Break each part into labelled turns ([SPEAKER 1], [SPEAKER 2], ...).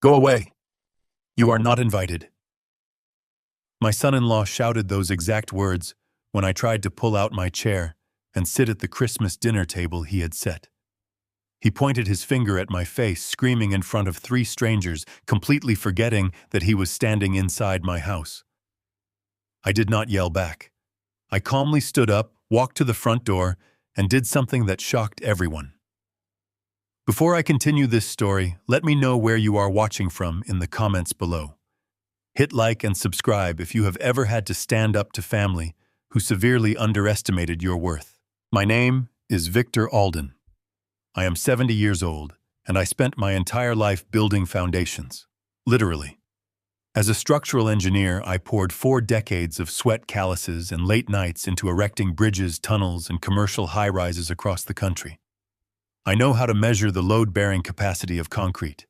[SPEAKER 1] Go away. You are not invited. My son-in-law shouted those exact words when I tried to pull out my chair and sit at the Christmas dinner table he had set. He pointed his finger at my face, screaming in front of 3 strangers, completely forgetting that he was standing inside my house. I did not yell back. I calmly stood up, walked to the front door, and did something that shocked everyone. Before I continue this story, let me know where you are watching from in the comments below. Hit like and subscribe if you have ever had to stand up to family who severely underestimated your worth. My name is Victor Alden. I am 70 years old, and I spent my entire life building foundations. Literally. As a structural engineer, I poured 4 decades of sweat calluses and late nights into erecting bridges, tunnels, and commercial high-rises across the country. I know how to measure the load-bearing capacity of concrete,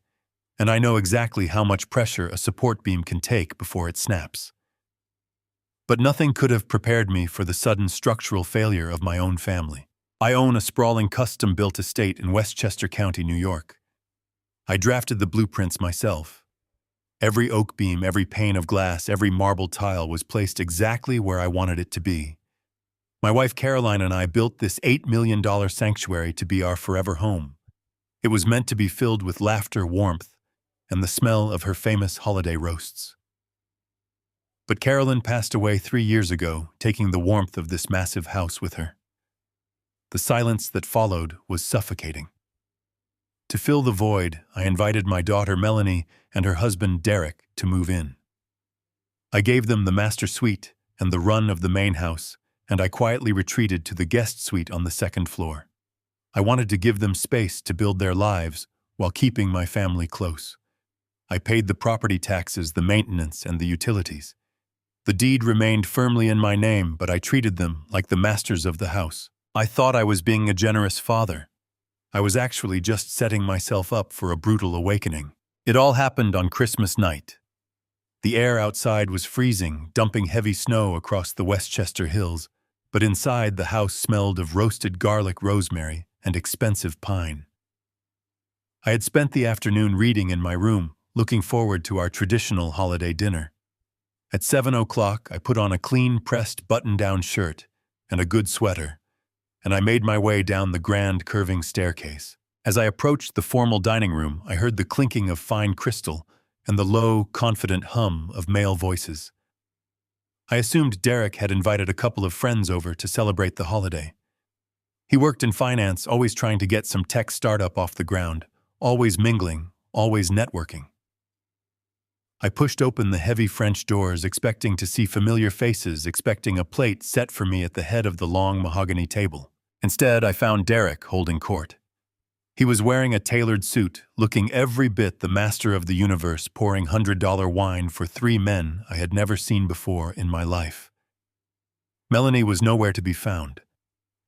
[SPEAKER 1] and I know exactly how much pressure a support beam can take before it snaps. But nothing could have prepared me for the sudden structural failure of my own family. I own a sprawling custom-built estate in Westchester County, New York. I drafted the blueprints myself. Every oak beam, every pane of glass, every marble tile was placed exactly where I wanted it to be. My wife Caroline and I built this $8 million sanctuary to be our forever home. It was meant to be filled with laughter, warmth, and the smell of her famous holiday roasts. But Carolyn passed away 3 years ago, taking the warmth of this massive house with her. The silence that followed was suffocating. To fill the void, I invited my daughter Melanie and her husband Derek to move in. I gave them the master suite and the run of the main house, and I quietly retreated to the guest suite on the 2nd floor. I wanted to give them space to build their lives while keeping my family close. I paid the property taxes, the maintenance, and the utilities. The deed remained firmly in my name, but I treated them like the masters of the house. I thought I was being a generous father. I was actually just setting myself up for a brutal awakening. It all happened on Christmas night. The air outside was freezing, dumping heavy snow across the Westchester Hills, but inside the house smelled of roasted garlic, rosemary, and expensive pine. I had spent the afternoon reading in my room, looking forward to our traditional holiday dinner. At 7 o'clock, I put on a clean, pressed button-down shirt and a good sweater, and I made my way down the grand, curving staircase. As I approached the formal dining room, I heard the clinking of fine crystal and the low, confident hum of male voices. I assumed Derek had invited a couple of friends over to celebrate the holiday. He worked in finance, always trying to get some tech startup off the ground, always mingling, always networking. I pushed open the heavy French doors, expecting to see familiar faces, expecting a plate set for me at the head of the long mahogany table. Instead, I found Derek holding court. He was wearing a tailored suit, looking every bit the master of the universe, pouring $100 wine for 3 men I had never seen before in my life. Melanie was nowhere to be found.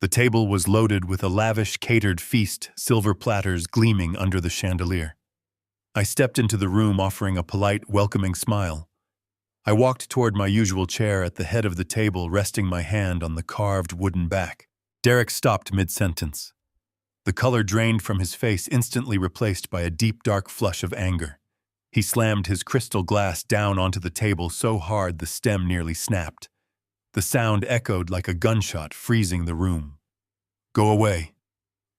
[SPEAKER 1] The table was loaded with a lavish catered feast, silver platters gleaming under the chandelier. I stepped into the room offering a polite, welcoming smile. I walked toward my usual chair at the head of the table, resting my hand on the carved wooden back. Derek stopped mid-sentence. The color drained from his face, instantly replaced by a deep, dark flush of anger. He slammed his crystal glass down onto the table so hard the stem nearly snapped. The sound echoed like a gunshot, freezing the room. "Go away.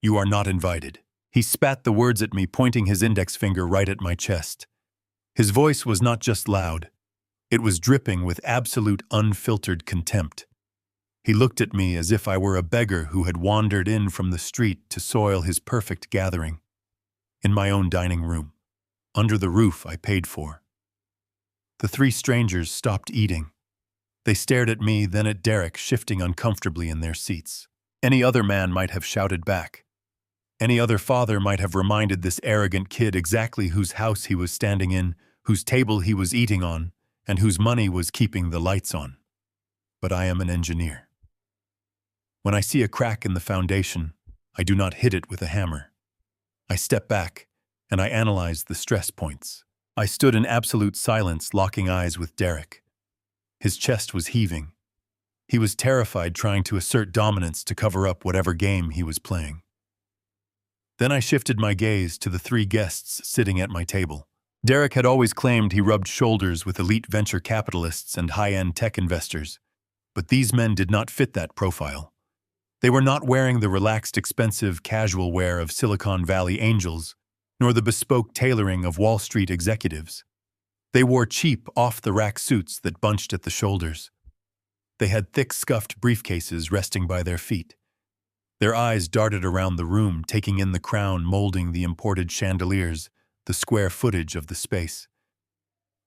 [SPEAKER 1] You are not invited." He spat the words at me, pointing his index finger right at my chest. His voice was not just loud. It was dripping with absolute, unfiltered contempt. He looked at me as if I were a beggar who had wandered in from the street to soil his perfect gathering. In my own dining room, under the roof I paid for. The 3 strangers stopped eating. They stared at me, then at Derek, shifting uncomfortably in their seats. Any other man might have shouted back. Any other father might have reminded this arrogant kid exactly whose house he was standing in, whose table he was eating on, and whose money was keeping the lights on. But I am an engineer. When I see a crack in the foundation, I do not hit it with a hammer. I step back, and I analyze the stress points. I stood in absolute silence, locking eyes with Derek. His chest was heaving. He was terrified, trying to assert dominance to cover up whatever game he was playing. Then I shifted my gaze to the 3 guests sitting at my table. Derek had always claimed he rubbed shoulders with elite venture capitalists and high-end tech investors, but these men did not fit that profile. They were not wearing the relaxed, expensive, casual wear of Silicon Valley angels, nor the bespoke tailoring of Wall Street executives. They wore cheap, off-the-rack suits that bunched at the shoulders. They had thick, scuffed briefcases resting by their feet. Their eyes darted around the room, taking in the crown molding the imported chandeliers, the square footage of the space.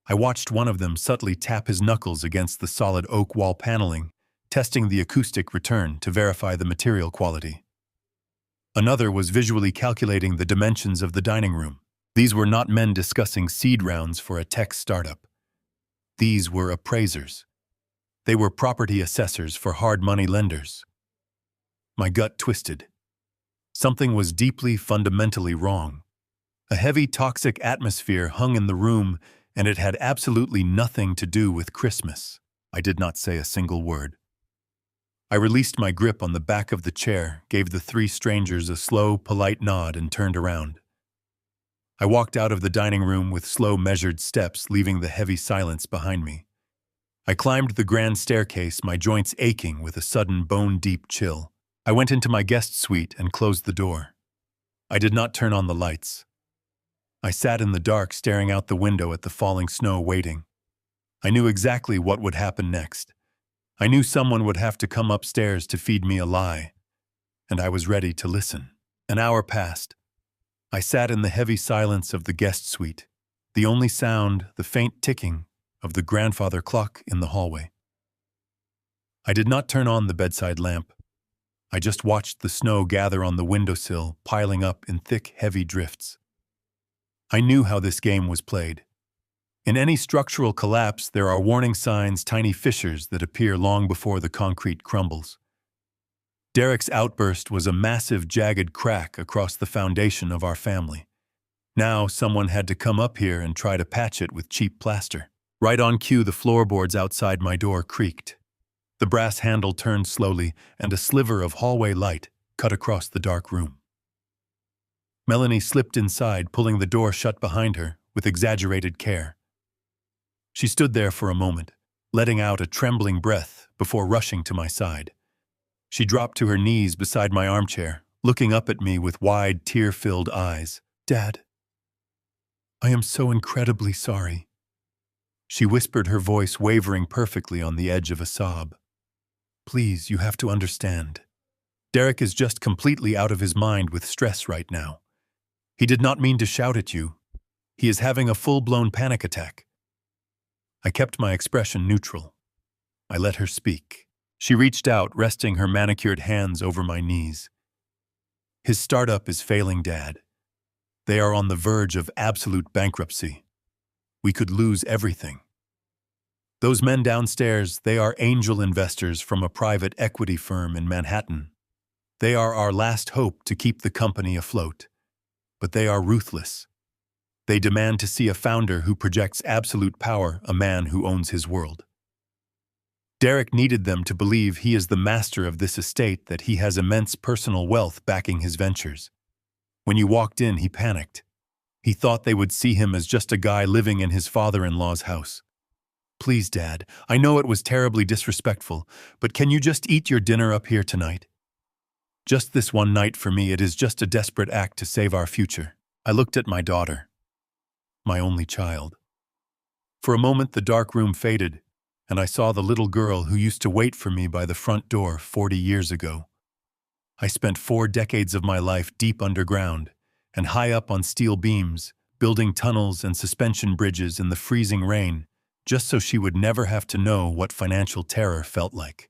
[SPEAKER 1] I watched one of them subtly tap his knuckles against the solid oak wall paneling, testing the acoustic return to verify the material quality. Another was visually calculating the dimensions of the dining room. These were not men discussing seed rounds for a tech startup. These were appraisers. They were property assessors for hard money lenders. My gut twisted. Something was deeply, fundamentally wrong. A heavy, toxic atmosphere hung in the room, and it had absolutely nothing to do with Christmas. I did not say a single word. I released my grip on the back of the chair, gave the three strangers a slow, polite nod, and turned around. I walked out of the dining room with slow, measured steps, leaving the heavy silence behind me. I climbed the grand staircase, my joints aching with a sudden bone-deep chill. I went into my guest suite and closed the door. I did not turn on the lights. I sat in the dark, staring out the window at the falling snow, waiting. I knew exactly what would happen next. I knew someone would have to come upstairs to feed me a lie, and I was ready to listen. An hour passed. I sat in the heavy silence of the guest suite, the only sound, the faint ticking of the grandfather clock in the hallway. I did not turn on the bedside lamp. I just watched the snow gather on the windowsill, piling up in thick, heavy drifts. I knew how this game was played. In any structural collapse, there are warning signs, tiny fissures that appear long before the concrete crumbles. Derek's outburst was a massive, jagged crack across the foundation of our family. Now, someone had to come up here and try to patch it with cheap plaster. Right on cue, the floorboards outside my door creaked. The brass handle turned slowly, and a sliver of hallway light cut across the dark room. Melanie slipped inside, pulling the door shut behind her with exaggerated care. She stood there for a moment, letting out a trembling breath before rushing to my side. She dropped to her knees beside my armchair, looking up at me with wide, tear-filled eyes. "Dad, I am so incredibly sorry." She whispered, her voice wavering perfectly on the edge of a sob. "Please, you have to understand. Derek is just completely out of his mind with stress right now. He did not mean to shout at you. He is having a full-blown panic attack." I kept my expression neutral. I let her speak. She reached out, resting her manicured hands over my knees. "His startup is failing, Dad. They are on the verge of absolute bankruptcy. We could lose everything. Those men downstairs, they are angel investors from a private equity firm in Manhattan. They are our last hope to keep the company afloat. But they are ruthless. They demand to see a founder who projects absolute power, a man who owns his world. Derek needed them to believe he is the master of this estate, that he has immense personal wealth backing his ventures. When you walked in, he panicked. He thought they would see him as just a guy living in his father-in-law's house. Please, Dad, I know it was terribly disrespectful, but can you just eat your dinner up here tonight? Just this one night for me, it is just a desperate act to save our future." I looked at my daughter, my only child. For a moment, the dark room faded, and I saw the little girl who used to wait for me by the front door 40 years ago. I spent 4 decades of my life deep underground and high up on steel beams, building tunnels and suspension bridges in the freezing rain, just so she would never have to know what financial terror felt like.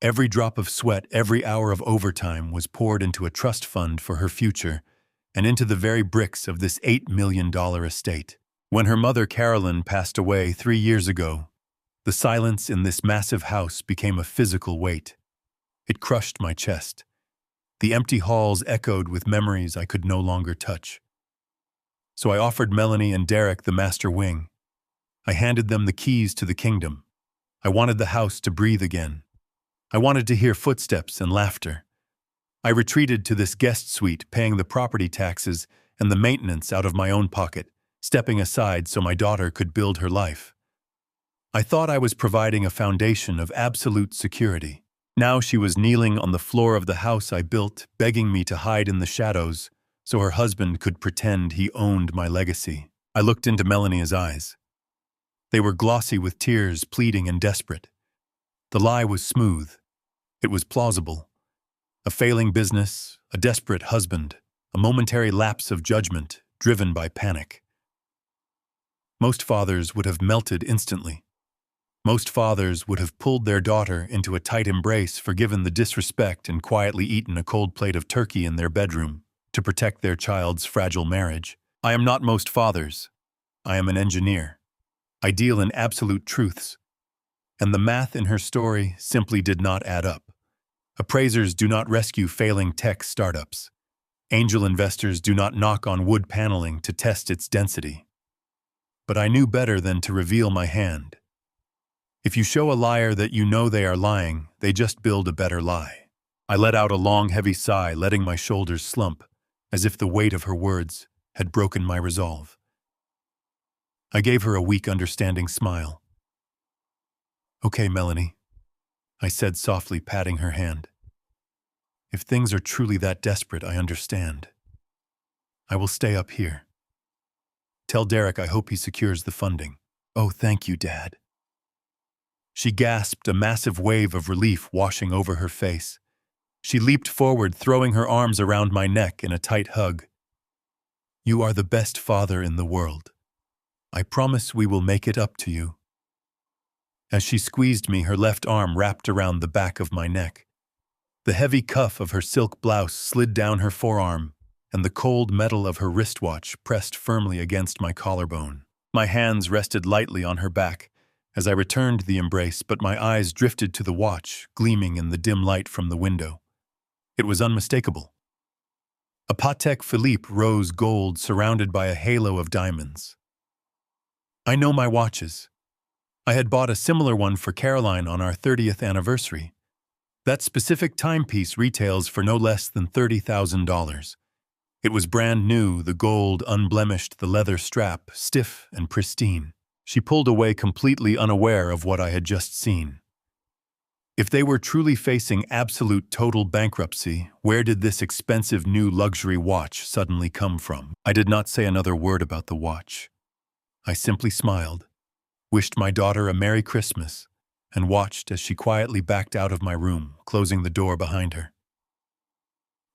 [SPEAKER 1] Every drop of sweat, every hour of overtime was poured into a trust fund for her future and into the very bricks of this $8 million estate. When her mother, Carolyn, passed away 3 years ago, the silence in this massive house became a physical weight. It crushed my chest. The empty halls echoed with memories I could no longer touch. So I offered Melanie and Derek the master wing. I handed them the keys to the kingdom. I wanted the house to breathe again. I wanted to hear footsteps and laughter. I retreated to this guest suite, paying the property taxes and the maintenance out of my own pocket, stepping aside so my daughter could build her life. I thought I was providing a foundation of absolute security. Now she was kneeling on the floor of the house I built, begging me to hide in the shadows so her husband could pretend he owned my legacy. I looked into Melania's eyes. They were glossy with tears, pleading and desperate. The lie was smooth. It was plausible. A failing business, a desperate husband, a momentary lapse of judgment driven by panic. Most fathers would have melted instantly. Most fathers would have pulled their daughter into a tight embrace, forgiven the disrespect, and quietly eaten a cold plate of turkey in their bedroom to protect their child's fragile marriage. I am not most fathers. I am an engineer. I deal in absolute truths. And the math in her story simply did not add up. Appraisers do not rescue failing tech startups. Angel investors do not knock on wood paneling to test its density. But I knew better than to reveal my hand. If you show a liar that you know they are lying, they just build a better lie. I let out a long, heavy sigh, letting my shoulders slump, as if the weight of her words had broken my resolve. I gave her a weak, understanding smile. "Okay, Melanie," I said softly, patting her hand. "If things are truly that desperate, I understand. I will stay up here. Tell Derek I hope he secures the funding." "Oh, thank you, Dad." She gasped, a massive wave of relief washing over her face. She leaped forward, throwing her arms around my neck in a tight hug. "You are the best father in the world. I promise we will make it up to you." As she squeezed me, her left arm wrapped around the back of my neck. The heavy cuff of her silk blouse slid down her forearm, and the cold metal of her wristwatch pressed firmly against my collarbone. My hands rested lightly on her back as I returned the embrace, but my eyes drifted to the watch, gleaming in the dim light from the window. It was unmistakable. A Patek Philippe rose gold surrounded by a halo of diamonds. I know my watches. I had bought a similar one for Caroline on our 30th anniversary. That specific timepiece retails for no less than $30,000. It was brand new, the gold unblemished, the leather strap stiff and pristine. She pulled away, completely unaware of what I had just seen. If they were truly facing absolute total bankruptcy, where did this expensive new luxury watch suddenly come from? I did not say another word about the watch. I simply smiled, wished my daughter a Merry Christmas, and watched as she quietly backed out of my room, closing the door behind her.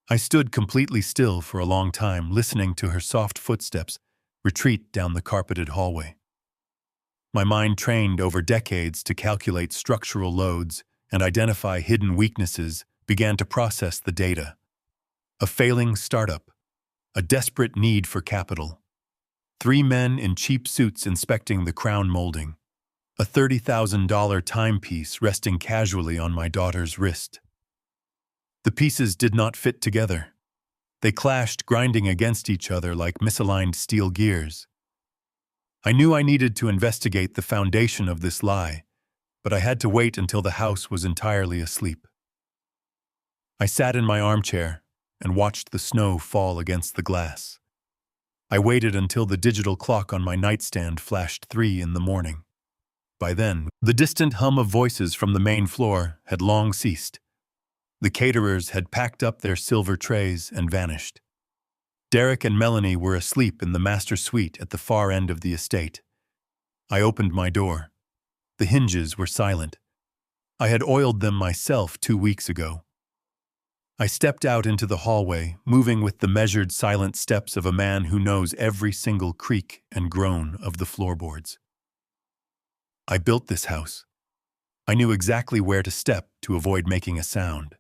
[SPEAKER 1] I stood completely still for a long time, listening to her soft footsteps retreat down the carpeted hallway. My mind, trained over decades to calculate structural loads and identify hidden weaknesses, began to process the data. A failing startup, a desperate need for capital, 3 men in cheap suits inspecting the crown molding, a $30,000 timepiece resting casually on my daughter's wrist. The pieces did not fit together. They clashed, grinding against each other like misaligned steel gears. I knew I needed to investigate the foundation of this lie, but I had to wait until the house was entirely asleep. I sat in my armchair and watched the snow fall against the glass. I waited until the digital clock on my nightstand flashed 3 in the morning. By then, the distant hum of voices from the main floor had long ceased. The caterers had packed up their silver trays and vanished. Derek and Melanie were asleep in the master suite at the far end of the estate. I opened my door. The hinges were silent. I had oiled them myself 2 weeks ago. I stepped out into the hallway, moving with the measured, silent steps of a man who knows every single creak and groan of the floorboards. I built this house. I knew exactly where to step to avoid making a sound.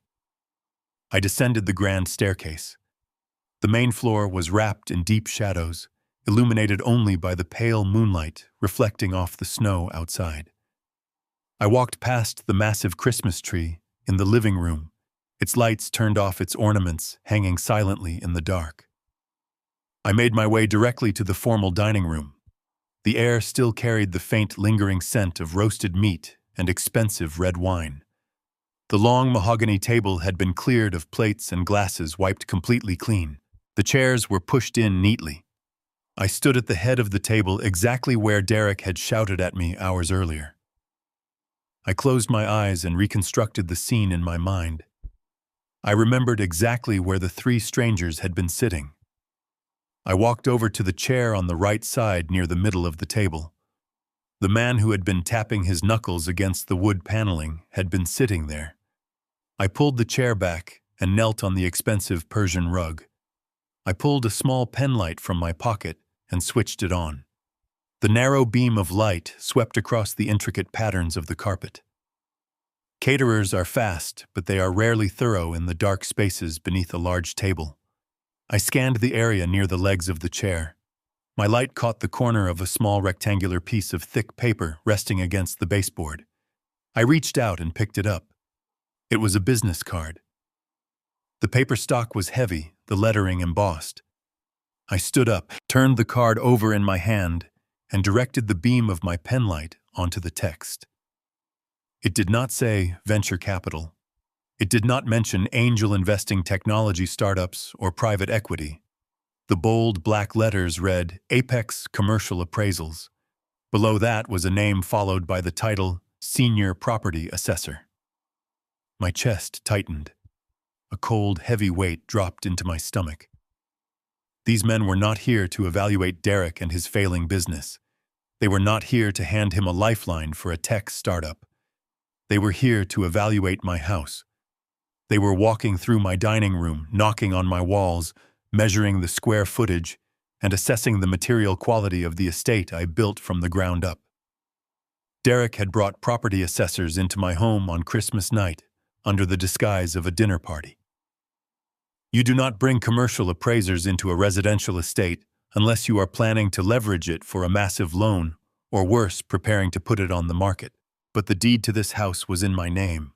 [SPEAKER 1] I descended the grand staircase. The main floor was wrapped in deep shadows, illuminated only by the pale moonlight reflecting off the snow outside. I walked past the massive Christmas tree in the living room, its lights turned off, its ornaments hanging silently in the dark. I made my way directly to the formal dining room. The air still carried the faint, lingering scent of roasted meat and expensive red wine. The long mahogany table had been cleared of plates and glasses, wiped completely clean. The chairs were pushed in neatly. I stood at the head of the table exactly where Derek had shouted at me hours earlier. I closed my eyes and reconstructed the scene in my mind. I remembered exactly where the three strangers had been sitting. I walked over to the chair on the right side near the middle of the table. The man who had been tapping his knuckles against the wood paneling had been sitting there. I pulled the chair back and knelt on the expensive Persian rug. I pulled a small penlight from my pocket and switched it on. The narrow beam of light swept across the intricate patterns of the carpet. Caterers are fast, but they are rarely thorough in the dark spaces beneath a large table. I scanned the area near the legs of the chair. My light caught the corner of a small rectangular piece of thick paper resting against the baseboard. I reached out and picked it up. It was a business card. The paper stock was heavy, the lettering embossed. I stood up, turned the card over in my hand, and directed the beam of my penlight onto the text. It did not say venture capital. It did not mention angel investing technology startups or private equity. The bold black letters read Apex Commercial Appraisals. Below that was a name followed by the title Senior Property Assessor. My chest tightened. A cold, heavy weight dropped into my stomach. These men were not here to evaluate Derek and his failing business. They were not here to hand him a lifeline for a tech startup. They were here to evaluate my house. They were walking through my dining room, knocking on my walls, measuring the square footage, and assessing the material quality of the estate I built from the ground up. Derek had brought property assessors into my home on Christmas night, under the disguise of a dinner party. You do not bring commercial appraisers into a residential estate unless you are planning to leverage it for a massive loan, or worse, preparing to put it on the market. But the deed to this house was in my name.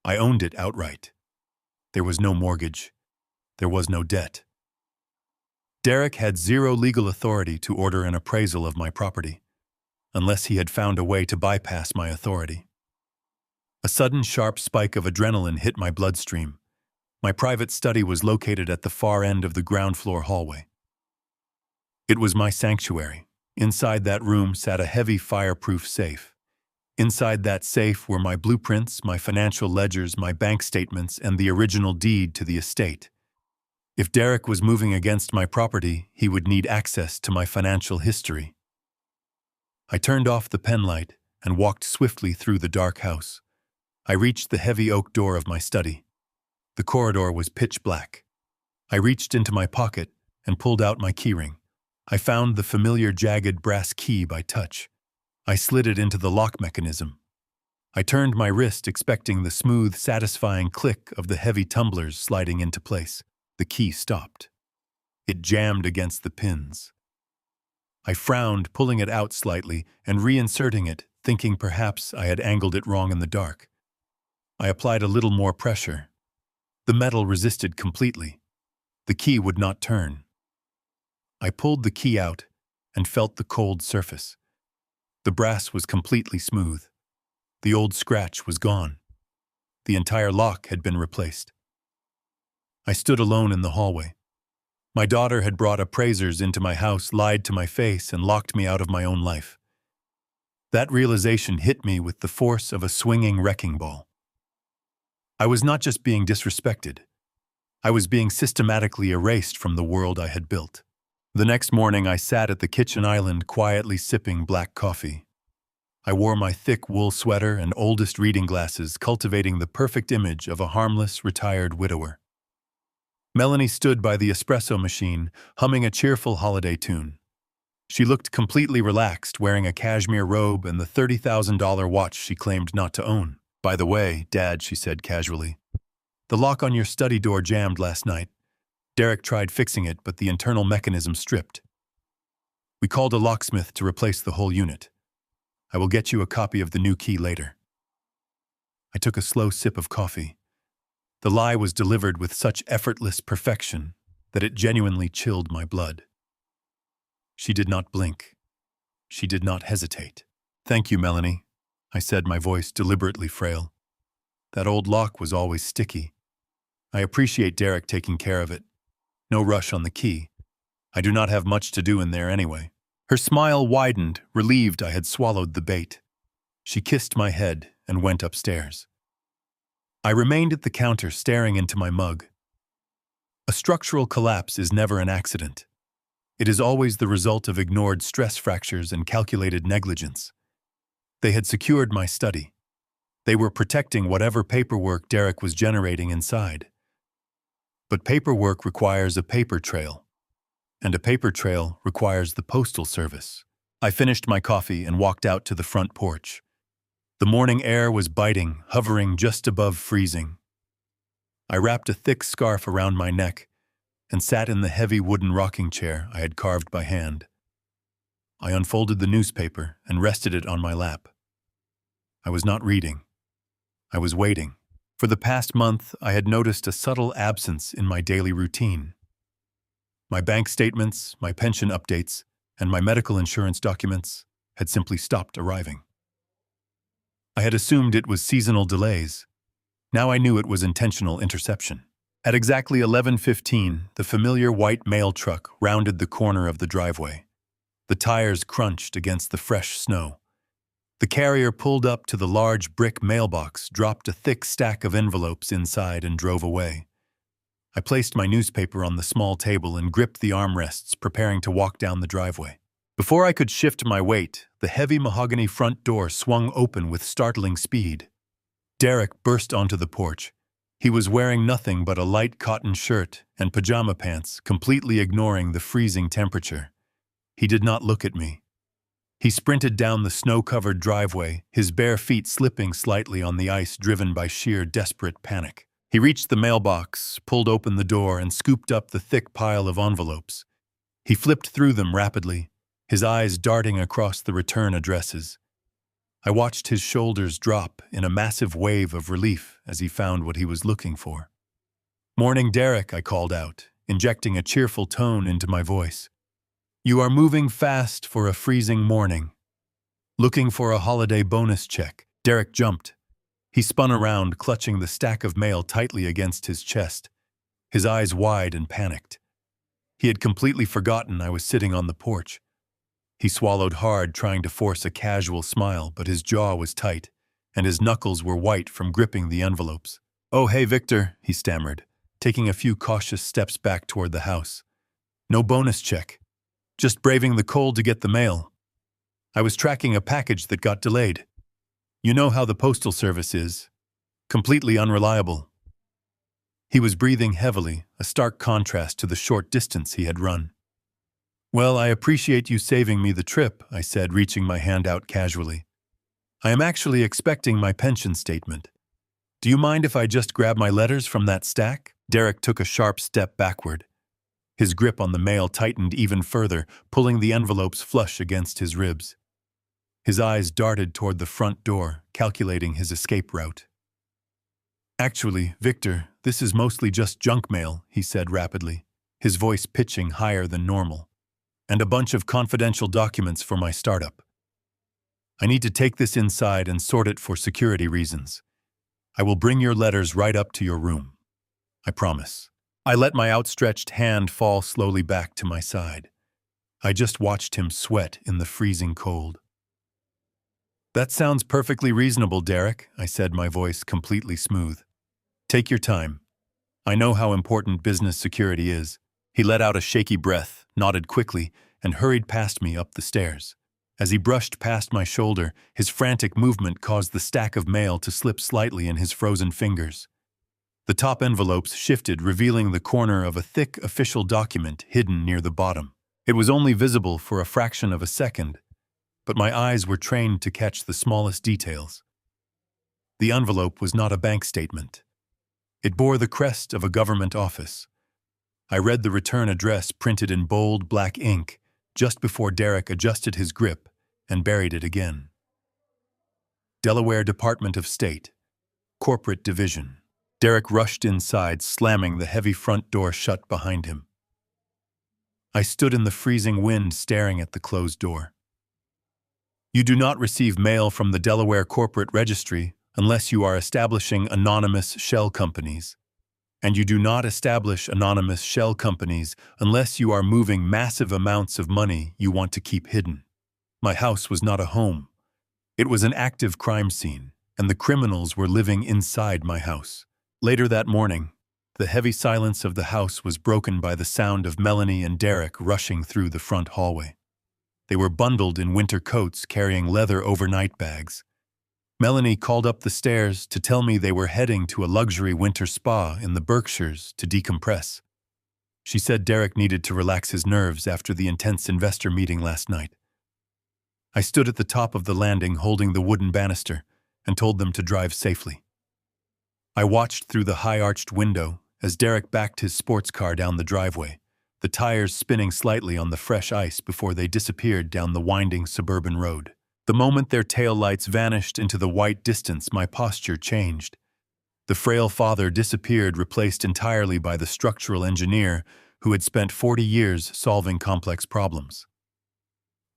[SPEAKER 1] I owned it outright. There was no mortgage. There was no debt. Derek had zero legal authority to order an appraisal of my property, unless he had found a way to bypass my authority. A sudden sharp spike of adrenaline hit my bloodstream. My private study was located at the far end of the ground floor hallway. It was my sanctuary. Inside that room sat a heavy fireproof safe. Inside that safe were my blueprints, my financial ledgers, my bank statements, and the original deed to the estate. If Derek was moving against my property, he would need access to my financial history. I turned off the penlight and walked swiftly through the dark house. I reached the heavy oak door of my study. The corridor was pitch black. I reached into my pocket and pulled out my keyring. I found the familiar jagged brass key by touch. I slid it into the lock mechanism. I turned my wrist expecting the smooth, satisfying click of the heavy tumblers sliding into place. The key stopped. It jammed against the pins. I frowned, pulling it out slightly and reinserting it, thinking perhaps I had angled it wrong in the dark. I applied a little more pressure. The metal resisted completely. The key would not turn. I pulled the key out and felt the cold surface. The brass was completely smooth. The old scratch was gone. The entire lock had been replaced. I stood alone in the hallway. My daughter had brought appraisers into my house, lied to my face, and locked me out of my own life. That realization hit me with the force of a swinging wrecking ball. I was not just being disrespected. I was being systematically erased from the world I had built. The next morning, I sat at the kitchen island quietly sipping black coffee. I wore my thick wool sweater and oldest reading glasses, cultivating the perfect image of a harmless, retired widower. Melanie stood by the espresso machine, humming a cheerful holiday tune. She looked completely relaxed, wearing a cashmere robe and the $30,000 watch she claimed not to own. "By the way, Dad," she said casually, "the lock on your study door jammed last night. Derek tried fixing it, but the internal mechanism stripped. We called a locksmith to replace the whole unit. I will get you a copy of the new key later." I took a slow sip of coffee. The lie was delivered with such effortless perfection that it genuinely chilled my blood. She did not blink. She did not hesitate. "Thank you, Melanie," I said, my voice deliberately frail. "That old lock was always sticky. I appreciate Derek taking care of it. No rush on the key. I do not have much to do in there anyway." Her smile widened, relieved I had swallowed the bait. She kissed my head and went upstairs. I remained at the counter staring into my mug. A structural collapse is never an accident. It is always the result of ignored stress fractures and calculated negligence. They had secured my study. They were protecting whatever paperwork Derek was generating inside. But paperwork requires a paper trail, and a paper trail requires the postal service. I finished my coffee and walked out to the front porch. The morning air was biting, hovering just above freezing. I wrapped a thick scarf around my neck and sat in the heavy wooden rocking chair I had carved by hand. I unfolded the newspaper and rested it on my lap. I was not reading. I was waiting. For the past month, I had noticed a subtle absence in my daily routine. My bank statements, my pension updates, and my medical insurance documents had simply stopped arriving. I had assumed it was seasonal delays. Now I knew it was intentional interception. At exactly 11:15, the familiar white mail truck rounded the corner of the driveway. The tires crunched against the fresh snow. The carrier pulled up to the large brick mailbox, dropped a thick stack of envelopes inside, and drove away. I placed my newspaper on the small table and gripped the armrests, preparing to walk down the driveway. Before I could shift my weight, the heavy mahogany front door swung open with startling speed. Derek burst onto the porch. He was wearing nothing but a light cotton shirt and pajama pants, completely ignoring the freezing temperature. He did not look at me. He sprinted down the snow-covered driveway, his bare feet slipping slightly on the ice, driven by sheer desperate panic. He reached the mailbox, pulled open the door, and scooped up the thick pile of envelopes. He flipped through them rapidly, his eyes darting across the return addresses. I watched his shoulders drop in a massive wave of relief as he found what he was looking for. "Morning, Derek," I called out, injecting a cheerful tone into my voice. "You are moving fast for a freezing morning. Looking for a holiday bonus check." Derek jumped. He spun around, clutching the stack of mail tightly against his chest, his eyes wide and panicked. He had completely forgotten I was sitting on the porch. He swallowed hard, trying to force a casual smile, but his jaw was tight, and his knuckles were white from gripping the envelopes. "Oh, hey, Victor," he stammered, taking a few cautious steps back toward the house. "No bonus check. Just braving the cold to get the mail. I was tracking a package that got delayed. You know how the postal service is. Completely unreliable." He was breathing heavily, a stark contrast to the short distance he had run. "Well, I appreciate you saving me the trip," I said, reaching my hand out casually. "I am actually expecting my pension statement. Do you mind if I just grab my letters from that stack?" Derek took a sharp step backward. His grip on the mail tightened even further, pulling the envelopes flush against his ribs. His eyes darted toward the front door, calculating his escape route. "Actually, Victor, this is mostly just junk mail," he said rapidly, his voice pitching higher than normal. "And a bunch of confidential documents for my startup. I need to take this inside and sort it for security reasons. I will bring your letters right up to your room. I promise." I let my outstretched hand fall slowly back to my side. I just watched him sweat in the freezing cold. "That sounds perfectly reasonable, Derek," I said, my voice completely smooth. "Take your time. I know how important business security is." He let out a shaky breath, nodded quickly, and hurried past me up the stairs. As he brushed past my shoulder, his frantic movement caused the stack of mail to slip slightly in his frozen fingers. The top envelopes shifted, revealing the corner of a thick official document hidden near the bottom. It was only visible for a fraction of a second, but my eyes were trained to catch the smallest details. The envelope was not a bank statement. It bore the crest of a government office. I read the return address printed in bold black ink just before Derek adjusted his grip and buried it again. Delaware Department of State, Corporate Division. Derek rushed inside, slamming the heavy front door shut behind him. I stood in the freezing wind, staring at the closed door. "You do not receive mail from the Delaware Corporate Registry unless you are establishing anonymous shell companies. And you do not establish anonymous shell companies unless you are moving massive amounts of money you want to keep hidden. My house was not a home. It was an active crime scene, and the criminals were living inside my house. Later that morning, the heavy silence of the house was broken by the sound of Melanie and Derek rushing through the front hallway. They were bundled in winter coats carrying leather overnight bags. Melanie called up the stairs to tell me they were heading to a luxury winter spa in the Berkshires to decompress. She said Derek needed to relax his nerves after the intense investor meeting last night. I stood at the top of the landing holding the wooden banister and told them to drive safely. I watched through the high-arched window as Derek backed his sports car down the driveway, the tires spinning slightly on the fresh ice before they disappeared down the winding suburban road. The moment their taillights vanished into the white distance, my posture changed. The frail father disappeared, replaced entirely by the structural engineer who had spent 40 years solving complex problems.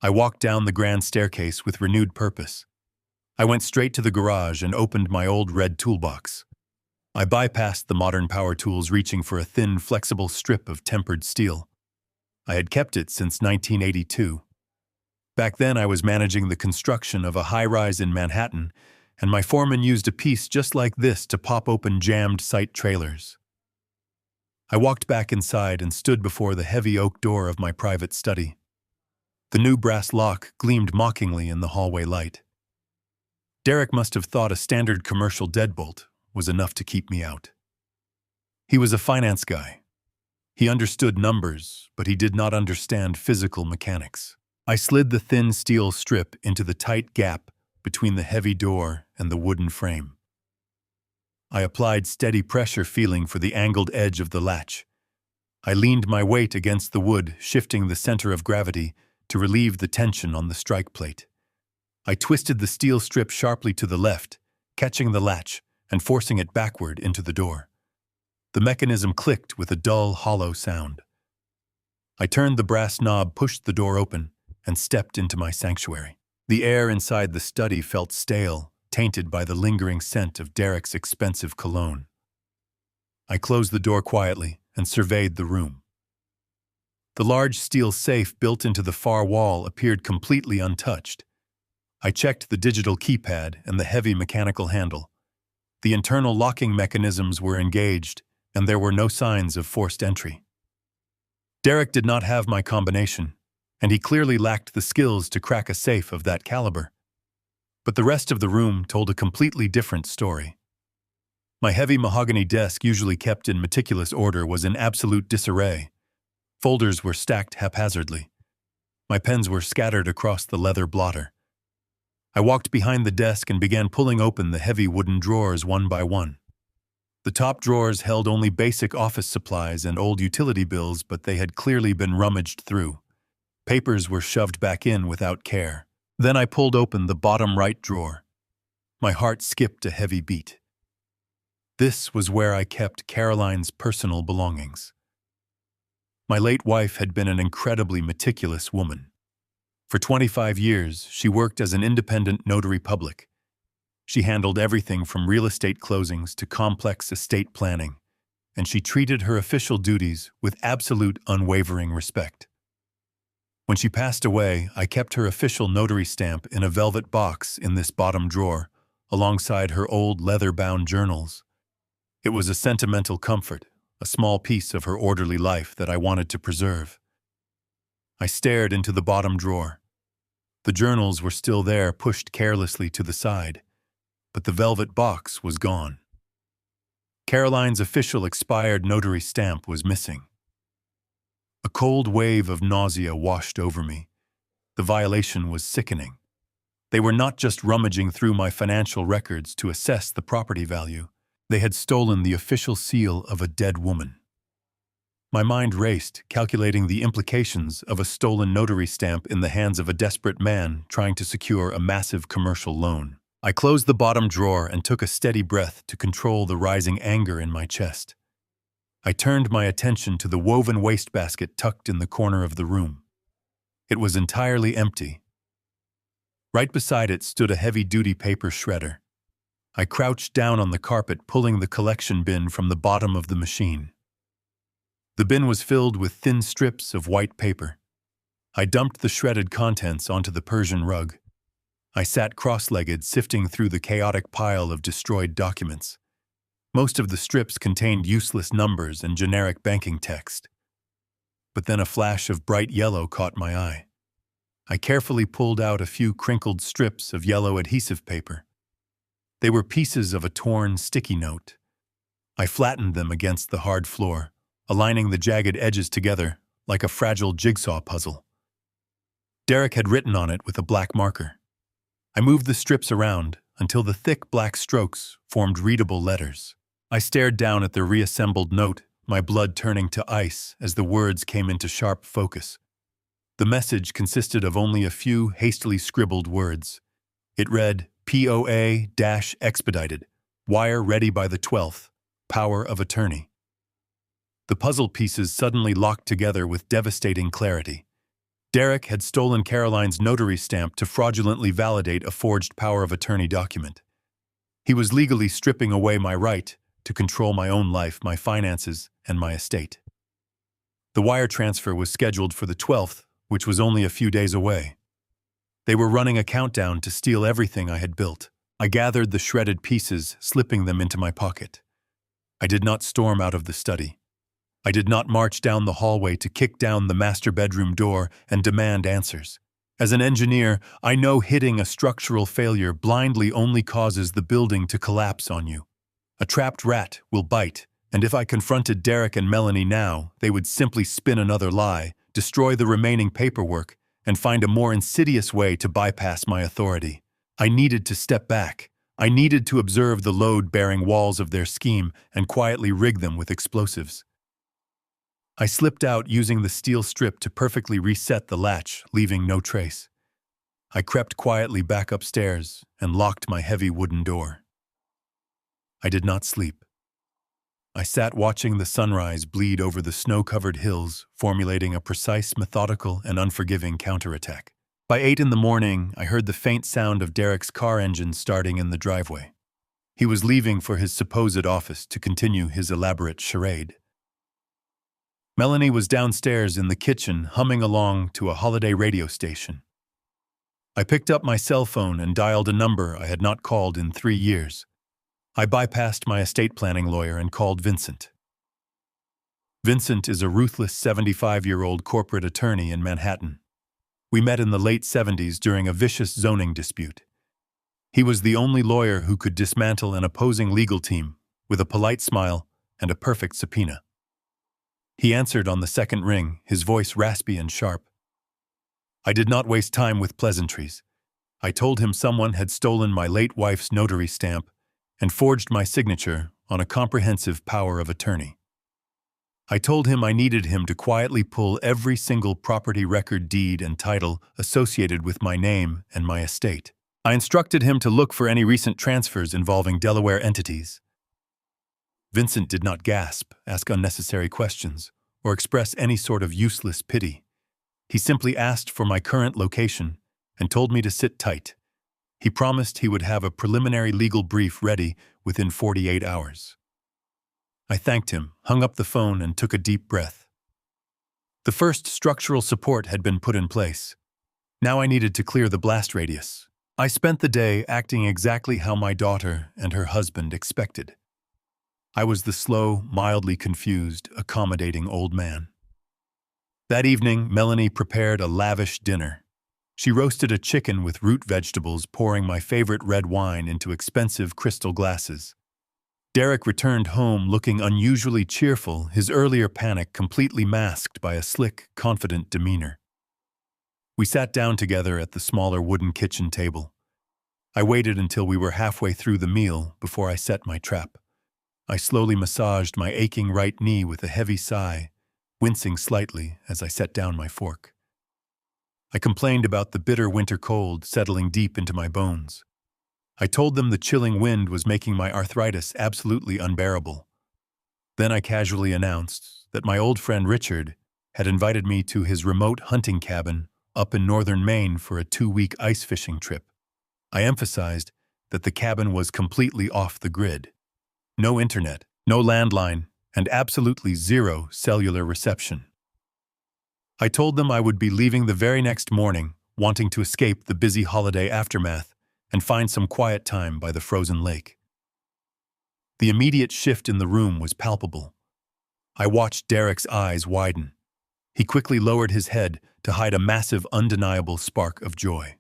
[SPEAKER 1] I walked down the grand staircase with renewed purpose. I went straight to the garage and opened my old red toolbox. I bypassed the modern power tools, reaching for a thin, flexible strip of tempered steel. I had kept it since 1982. Back then, I was managing the construction of a high-rise in Manhattan, and my foreman used a piece just like this to pop open jammed site trailers. I walked back inside and stood before the heavy oak door of my private study. The new brass lock gleamed mockingly in the hallway light. Derek must have thought a standard commercial deadbolt was enough to keep me out. He was a finance guy. He understood numbers, but he did not understand physical mechanics. I slid the thin steel strip into the tight gap between the heavy door and the wooden frame. I applied steady pressure, feeling for the angled edge of the latch. I leaned my weight against the wood, shifting the center of gravity to relieve the tension on the strike plate. I twisted the steel strip sharply to the left, catching the latch and forcing it backward into the door. The mechanism clicked with a dull, hollow sound. I turned the brass knob, pushed the door open, and stepped into my sanctuary. The air inside the study felt stale, tainted by the lingering scent of Derek's expensive cologne. I closed the door quietly and surveyed the room. The large steel safe built into the far wall appeared completely untouched. I checked the digital keypad and the heavy mechanical handle. The internal locking mechanisms were engaged, and there were no signs of forced entry. Derek did not have my combination, and he clearly lacked the skills to crack a safe of that caliber. But the rest of the room told a completely different story. My heavy mahogany desk, usually kept in meticulous order, was in absolute disarray. Folders were stacked haphazardly. My pens were scattered across the leather blotter. I walked behind the desk and began pulling open the heavy wooden drawers one by one. The top drawers held only basic office supplies and old utility bills, but they had clearly been rummaged through. Papers were shoved back in without care. Then I pulled open the bottom right drawer. My heart skipped a heavy beat. This was where I kept Caroline's personal belongings. My late wife had been an incredibly meticulous woman. For 25 years, she worked as an independent notary public. She handled everything from real estate closings to complex estate planning, and she treated her official duties with absolute unwavering respect. When she passed away, I kept her official notary stamp in a velvet box in this bottom drawer, alongside her old leather-bound journals. It was a sentimental comfort, a small piece of her orderly life that I wanted to preserve. I stared into the bottom drawer. The journals were still there, pushed carelessly to the side, but the velvet box was gone. Caroline's official expired notary stamp was missing. A cold wave of nausea washed over me. The violation was sickening. They were not just rummaging through my financial records to assess the property value. They had stolen the official seal of a dead woman. My mind raced, calculating the implications of a stolen notary stamp in the hands of a desperate man trying to secure a massive commercial loan. I closed the bottom drawer and took a steady breath to control the rising anger in my chest. I turned my attention to the woven wastebasket tucked in the corner of the room. It was entirely empty. Right beside it stood a heavy-duty paper shredder. I crouched down on the carpet, pulling the collection bin from the bottom of the machine. The bin was filled with thin strips of white paper. I dumped the shredded contents onto the Persian rug. I sat cross-legged, sifting through the chaotic pile of destroyed documents. Most of the strips contained useless numbers and generic banking text. But then a flash of bright yellow caught my eye. I carefully pulled out a few crinkled strips of yellow adhesive paper. They were pieces of a torn, sticky note. I flattened them against the hard floor, aligning the jagged edges together like a fragile jigsaw puzzle. Derek had written on it with a black marker. I moved the strips around until the thick black strokes formed readable letters. I stared down at the reassembled note, my blood turning to ice as the words came into sharp focus. The message consisted of only a few hastily scribbled words. It read, POA-expedited, wire ready by the 12th, power of attorney. The puzzle pieces suddenly locked together with devastating clarity. Derek had stolen Caroline's notary stamp to fraudulently validate a forged power of attorney document. He was legally stripping away my right to control my own life, my finances, and my estate. The wire transfer was scheduled for the 12th, which was only a few days away. They were running a countdown to steal everything I had built. I gathered the shredded pieces, slipping them into my pocket. I did not storm out of the study. I did not march down the hallway to kick down the master bedroom door and demand answers. As an engineer, I know hitting a structural failure blindly only causes the building to collapse on you. A trapped rat will bite, and if I confronted Derek and Melanie now, they would simply spin another lie, destroy the remaining paperwork, and find a more insidious way to bypass my authority. I needed to step back. I needed to observe the load-bearing walls of their scheme and quietly rig them with explosives. I slipped out using the steel strip to perfectly reset the latch, leaving no trace. I crept quietly back upstairs and locked my heavy wooden door. I did not sleep. I sat watching the sunrise bleed over the snow-covered hills, formulating a precise, methodical, and unforgiving counterattack. By 8 in the morning, I heard the faint sound of Derek's car engine starting in the driveway. He was leaving for his supposed office to continue his elaborate charade. Melanie was downstairs in the kitchen, humming along to a holiday radio station. I picked up my cell phone and dialed a number I had not called in 3 years. I bypassed my estate planning lawyer and called Vincent. Vincent is a ruthless 75-year-old corporate attorney in Manhattan. We met in the late 70s during a vicious zoning dispute. He was the only lawyer who could dismantle an opposing legal team with a polite smile and a perfect subpoena. He answered on the second ring, his voice raspy and sharp. I did not waste time with pleasantries. I told him someone had stolen my late wife's notary stamp and forged my signature on a comprehensive power of attorney. I told him I needed him to quietly pull every single property record, deed, and title associated with my name and my estate. I instructed him to look for any recent transfers involving Delaware entities. Vincent did not gasp, ask unnecessary questions, or express any sort of useless pity. He simply asked for my current location and told me to sit tight. He promised he would have a preliminary legal brief ready within 48 hours. I thanked him, hung up the phone, and took a deep breath. The first structural support had been put in place. Now I needed to clear the blast radius. I spent the day acting exactly how my daughter and her husband expected. I was the slow, mildly confused, accommodating old man. That evening, Melanie prepared a lavish dinner. She roasted a chicken with root vegetables, pouring my favorite red wine into expensive crystal glasses. Derek returned home looking unusually cheerful, his earlier panic completely masked by a slick, confident demeanor. We sat down together at the smaller wooden kitchen table. I waited until we were halfway through the meal before I set my trap. I slowly massaged my aching right knee with a heavy sigh, wincing slightly as I set down my fork. I complained about the bitter winter cold settling deep into my bones. I told them the chilling wind was making my arthritis absolutely unbearable. Then I casually announced that my old friend Richard had invited me to his remote hunting cabin up in northern Maine for a 2-week ice fishing trip. I emphasized that the cabin was completely off the grid. No internet, no landline, and absolutely zero cellular reception. I told them I would be leaving the very next morning, wanting to escape the busy holiday aftermath and find some quiet time by the frozen lake. The immediate shift in the room was palpable. I watched Derek's eyes widen. He quickly lowered his head to hide a massive, undeniable spark of joy.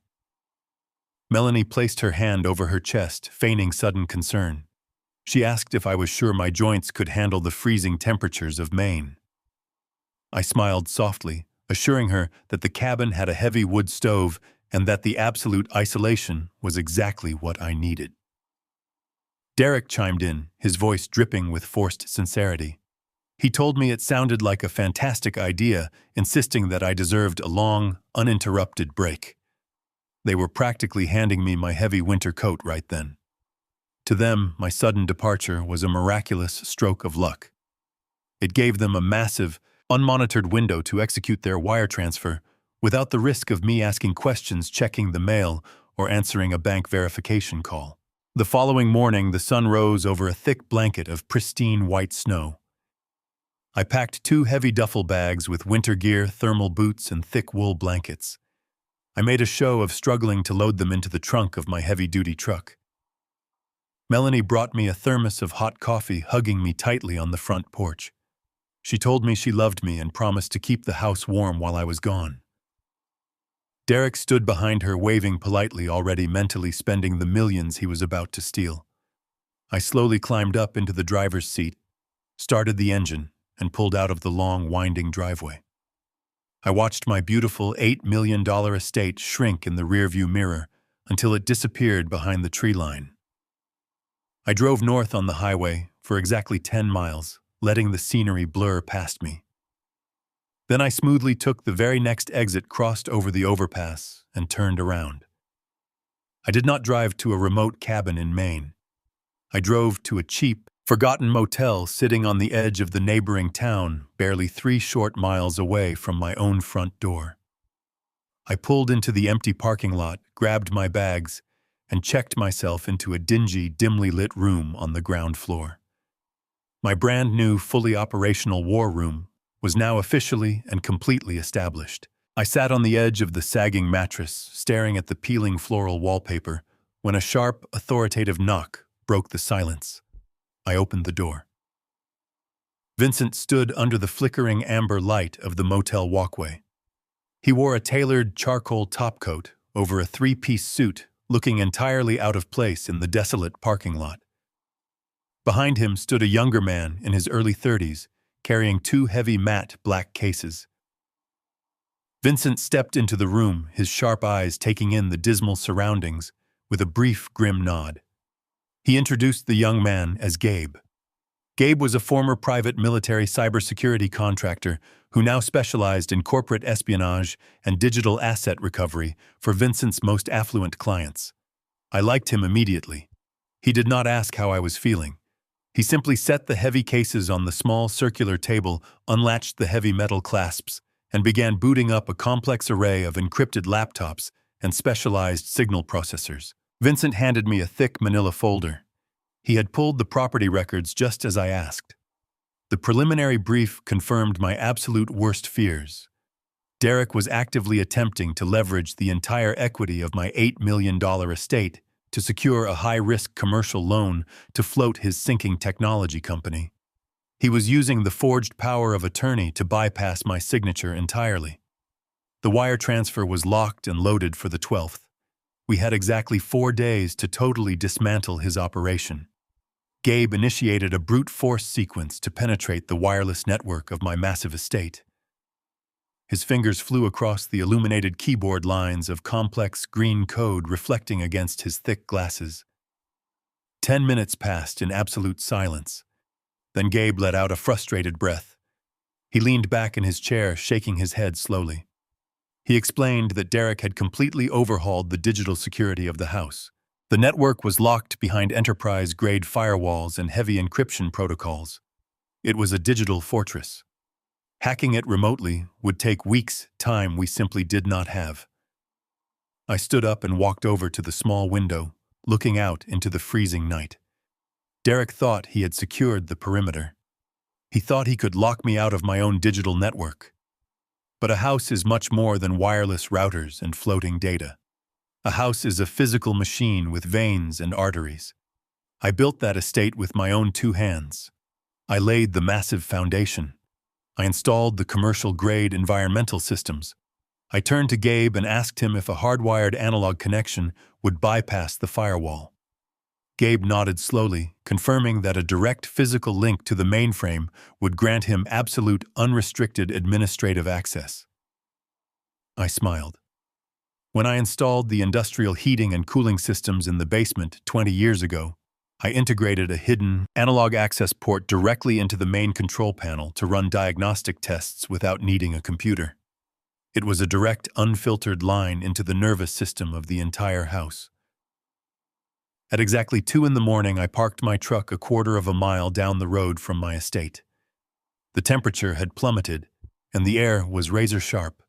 [SPEAKER 1] Melanie placed her hand over her chest, feigning sudden concern. She asked if I was sure my joints could handle the freezing temperatures of Maine. I smiled softly, assuring her that the cabin had a heavy wood stove and that the absolute isolation was exactly what I needed. Derek chimed in, his voice dripping with forced sincerity. He told me it sounded like a fantastic idea, insisting that I deserved a long, uninterrupted break. They were practically handing me my heavy winter coat right then. To them, my sudden departure was a miraculous stroke of luck. It gave them a massive, unmonitored window to execute their wire transfer without the risk of me asking questions, checking the mail, or answering a bank verification call. The following morning, the sun rose over a thick blanket of pristine white snow. I packed 2 heavy duffel bags with winter gear, thermal boots, and thick wool blankets. I made a show of struggling to load them into the trunk of my heavy-duty truck. Melanie brought me a thermos of hot coffee, hugging me tightly on the front porch. She told me she loved me and promised to keep the house warm while I was gone. Derek stood behind her, waving politely, already mentally spending the millions he was about to steal. I slowly climbed up into the driver's seat, started the engine, and pulled out of the long, winding driveway. I watched my beautiful $8 million estate shrink in the rearview mirror until it disappeared behind the tree line. I drove north on the highway for exactly 10 miles, letting the scenery blur past me. Then I smoothly took the very next exit, crossed over the overpass, and turned around. I did not drive to a remote cabin in Maine. I drove to a cheap, forgotten motel sitting on the edge of the neighboring town, barely 3 short miles away from my own front door. I pulled into the empty parking lot, grabbed my bags, and checked myself into a dingy, dimly lit room on the ground floor. My brand new, fully operational war room was now officially and completely established. I sat on the edge of the sagging mattress, staring at the peeling floral wallpaper, when a sharp, authoritative knock broke the silence. I opened the door. Vincent stood under the flickering amber light of the motel walkway. He wore a tailored charcoal topcoat over a 3-piece suit, looking entirely out of place in the desolate parking lot. Behind him stood a younger man in his early 30s, carrying 2 heavy matte black cases. Vincent stepped into the room, his sharp eyes taking in the dismal surroundings with a brief, grim nod. He introduced the young man as Gabe. Gabe was a former private military cybersecurity contractor who now specialized in corporate espionage and digital asset recovery for Vincent's most affluent clients. I liked him immediately. He did not ask how I was feeling. He simply set the heavy cases on the small circular table, unlatched the heavy metal clasps, and began booting up a complex array of encrypted laptops and specialized signal processors. Vincent handed me a thick manila folder. He had pulled the property records just as I asked. The preliminary brief confirmed my absolute worst fears. Derek was actively attempting to leverage the entire equity of my $8 million estate to secure a high-risk commercial loan to float his sinking technology company. He was using the forged power of attorney to bypass my signature entirely. The wire transfer was locked and loaded for the 12th. We had exactly 4 days to totally dismantle his operation. Gabe initiated a brute force sequence to penetrate the wireless network of my massive estate. His fingers flew across the illuminated keyboard lines of complex green code reflecting against his thick glasses. 10 minutes passed in absolute silence. Then Gabe let out a frustrated breath. He leaned back in his chair, shaking his head slowly. He explained that Derek had completely overhauled the digital security of the house. The network was locked behind enterprise-grade firewalls and heavy encryption protocols. It was a digital fortress. Hacking it remotely would take weeks, time we simply did not have. I stood up and walked over to the small window, looking out into the freezing night. Derek thought he had secured the perimeter. He thought he could lock me out of my own digital network. But a house is much more than wireless routers and floating data. A house is a physical machine with veins and arteries. I built that estate with my own 2 hands. I laid the massive foundation. I installed the commercial-grade environmental systems. I turned to Gabe and asked him if a hardwired analog connection would bypass the firewall. Gabe nodded slowly, confirming that a direct physical link to the mainframe would grant him absolute, unrestricted administrative access. I smiled. When I installed the industrial heating and cooling systems in the basement 20 years ago, I integrated a hidden analog access port directly into the main control panel to run diagnostic tests without needing a computer. It was a direct, unfiltered line into the nervous system of the entire house. At exactly 2 in the morning, I parked my truck a quarter of a mile down the road from my estate. The temperature had plummeted, and the air was razor-sharp.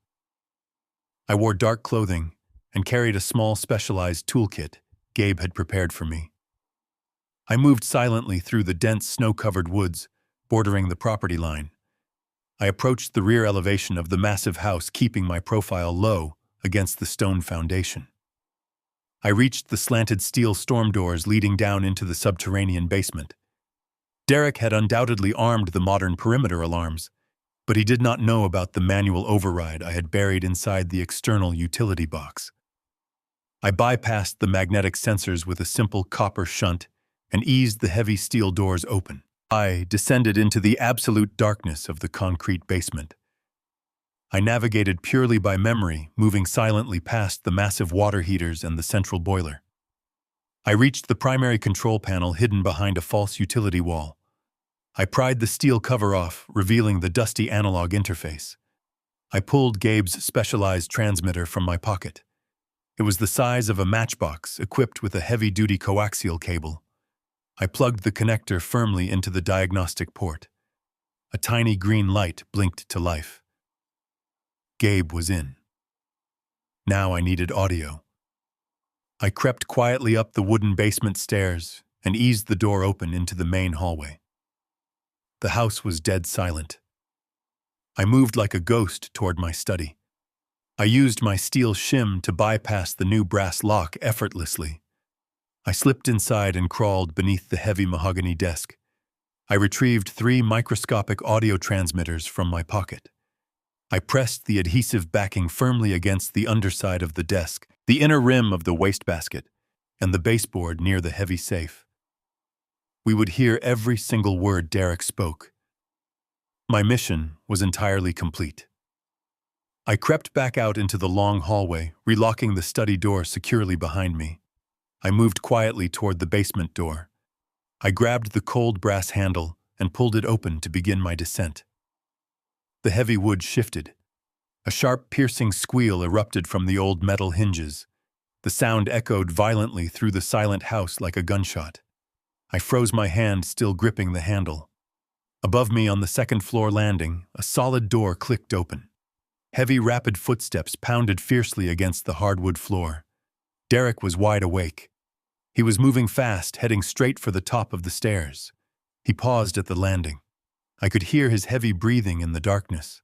[SPEAKER 1] I wore dark clothing and carried a small specialized toolkit Gabe had prepared for me. I moved silently through the dense snow-covered woods bordering the property line. I approached the rear elevation of the massive house, keeping my profile low against the stone foundation. I reached the slanted steel storm doors leading down into the subterranean basement. Derek had undoubtedly armed the modern perimeter alarms, but he did not know about the manual override I had buried inside the external utility box. I bypassed the magnetic sensors with a simple copper shunt and eased the heavy steel doors open. I descended into the absolute darkness of the concrete basement. I navigated purely by memory, moving silently past the massive water heaters and the central boiler. I reached the primary control panel hidden behind a false utility wall. I pried the steel cover off, revealing the dusty analog interface. I pulled Gabe's specialized transmitter from my pocket. It was the size of a matchbox, equipped with a heavy-duty coaxial cable. I plugged the connector firmly into the diagnostic port. A tiny green light blinked to life. Gabe was in. Now I needed audio. I crept quietly up the wooden basement stairs and eased the door open into the main hallway. The house was dead silent. I moved like a ghost toward my study. I used my steel shim to bypass the new brass lock effortlessly. I slipped inside and crawled beneath the heavy mahogany desk. I retrieved 3 microscopic audio transmitters from my pocket. I pressed the adhesive backing firmly against the underside of the desk, the inner rim of the wastebasket, and the baseboard near the heavy safe. We would hear every single word Derek spoke. My mission was entirely complete. I crept back out into the long hallway, relocking the study door securely behind me. I moved quietly toward the basement door. I grabbed the cold brass handle and pulled it open to begin my descent. The heavy wood shifted. A sharp, piercing squeal erupted from the old metal hinges. The sound echoed violently through the silent house like a gunshot. I froze my hand, still gripping the handle. Above me on the second-floor landing, a solid door clicked open. Heavy, rapid footsteps pounded fiercely against the hardwood floor. Derek was wide awake. He was moving fast, heading straight for the top of the stairs. He paused at the landing. I could hear his heavy breathing in the darkness.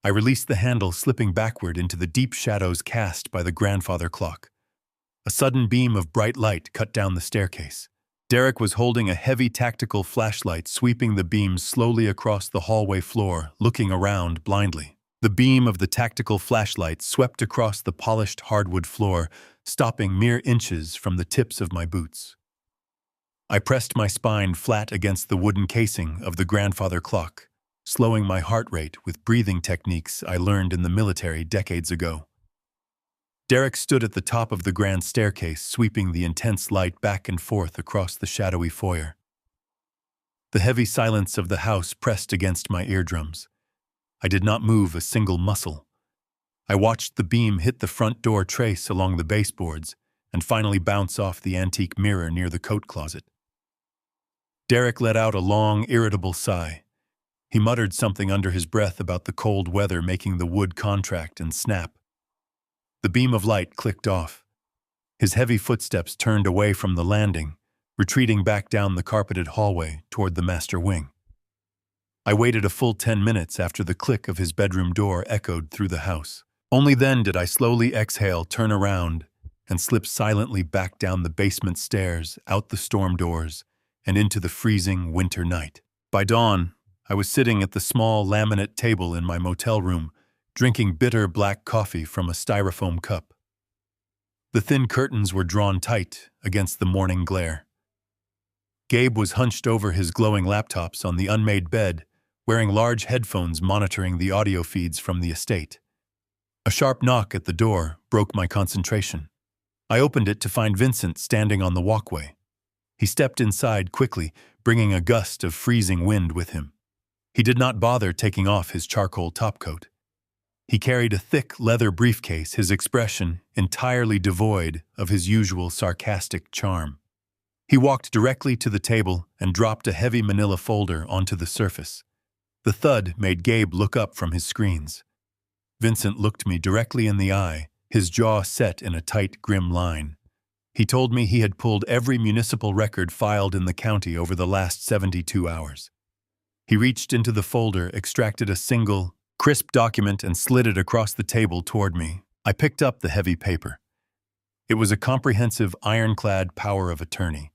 [SPEAKER 1] I released the handle, slipping backward into the deep shadows cast by the grandfather clock. A sudden beam of bright light cut down the staircase. Derek was holding a heavy tactical flashlight, sweeping the beam slowly across the hallway floor, looking around blindly. The beam of the tactical flashlight swept across the polished hardwood floor, stopping mere inches from the tips of my boots. I pressed my spine flat against the wooden casing of the grandfather clock, slowing my heart rate with breathing techniques I learned in the military decades ago. Derek stood at the top of the grand staircase, sweeping the intense light back and forth across the shadowy foyer. The heavy silence of the house pressed against my eardrums. I did not move a single muscle. I watched the beam hit the front door trace along the baseboards and finally bounce off the antique mirror near the coat closet. Derek let out a long, irritable sigh. He muttered something under his breath about the cold weather making the wood contract and snap. The beam of light clicked off. His heavy footsteps turned away from the landing, retreating back down the carpeted hallway toward the master wing. I waited a full 10 minutes after the click of his bedroom door echoed through the house. Only then did I slowly exhale, turn around, and slip silently back down the basement stairs, out the storm doors, and into the freezing winter night. By dawn, I was sitting at the small laminate table in my motel room, drinking bitter black coffee from a styrofoam cup. The thin curtains were drawn tight against the morning glare. Gabe was hunched over his glowing laptops on the unmade bed, wearing large headphones monitoring the audio feeds from the estate. A sharp knock at the door broke my concentration. I opened it to find Vincent standing on the walkway. He stepped inside quickly, bringing a gust of freezing wind with him. He did not bother taking off his charcoal topcoat. He carried a thick leather briefcase, his expression entirely devoid of his usual sarcastic charm. He walked directly to the table and dropped a heavy manila folder onto the surface. The thud made Gabe look up from his screens. Vincent looked me directly in the eye, his jaw set in a tight, grim line. He told me he had pulled every municipal record filed in the county over the last 72 hours. He reached into the folder, extracted a single, crisp document and slid it across the table toward me. I picked up the heavy paper. It was a comprehensive, ironclad power of attorney.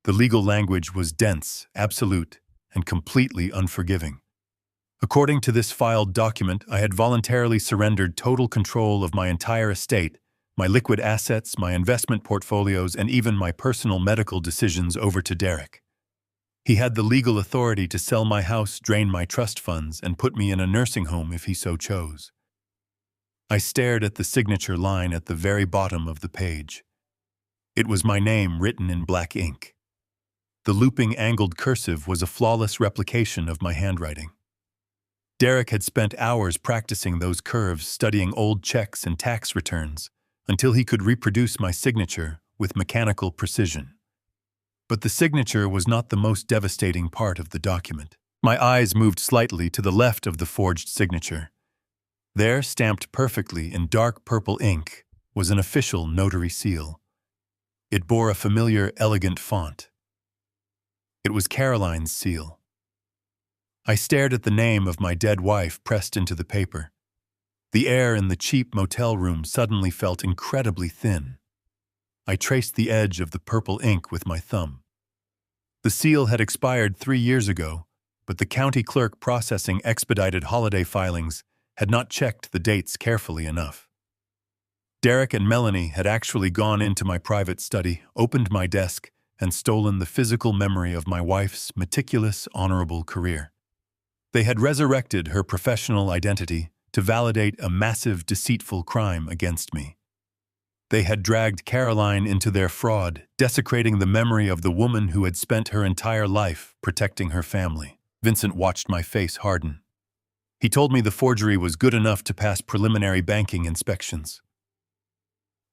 [SPEAKER 1] The legal language was dense, absolute, and completely unforgiving. According to this filed document, I had voluntarily surrendered total control of my entire estate, my liquid assets, my investment portfolios, and even my personal medical decisions over to Derek. He had the legal authority to sell my house, drain my trust funds, and put me in a nursing home if he so chose. I stared at the signature line at the very bottom of the page. It was my name written in black ink. The looping angled cursive was a flawless replication of my handwriting. Derek had spent hours practicing those curves, studying old checks and tax returns, until he could reproduce my signature with mechanical precision. But the signature was not the most devastating part of the document. My eyes moved slightly to the left of the forged signature. There, stamped perfectly in dark purple ink, was an official notary seal. It bore a familiar, elegant font. It was Caroline's seal. I stared at the name of my dead wife pressed into the paper. The air in the cheap motel room suddenly felt incredibly thin. I traced the edge of the purple ink with my thumb. The seal had expired 3 years ago, but the county clerk processing expedited holiday filings had not checked the dates carefully enough. Derek and Melanie had actually gone into my private study, opened my desk, and stolen the physical memory of my wife's meticulous, honorable career. They had resurrected her professional identity to validate a massive, deceitful crime against me. They had dragged Caroline into their fraud, desecrating the memory of the woman who had spent her entire life protecting her family. Vincent watched my face harden. He told me the forgery was good enough to pass preliminary banking inspections.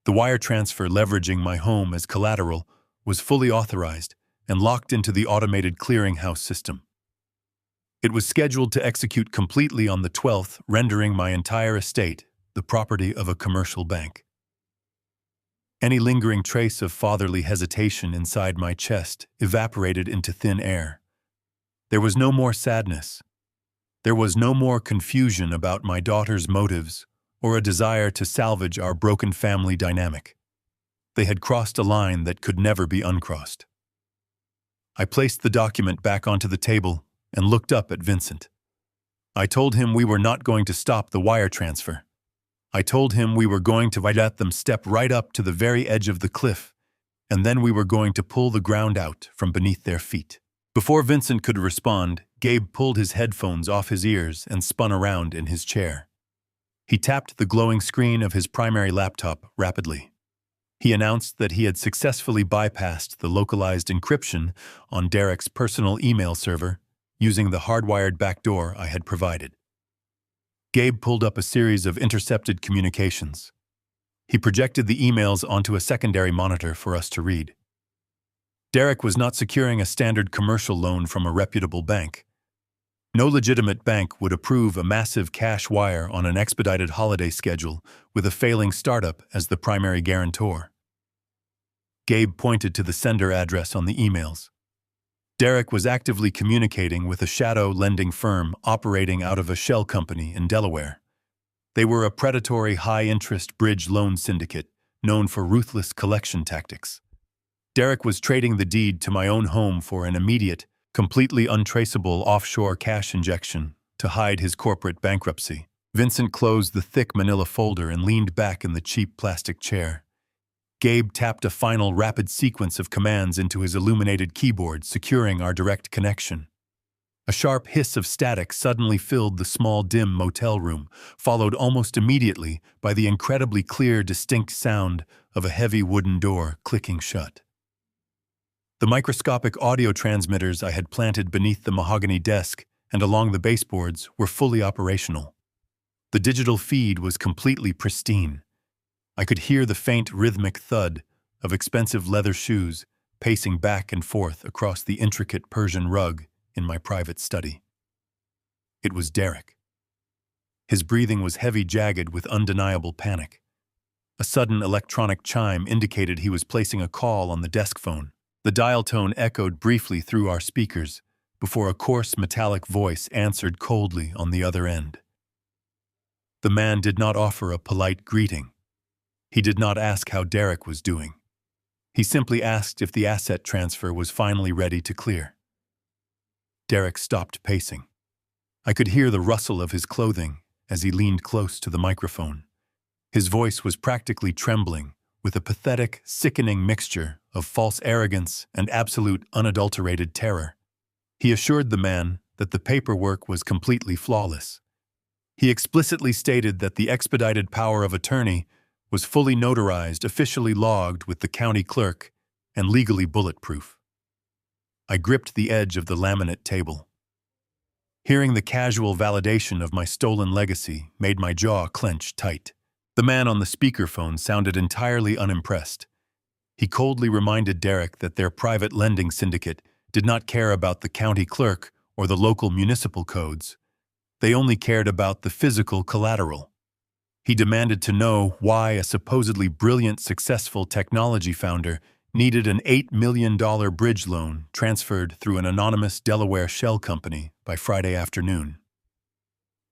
[SPEAKER 1] The wire transfer leveraging my home as collateral was fully authorized and locked into the automated clearinghouse system. It was scheduled to execute completely on the 12th, rendering my entire estate the property of a commercial bank. Any lingering trace of fatherly hesitation inside my chest evaporated into thin air. There was no more sadness. There was no more confusion about my daughter's motives or a desire to salvage our broken family dynamic. They had crossed a line that could never be uncrossed. I placed the document back onto the table and looked up at Vincent. I told him we were not going to stop the wire transfer. I told him we were going to let them step right up to the very edge of the cliff, and then we were going to pull the ground out from beneath their feet. Before Vincent could respond, Gabe pulled his headphones off his ears and spun around in his chair. He tapped the glowing screen of his primary laptop rapidly. He announced that he had successfully bypassed the localized encryption on Derek's personal email server using the hardwired backdoor I had provided. Gabe pulled up a series of intercepted communications. He projected the emails onto a secondary monitor for us to read. Derek was not securing a standard commercial loan from a reputable bank. No legitimate bank would approve a massive cash wire on an expedited holiday schedule with a failing startup as the primary guarantor. Gabe pointed to the sender address on the emails. Derek was actively communicating with a shadow lending firm operating out of a shell company in Delaware. They were a predatory high-interest bridge loan syndicate known for ruthless collection tactics. Derek was trading the deed to my own home for an immediate, completely untraceable offshore cash injection to hide his corporate bankruptcy. Vincent closed the thick manila folder and leaned back in the cheap plastic chair. Gabe tapped a final rapid sequence of commands into his illuminated keyboard, securing our direct connection. A sharp hiss of static suddenly filled the small, dim motel room, followed almost immediately by the incredibly clear, distinct sound of a heavy wooden door clicking shut. The microscopic audio transmitters I had planted beneath the mahogany desk and along the baseboards were fully operational. The digital feed was completely pristine. I could hear the faint rhythmic thud of expensive leather shoes pacing back and forth across the intricate Persian rug in my private study. It was Derek. His breathing was heavy, jagged with undeniable panic. A sudden electronic chime indicated he was placing a call on the desk phone. The dial tone echoed briefly through our speakers before a coarse metallic voice answered coldly on the other end. The man did not offer a polite greeting. He did not ask how Derek was doing. He simply asked if the asset transfer was finally ready to clear. Derek stopped pacing. I could hear the rustle of his clothing as he leaned close to the microphone. His voice was practically trembling, with a pathetic, sickening mixture of false arrogance and absolute unadulterated terror. He assured the man that the paperwork was completely flawless. He explicitly stated that the expedited power of attorney was fully notarized, officially logged with the county clerk, and legally bulletproof. I gripped the edge of the laminate table. Hearing the casual validation of my stolen legacy made my jaw clench tight. The man on the speakerphone sounded entirely unimpressed. He coldly reminded Derek that their private lending syndicate did not care about the county clerk or the local municipal codes. They only cared about the physical collateral. He demanded to know why a supposedly brilliant, successful technology founder needed an $8 million bridge loan transferred through an anonymous Delaware shell company by Friday afternoon.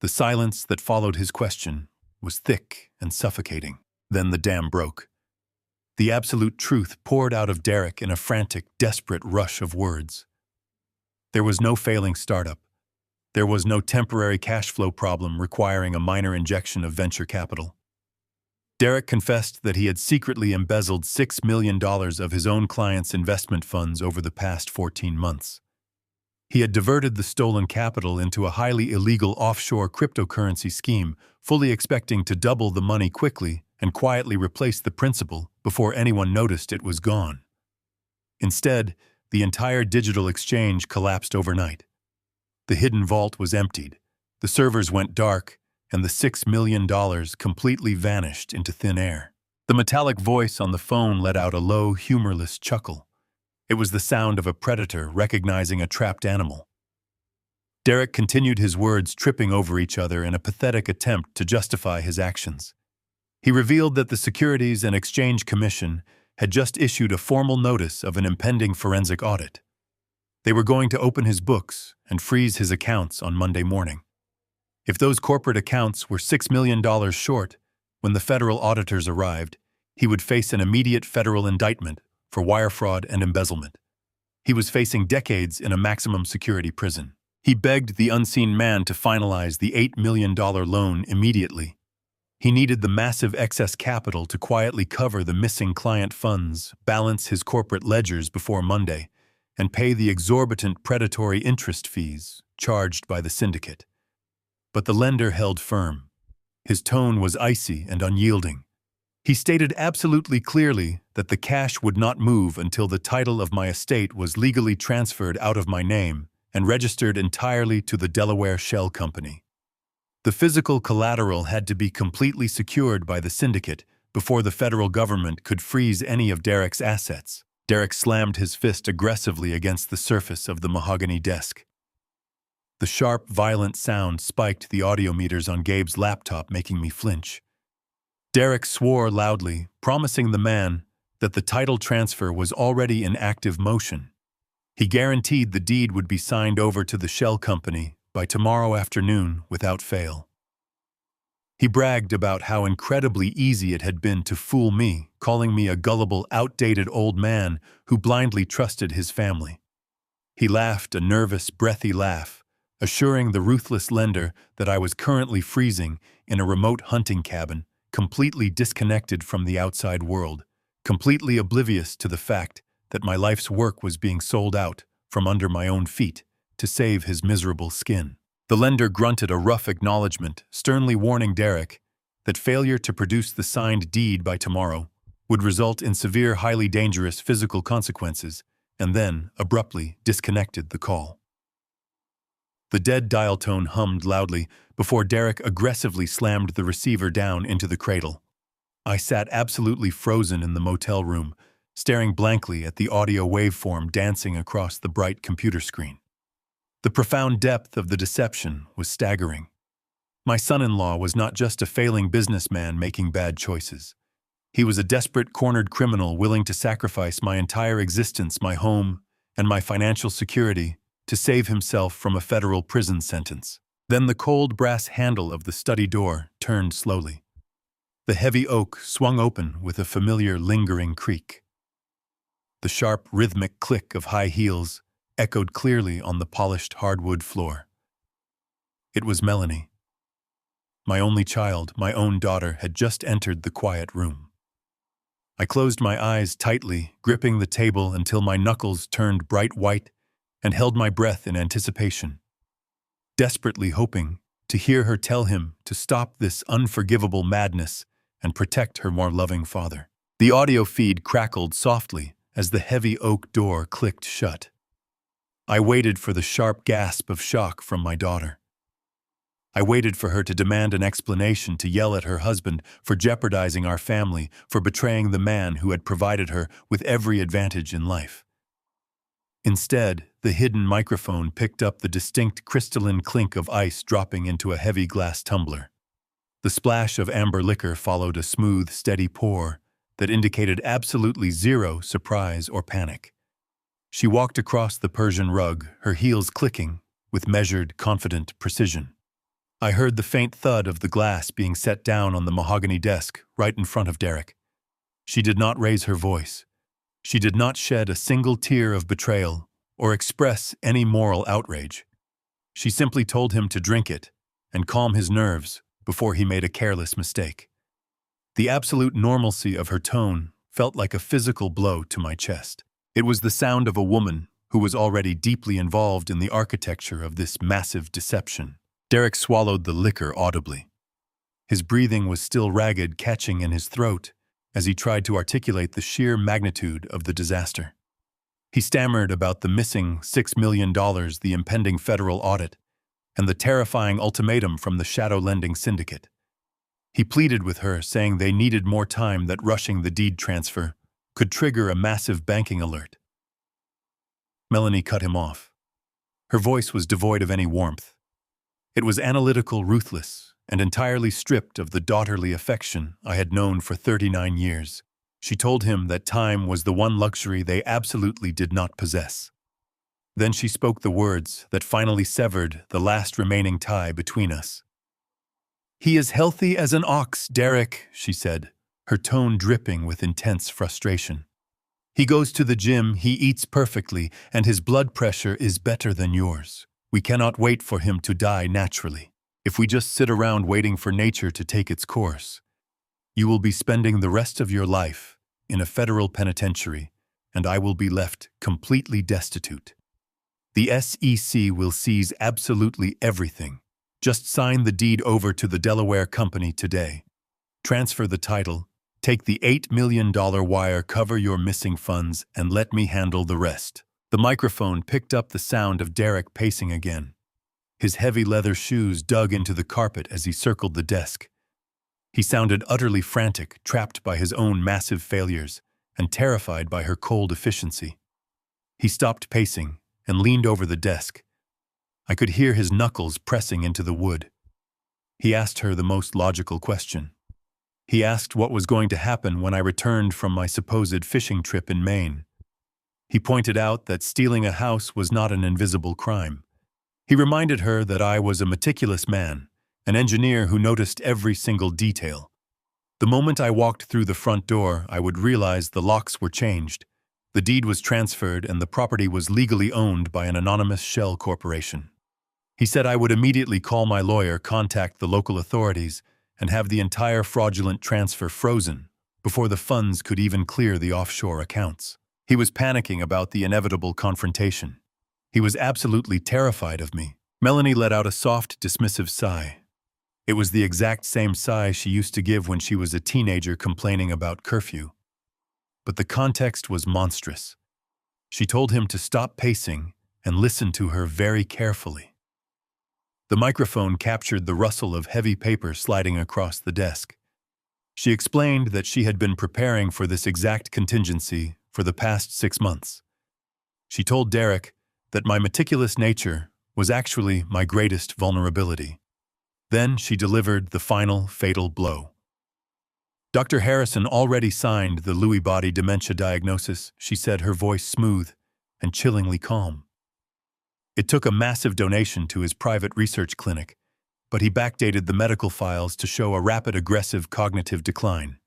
[SPEAKER 1] The silence that followed his question was thick and suffocating. Then the dam broke. The absolute truth poured out of Derek in a frantic, desperate rush of words. There was no failing startup. There was no temporary cash flow problem requiring a minor injection of venture capital. Derek confessed that he had secretly embezzled $6 million of his own clients' investment funds over the past 14 months. He had diverted the stolen capital into a highly illegal offshore cryptocurrency scheme, fully expecting to double the money quickly and quietly replace the principal before anyone noticed it was gone. Instead, the entire digital exchange collapsed overnight. The hidden vault was emptied, the servers went dark, and the $6 million completely vanished into thin air. The metallic voice on the phone let out a low, humorless chuckle. It was the sound of a predator recognizing a trapped animal. Derek continued his words, tripping over each other in a pathetic attempt to justify his actions. He revealed that the Securities and Exchange Commission had just issued a formal notice of an impending forensic audit. They were going to open his books and freeze his accounts on Monday morning. If those corporate accounts were $6 million short when the federal auditors arrived, he would face an immediate federal indictment for wire fraud and embezzlement. He was facing decades in a maximum security prison. He begged the unseen man to finalize the $8 million loan immediately. He needed the massive excess capital to quietly cover the missing client funds, balance his corporate ledgers before Monday, and pay the exorbitant predatory interest fees charged by the syndicate. But the lender held firm. His tone was icy and unyielding. He stated absolutely clearly that the cash would not move until the title of my estate was legally transferred out of my name and registered entirely to the Delaware Shell Company. The physical collateral had to be completely secured by the syndicate before the federal government could freeze any of Derek's assets. Derek slammed his fist aggressively against the surface of the mahogany desk. The sharp, violent sound spiked the audio meters on Gabe's laptop, making me flinch. Derek swore loudly, promising the man that the title transfer was already in active motion. He guaranteed the deed would be signed over to the shell company by tomorrow afternoon without fail. He bragged about how incredibly easy it had been to fool me, calling me a gullible, outdated old man who blindly trusted his family. He laughed a nervous, breathy laugh, assuring the ruthless lender that I was currently freezing in a remote hunting cabin, completely disconnected from the outside world, completely oblivious to the fact that my life's work was being sold out from under my own feet to save his miserable skin. The lender grunted a rough acknowledgement, sternly warning Derek that failure to produce the signed deed by tomorrow would result in severe, highly dangerous physical consequences, and then abruptly disconnected the call. The dead dial tone hummed loudly before Derek aggressively slammed the receiver down into the cradle. I sat absolutely frozen in the motel room, staring blankly at the audio waveform dancing across the bright computer screen. The profound depth of the deception was staggering. My son-in-law was not just a failing businessman making bad choices. He was a desperate, cornered criminal willing to sacrifice my entire existence, my home, and my financial security to save himself from a federal prison sentence. Then the cold brass handle of the study door turned slowly. The heavy oak swung open with a familiar, lingering creak. The sharp, rhythmic click of high heels echoed clearly on the polished hardwood floor. It was Melanie. My only child, my own daughter, had just entered the quiet room. I closed my eyes tightly, gripping the table until my knuckles turned bright white, and held my breath in anticipation, desperately hoping to hear her tell him to stop this unforgivable madness and protect her more loving father. The audio feed crackled softly as the heavy oak door clicked shut. I waited for the sharp gasp of shock from my daughter. I waited for her to demand an explanation, to yell at her husband for jeopardizing our family, for betraying the man who had provided her with every advantage in life. Instead, the hidden microphone picked up the distinct crystalline clink of ice dropping into a heavy glass tumbler. The splash of amber liquor followed a smooth, steady pour that indicated absolutely zero surprise or panic. She walked across the Persian rug, her heels clicking with measured, confident precision. I heard the faint thud of the glass being set down on the mahogany desk right in front of Derek. She did not raise her voice. She did not shed a single tear of betrayal or express any moral outrage. She simply told him to drink it and calm his nerves before he made a careless mistake. The absolute normalcy of her tone felt like a physical blow to my chest. It was the sound of a woman who was already deeply involved in the architecture of this massive deception. Derek swallowed the liquor audibly. His breathing was still ragged, catching in his throat as he tried to articulate the sheer magnitude of the disaster. He stammered about the missing $6 million, the impending federal audit, and the terrifying ultimatum from the shadow lending syndicate. He pleaded with her, saying they needed more time, that rushing the deed transfer could trigger a massive banking alert. Melanie cut him off. Her voice was devoid of any warmth. It was analytical, ruthless, and entirely stripped of the daughterly affection I had known for 39 years. She told him that time was the one luxury they absolutely did not possess. Then she spoke the words that finally severed the last remaining tie between us. "He is healthy as an ox, Derek," she said, her tone dripping with intense frustration. "He goes to the gym, he eats perfectly, and his blood pressure is better than yours. We cannot wait for him to die naturally. If we just sit around waiting for nature to take its course, you will be spending the rest of your life in a federal penitentiary, and I will be left completely destitute. The SEC will seize absolutely everything. Just sign the deed over to the Delaware company today. Transfer the title, take the $8 million wire, cover your missing funds, and let me handle the rest." The microphone picked up the sound of Derek pacing again. His heavy leather shoes dug into the carpet as he circled the desk. He sounded utterly frantic, trapped by his own massive failures, and terrified by her cold efficiency. He stopped pacing and leaned over the desk. I could hear his knuckles pressing into the wood. He asked her the most logical question. He asked what was going to happen when I returned from my supposed fishing trip in Maine. He pointed out that stealing a house was not an invisible crime. He reminded her that I was a meticulous man, an engineer who noticed every single detail. The moment I walked through the front door, I would realize the locks were changed, the deed was transferred, and the property was legally owned by an anonymous shell corporation. He said I would immediately call my lawyer, contact the local authorities, and have the entire fraudulent transfer frozen before the funds could even clear the offshore accounts. He was panicking about the inevitable confrontation. He was absolutely terrified of me. Melanie let out a soft, dismissive sigh. It was the exact same sigh she used to give when she was a teenager complaining about curfew. But the context was monstrous. She told him to stop pacing and listen to her very carefully. The microphone captured the rustle of heavy paper sliding across the desk. She explained that she had been preparing for this exact contingency for the past 6 months. She told Derek that my meticulous nature was actually my greatest vulnerability. Then she delivered the final fatal blow. Dr. Harrison already signed the Lewy body dementia diagnosis, she said, her voice smooth and chillingly calm. It took a massive donation to his private research clinic, but he backdated the medical files to show a rapid aggressive cognitive decline.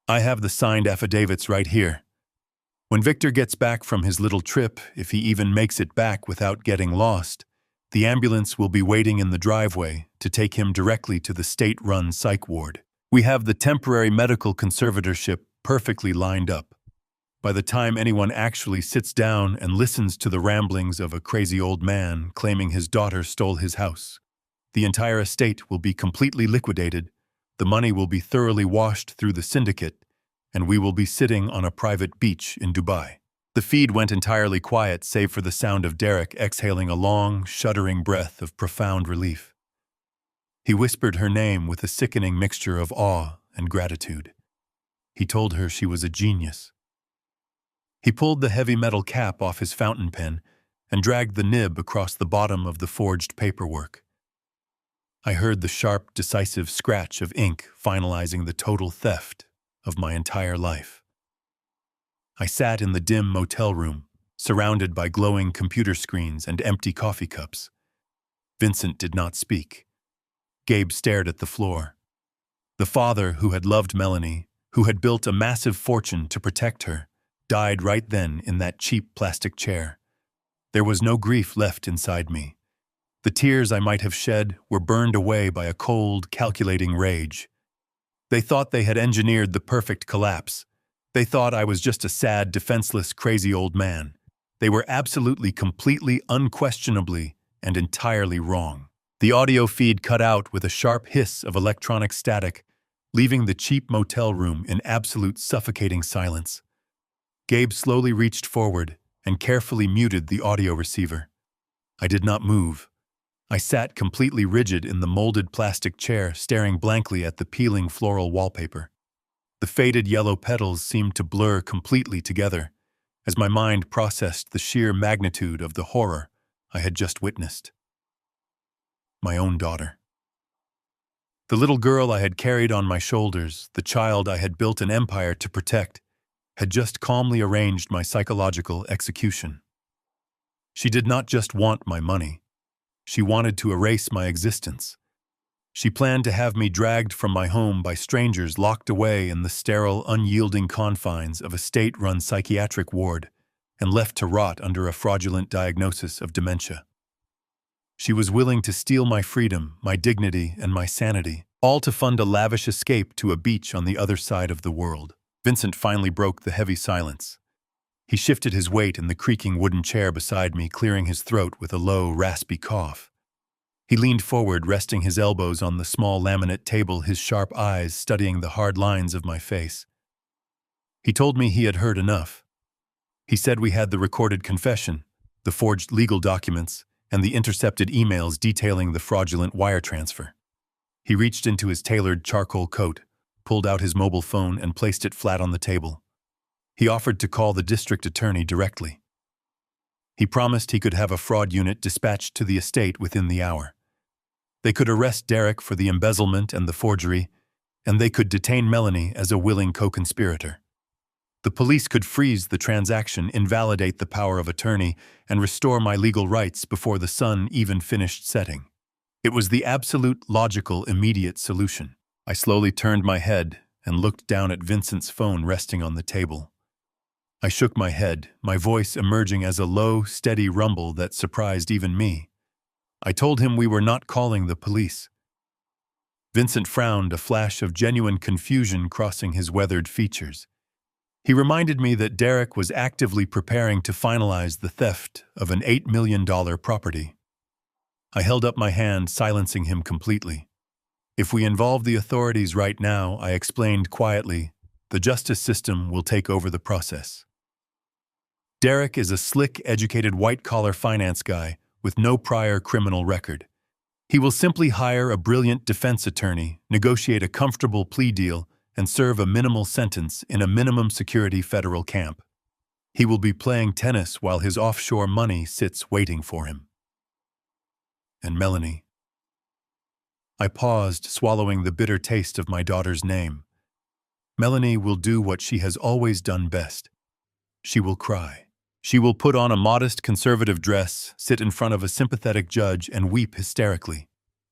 [SPEAKER 1] I have the signed affidavits right here. When Victor gets back from his little trip, if he even makes it back without getting lost, the ambulance will be waiting in the driveway to take him directly to the state-run psych ward. We have the temporary medical conservatorship perfectly lined up. By the time anyone actually sits down and listens to the ramblings of a crazy old man claiming his daughter stole his house, the entire estate will be completely liquidated, the money will be thoroughly washed through the syndicate, and we will be sitting on a private beach in Dubai. The feed went entirely quiet save for the sound of Derek exhaling a long, shuddering breath of profound relief. He whispered her name with a sickening mixture of awe and gratitude. He told her she was a genius. He pulled the heavy metal cap off his fountain pen and dragged the nib across the bottom of the forged paperwork. I heard the sharp, decisive scratch of ink finalizing the total theft of my entire life. I sat in the dim motel room, surrounded by glowing computer screens and empty coffee cups. Vincent did not speak. Gabe stared at the floor. The father who had loved Melanie, who had built a massive fortune to protect her, died right then in that cheap plastic chair. There was no grief left inside me. The tears I might have shed were burned away by a cold, calculating rage. They thought they had engineered the perfect collapse. They thought I was just a sad, defenseless, crazy old man. They were absolutely, completely, unquestionably, and entirely wrong. The audio feed cut out with a sharp hiss of electronic static, leaving the cheap motel room in absolute suffocating silence. Gabe slowly reached forward and carefully muted the audio receiver. I did not move. I sat completely rigid in the molded plastic chair, staring blankly at the peeling floral wallpaper. The faded yellow petals seemed to blur completely together as my mind processed the sheer magnitude of the horror I had just witnessed. My own daughter. The little girl I had carried on my shoulders, the child I had built an empire to protect, had just calmly arranged my psychological execution. She did not just want my money. She wanted to erase my existence. She planned to have me dragged from my home by strangers locked away in the sterile, unyielding confines of a state-run psychiatric ward and left to rot under a fraudulent diagnosis of dementia. She was willing to steal my freedom, my dignity, and my sanity, all to fund a lavish escape to a beach on the other side of the world. Vincent finally broke the heavy silence. He shifted his weight in the creaking wooden chair beside me, clearing his throat with a low, raspy cough. He leaned forward, resting his elbows on the small laminate table, his sharp eyes studying the hard lines of my face. He told me he had heard enough. He said we had the recorded confession, the forged legal documents, and the intercepted emails detailing the fraudulent wire transfer. He reached into his tailored charcoal coat, pulled out his mobile phone, and placed it flat on the table. He offered to call the district attorney directly. He promised he could have a fraud unit dispatched to the estate within the hour. They could arrest Derek for the embezzlement and the forgery, and they could detain Melanie as a willing co-conspirator. The police could freeze the transaction, invalidate the power of attorney, and restore my legal rights before the sun even finished setting. It was the absolute, logical, immediate solution. I slowly turned my head and looked down at Vincent's phone resting on the table. I shook my head, my voice emerging as a low, steady rumble that surprised even me. I told him we were not calling the police. Vincent frowned, a flash of genuine confusion crossing his weathered features. He reminded me that Derek was actively preparing to finalize the theft of an $8 million property. I held up my hand, silencing him completely. If we involve the authorities right now, I explained quietly, the justice system will take over the process. Derek is a slick, educated white-collar finance guy with no prior criminal record. He will simply hire a brilliant defense attorney, negotiate a comfortable plea deal, and serve a minimal sentence in a minimum security federal camp. He will be playing tennis while his offshore money sits waiting for him. And Melanie. I paused, swallowing the bitter taste of my daughter's name. Melanie will do what she has always done best. She will cry. She will put on a modest conservative dress, sit in front of a sympathetic judge, and weep hysterically.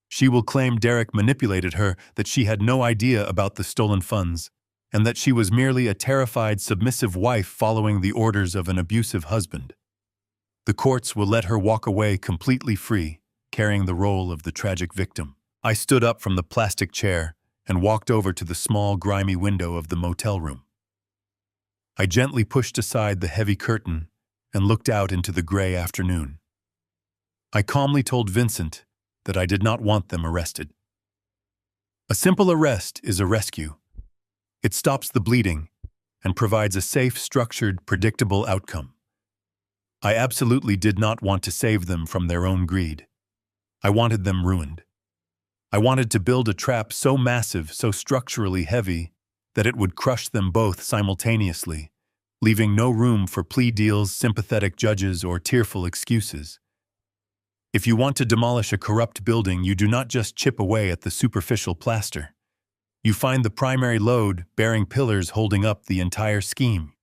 [SPEAKER 1] She will claim Derek manipulated her, that she had no idea about the stolen funds, and that she was merely a terrified, submissive wife following the orders of an abusive husband. The courts will let her walk away completely free, carrying the role of the tragic victim. I stood up from the plastic chair and walked over to the small, grimy window of the motel room. I gently pushed aside the heavy curtain and looked out into the gray afternoon. I calmly told Vincent that I did not want them arrested. A simple arrest is a rescue. It stops the bleeding and provides a safe, structured, predictable outcome. I absolutely did not want to save them from their own greed. I wanted them ruined. I wanted to build a trap so massive, so structurally heavy, that it would crush them both simultaneously, leaving no room for plea deals, sympathetic judges, or tearful excuses. If you want to demolish a corrupt building, you do not just chip away at the superficial plaster. You find the primary load, bearing pillars holding up the entire scheme.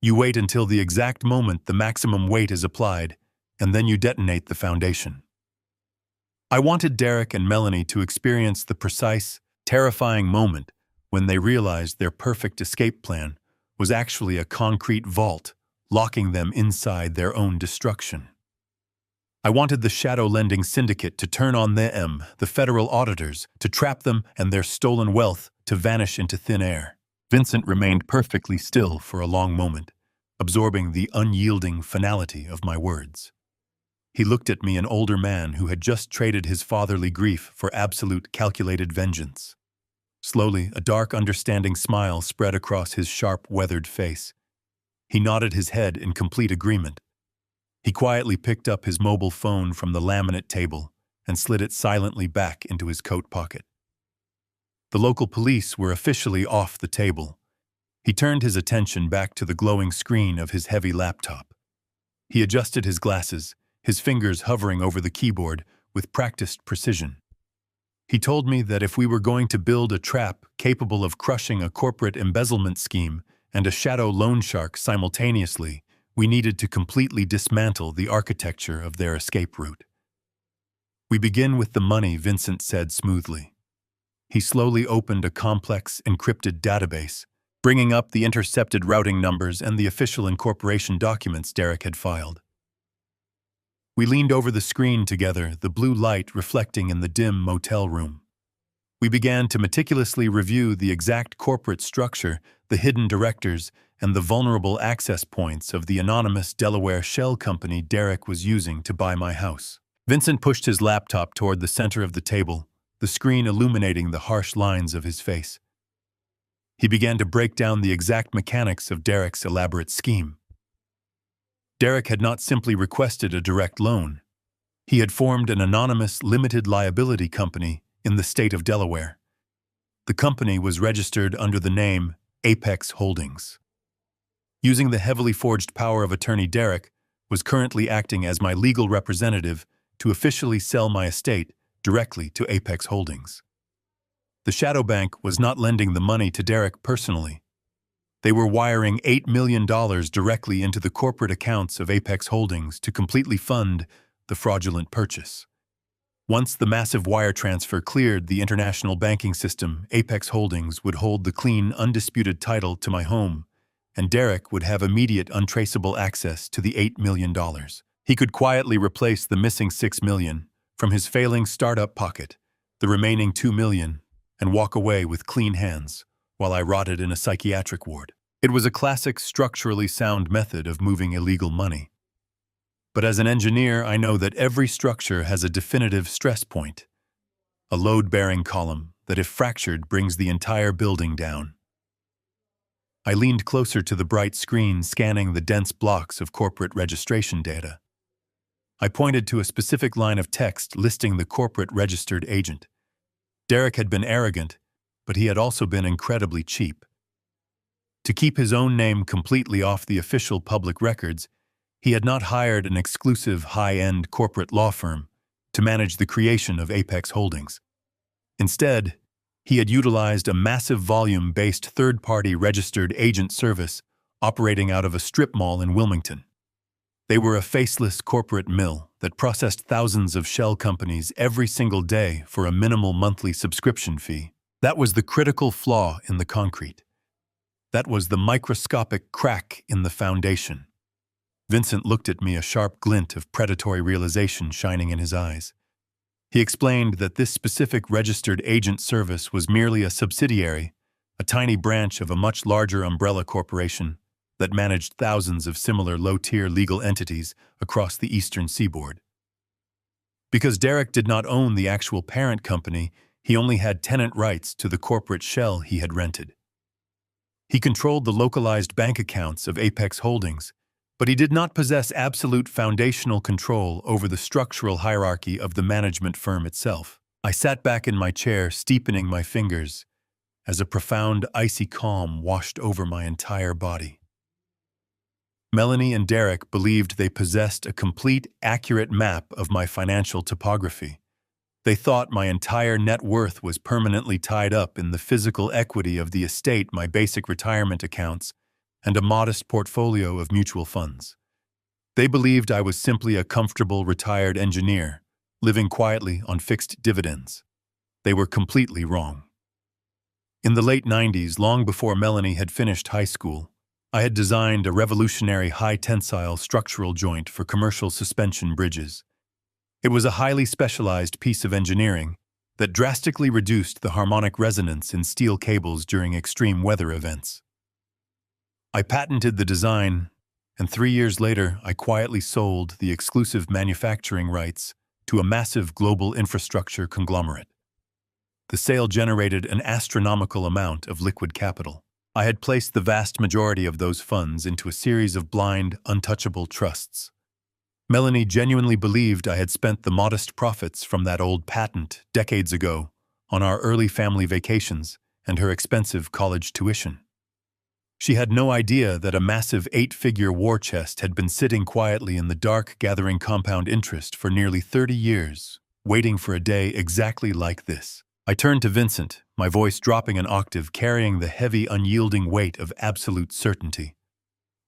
[SPEAKER 1] You wait until the exact moment the maximum weight is applied, and then you detonate the foundation. I wanted Derek and Melanie to experience the precise, terrifying moment when they realized their perfect escape plan was actually a concrete vault, locking them inside their own destruction. I wanted the shadow lending syndicate to turn on them, the federal auditors, to trap them and their stolen wealth to vanish into thin air. Vincent remained perfectly still for a long moment, absorbing the unyielding finality of my words. He looked at me, an older man who had just traded his fatherly grief for absolute calculated vengeance. Slowly, a dark, understanding smile spread across his sharp, weathered face. He nodded his head in complete agreement. He quietly picked up his mobile phone from the laminate table and slid it silently back into his coat pocket. The local police were officially off the table. He turned his attention back to the glowing screen of his heavy laptop. He adjusted his glasses, his fingers hovering over the keyboard with practiced precision. He told me that if we were going to build a trap capable of crushing a corporate embezzlement scheme and a shadow loan shark simultaneously, we needed to completely dismantle the architecture of their escape route. We begin with the money, Vincent said smoothly. He slowly opened a complex, encrypted database, bringing up the intercepted routing numbers and the official incorporation documents Derek had filed. We leaned over the screen together, the blue light reflecting in the dim motel room. We began to meticulously review the exact corporate structure, the hidden directors, and the vulnerable access points of the anonymous Delaware shell company Derek was using to buy my house. Vincent pushed his laptop toward the center of the table, the screen illuminating the harsh lines of his face. He began to break down the exact mechanics of Derek's elaborate scheme. Derek had not simply requested a direct loan. He had formed an anonymous limited liability company in the state of Delaware. The company was registered under the name Apex Holdings. Using the heavily forged power of attorney, Derek was currently acting as my legal representative to officially sell my estate directly to Apex Holdings. The shadow bank was not lending the money to Derek personally. They were wiring $8 million directly into the corporate accounts of Apex Holdings to completely fund the fraudulent purchase. Once the massive wire transfer cleared the international banking system, Apex Holdings would hold the clean, undisputed title to my home, and Derek would have immediate, untraceable access to the $8 million. He could quietly replace the missing $6 million from his failing startup pocket, the remaining $2 million, and walk away with clean hands while I rotted in a psychiatric ward. It was a classic, structurally sound method of moving illegal money. But as an engineer, I know that every structure has a definitive stress point, a load-bearing column that, if fractured, brings the entire building down. I leaned closer to the bright screen, scanning the dense blocks of corporate registration data. I pointed to a specific line of text listing the corporate registered agent. Derek had been arrogant, but he had also been incredibly cheap. To keep his own name completely off the official public records, he had not hired an exclusive high-end corporate law firm to manage the creation of Apex Holdings. Instead, he had utilized a massive volume-based third-party registered agent service operating out of a strip mall in Wilmington. They were a faceless corporate mill that processed thousands of shell companies every single day for a minimal monthly subscription fee. That was the critical flaw in the concrete. That was the microscopic crack in the foundation. Vincent looked at me, a sharp glint of predatory realization shining in his eyes. He explained that this specific registered agent service was merely a subsidiary, a tiny branch of a much larger umbrella corporation that managed thousands of similar low-tier legal entities across the eastern seaboard. Because Derek did not own the actual parent company, he only had tenant rights to the corporate shell he had rented. He controlled the localized bank accounts of Apex Holdings, but he did not possess absolute foundational control over the structural hierarchy of the management firm itself. I sat back in my chair, steepening my fingers, as a profound, icy calm washed over my entire body. Melanie and Derek believed they possessed a complete, accurate map of my financial topography. They thought my entire net worth was permanently tied up in the physical equity of the estate, my basic retirement accounts, and a modest portfolio of mutual funds. They believed I was simply a comfortable retired engineer, living quietly on fixed dividends. They were completely wrong. In the late 90s, long before Melanie had finished high school, I had designed a revolutionary high-tensile structural joint for commercial suspension bridges. It was a highly specialized piece of engineering that drastically reduced the harmonic resonance in steel cables during extreme weather events. I patented the design, and 3 years later, I quietly sold the exclusive manufacturing rights to a massive global infrastructure conglomerate. The sale generated an astronomical amount of liquid capital. I had placed the vast majority of those funds into a series of blind, untouchable trusts. Melanie genuinely believed I had spent the modest profits from that old patent decades ago on our early family vacations and her expensive college tuition. She had no idea that a massive 8-figure war chest had been sitting quietly in the dark, gathering compound interest for nearly 30 years, waiting for a day exactly like this. I turned to Vincent, my voice dropping an octave, carrying the heavy, unyielding weight of absolute certainty.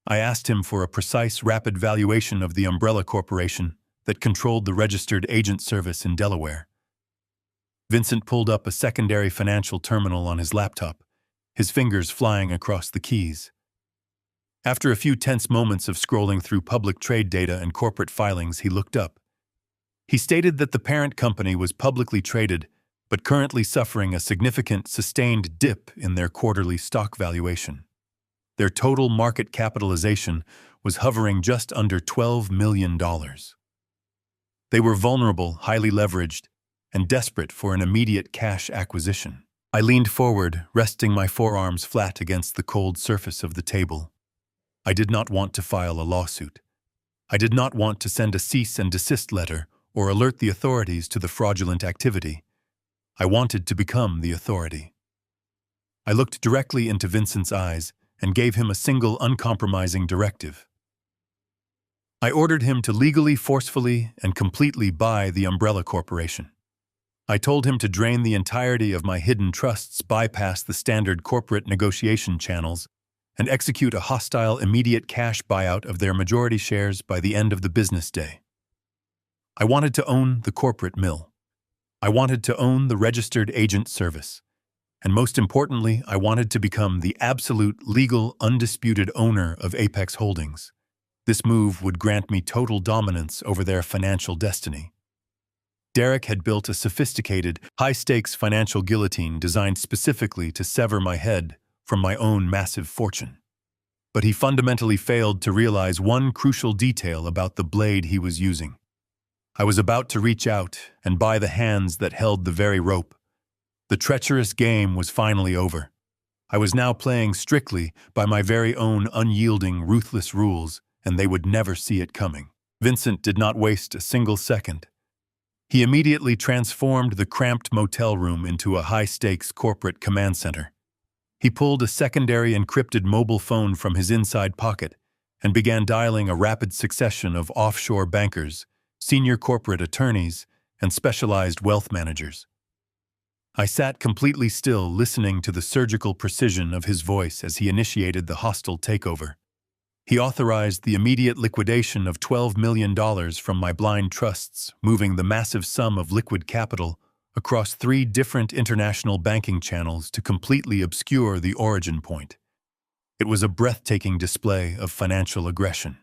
[SPEAKER 1] I asked him for a precise, rapid valuation of the umbrella corporation that controlled the registered agent service in Delaware. Vincent pulled up a secondary financial terminal on his laptop, his fingers flying across the keys. After a few tense moments of scrolling through public trade data and corporate filings, he looked up. He stated that the parent company was publicly traded, but currently suffering a significant, sustained dip in their quarterly stock valuation. Their total market capitalization was hovering just under $12 million. They were vulnerable, highly leveraged, and desperate for an immediate cash acquisition. I leaned forward, resting my forearms flat against the cold surface of the table. I did not want to file a lawsuit. I did not want to send a cease and desist letter or alert the authorities to the fraudulent activity. I wanted to become the authority. I looked directly into Vincent's eyes and gave him a single uncompromising directive. I ordered him to legally, forcefully, and completely buy the umbrella corporation. I told him to drain the entirety of my hidden trusts, bypass the standard corporate negotiation channels, and execute a hostile immediate cash buyout of their majority shares by the end of the business day. I wanted to own the corporate mill. I wanted to own the registered agent service. And most importantly, I wanted to become the absolute, legal, undisputed owner of Apex Holdings. This move would grant me total dominance over their financial destiny. Derek had built a sophisticated, high-stakes financial guillotine designed specifically to sever my head from my own massive fortune. But he fundamentally failed to realize one crucial detail about the blade he was using. I was about to reach out and buy the hands that held the very rope. The treacherous game was finally over. I was now playing strictly by my very own unyielding, ruthless rules, and they would never see it coming. Vincent did not waste a single second. He immediately transformed the cramped motel room into a high-stakes corporate command center. He pulled a secondary encrypted mobile phone from his inside pocket and began dialing a rapid succession of offshore bankers, senior corporate attorneys, and specialized wealth managers. I sat completely still, listening to the surgical precision of his voice as he initiated the hostile takeover. He authorized the immediate liquidation of $12 million from my blind trusts, moving the massive sum of liquid capital across 3 different international banking channels to completely obscure the origin point. It was a breathtaking display of financial aggression.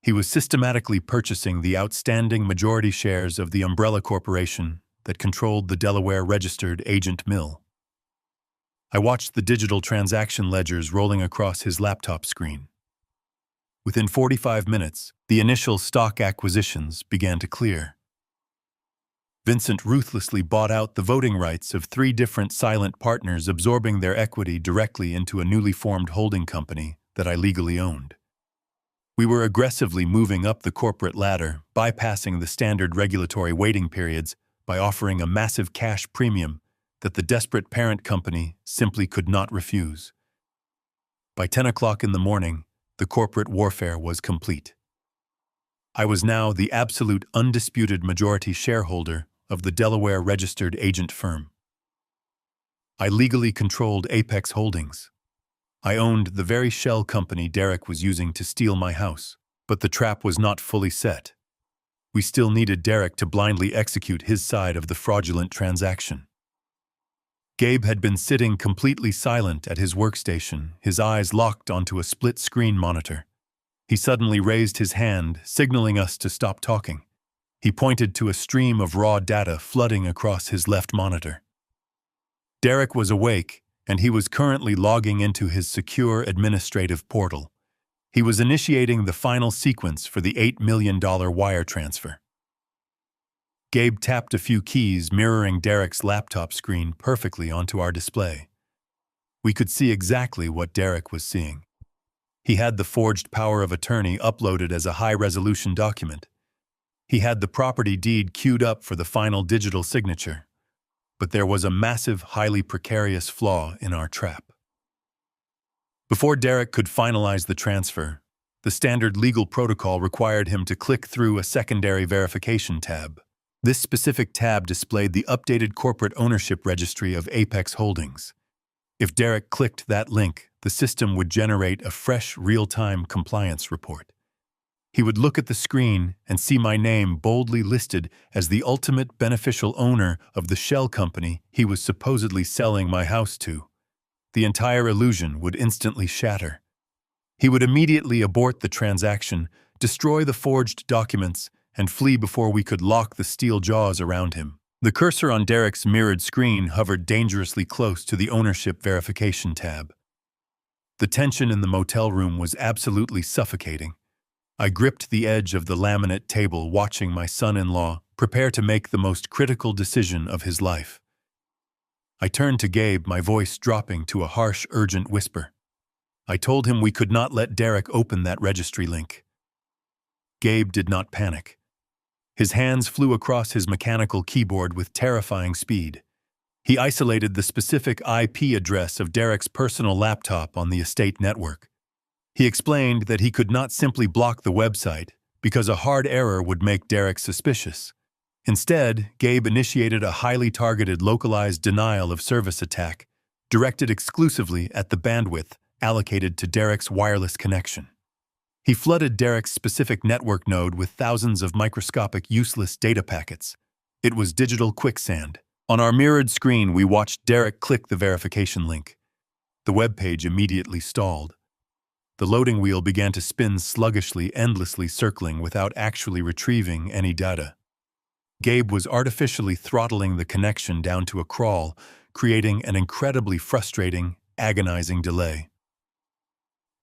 [SPEAKER 1] He was systematically purchasing the outstanding majority shares of the umbrella corporation that controlled the Delaware-registered agent mill. I watched the digital transaction ledgers rolling across his laptop screen. Within 45 minutes, the initial stock acquisitions began to clear. Vincent ruthlessly bought out the voting rights of 3 different silent partners, absorbing their equity directly into a newly formed holding company that I legally owned. We were aggressively moving up the corporate ladder, bypassing the standard regulatory waiting periods by offering a massive cash premium that the desperate parent company simply could not refuse. By 10 o'clock in the morning, the corporate warfare was complete. I was now the absolute undisputed majority shareholder of the Delaware-registered agent firm. I legally controlled Apex Holdings. I owned the very shell company Derek was using to steal my house, but the trap was not fully set. We still needed Derek to blindly execute his side of the fraudulent transaction. Gabe had been sitting completely silent at his workstation, his eyes locked onto a split-screen monitor. He suddenly raised his hand, signaling us to stop talking. He pointed to a stream of raw data flooding across his left monitor. Derek was awake, and he was currently logging into his secure administrative portal. He was initiating the final sequence for the $8 million wire transfer. Gabe tapped a few keys, mirroring Derek's laptop screen perfectly onto our display. We could see exactly what Derek was seeing. He had the forged power of attorney uploaded as a high-resolution document. He had the property deed queued up for the final digital signature. But there was a massive, highly precarious flaw in our trap. Before Derek could finalize the transfer, the standard legal protocol required him to click through a secondary verification tab. This specific tab displayed the updated corporate ownership registry of Apex Holdings. If Derek clicked that link, the system would generate a fresh, real-time compliance report. He would look at the screen and see my name boldly listed as the ultimate beneficial owner of the shell company he was supposedly selling my house to. The entire illusion would instantly shatter. He would immediately abort the transaction, destroy the forged documents, and flee before we could lock the steel jaws around him. The cursor on Derek's mirrored screen hovered dangerously close to the ownership verification tab. The tension in the motel room was absolutely suffocating. I gripped the edge of the laminate table, watching my son-in-law prepare to make the most critical decision of his life. I turned to Gabe, my voice dropping to a harsh, urgent whisper. I told him we could not let Derek open that registry link. Gabe did not panic. His hands flew across his mechanical keyboard with terrifying speed. He isolated the specific IP address of Derek's personal laptop on the estate network. He explained that he could not simply block the website because a hard error would make Derek suspicious. Instead, Gabe initiated a highly targeted localized denial of service attack, directed exclusively at the bandwidth allocated to Derek's wireless connection. He flooded Derek's specific network node with thousands of microscopic useless data packets. It was digital quicksand. On our mirrored screen, we watched Derek click the verification link. The web page immediately stalled. The loading wheel began to spin sluggishly, endlessly circling without actually retrieving any data. Gabe was artificially throttling the connection down to a crawl, creating an incredibly frustrating, agonizing delay.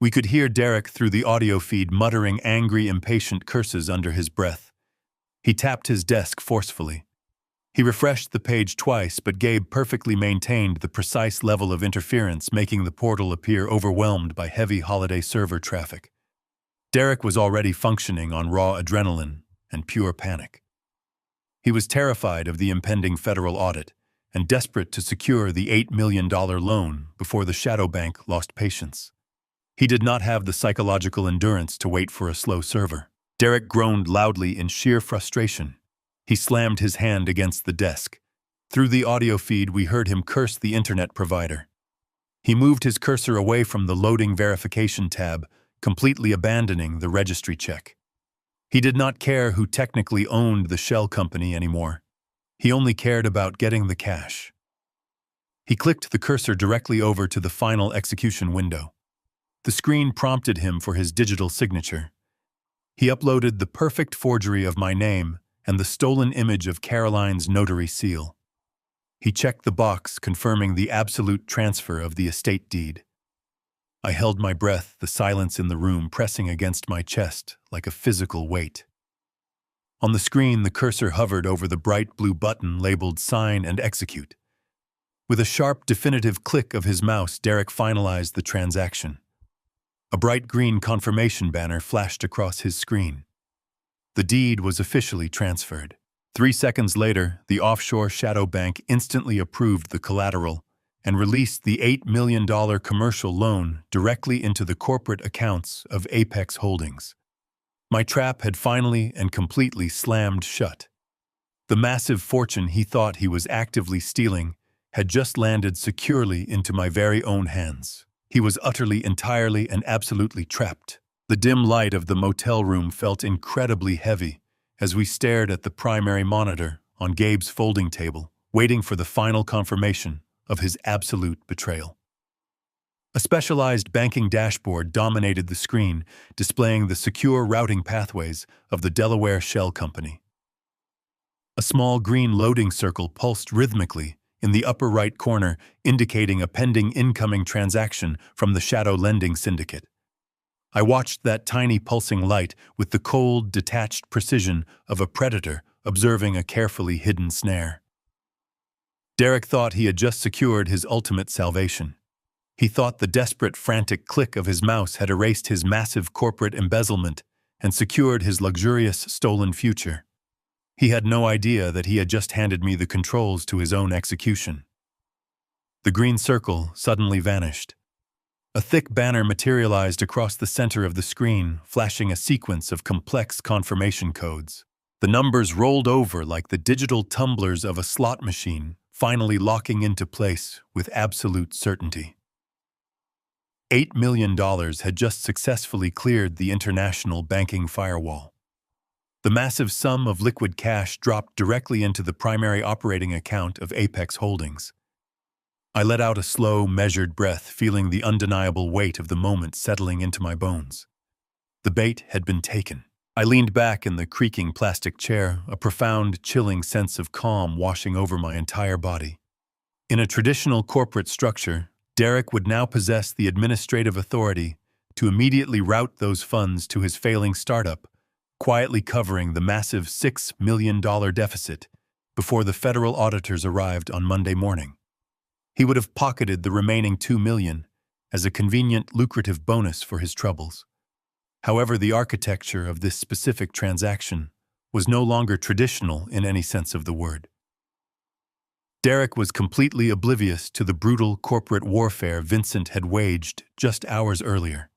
[SPEAKER 1] We could hear Derek through the audio feed muttering angry, impatient curses under his breath. He tapped his desk forcefully. He refreshed the page twice, but Gabe perfectly maintained the precise level of interference, making the portal appear overwhelmed by heavy holiday server traffic. Derek was already functioning on raw adrenaline and pure panic. He was terrified of the impending federal audit and desperate to secure the $8 million loan before the shadow bank lost patience. He did not have the psychological endurance to wait for a slow server. Derek groaned loudly in sheer frustration. He slammed his hand against the desk. Through the audio feed, we heard him curse the internet provider. He moved his cursor away from the loading verification tab, completely abandoning the registry check. He did not care who technically owned the shell company anymore. He only cared about getting the cash. He clicked the cursor directly over to the final execution window. The screen prompted him for his digital signature. He uploaded the perfect forgery of my name and the stolen image of Caroline's notary seal. He checked the box confirming the absolute transfer of the estate deed. I held my breath, the silence in the room pressing against my chest like a physical weight. On the screen, the cursor hovered over the bright blue button labeled Sign and Execute. With a sharp, definitive click of his mouse, Derek finalized the transaction. A bright green confirmation banner flashed across his screen. The deed was officially transferred. 3 seconds later, the offshore shadow bank instantly approved the collateral and released the $8 million commercial loan directly into the corporate accounts of Apex Holdings. My trap had finally and completely slammed shut. The massive fortune he thought he was actively stealing had just landed securely into my very own hands. He was utterly, entirely, and absolutely trapped. The dim light of the motel room felt incredibly heavy as we stared at the primary monitor on Gabe's folding table, waiting for the final confirmation of his absolute betrayal. A specialized banking dashboard dominated the screen, displaying the secure routing pathways of the Delaware Shell Company. A small green loading circle pulsed rhythmically in the upper right corner, indicating a pending incoming transaction from the Shadow Lending Syndicate. I watched that tiny pulsing light with the cold, detached precision of a predator observing a carefully hidden snare. Derek thought he had just secured his ultimate salvation. He thought the desperate, frantic click of his mouse had erased his massive corporate embezzlement and secured his luxurious, stolen future. He had no idea that he had just handed me the controls to his own execution. The green circle suddenly vanished. A thick banner materialized across the center of the screen, flashing a sequence of complex confirmation codes. The numbers rolled over like the digital tumblers of a slot machine, finally locking into place with absolute certainty. $8 million had just successfully cleared the international banking firewall. The massive sum of liquid cash dropped directly into the primary operating account of Apex Holdings. I let out a slow, measured breath, feeling the undeniable weight of the moment settling into my bones. The bait had been taken. I leaned back in the creaking plastic chair, a profound, chilling sense of calm washing over my entire body. In a traditional corporate structure, Derek would now possess the administrative authority to immediately route those funds to his failing startup, quietly covering the massive $6 million deficit before the federal auditors arrived on Monday morning. He would have pocketed the remaining $2 million as a convenient, lucrative bonus for his troubles. However, the architecture of this specific transaction was no longer traditional in any sense of the word. Derek was completely oblivious to the brutal corporate warfare Vincent had waged just hours earlier.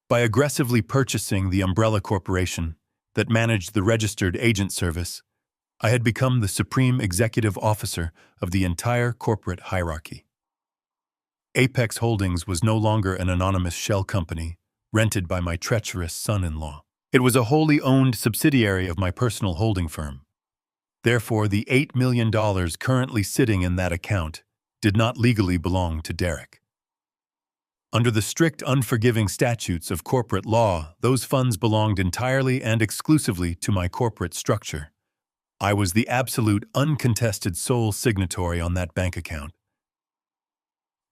[SPEAKER 1] By aggressively purchasing the umbrella corporation that managed the registered agent service, I had become the supreme executive officer of the entire corporate hierarchy. Apex Holdings was no longer an anonymous shell company rented by my treacherous son-in-law. It was a wholly owned subsidiary of my personal holding firm. Therefore, the $8 million currently sitting in that account did not legally belong to Derek. Under the strict, unforgiving statutes of corporate law, those funds belonged entirely and exclusively to my corporate structure. I was the absolute, uncontested sole signatory on that bank account.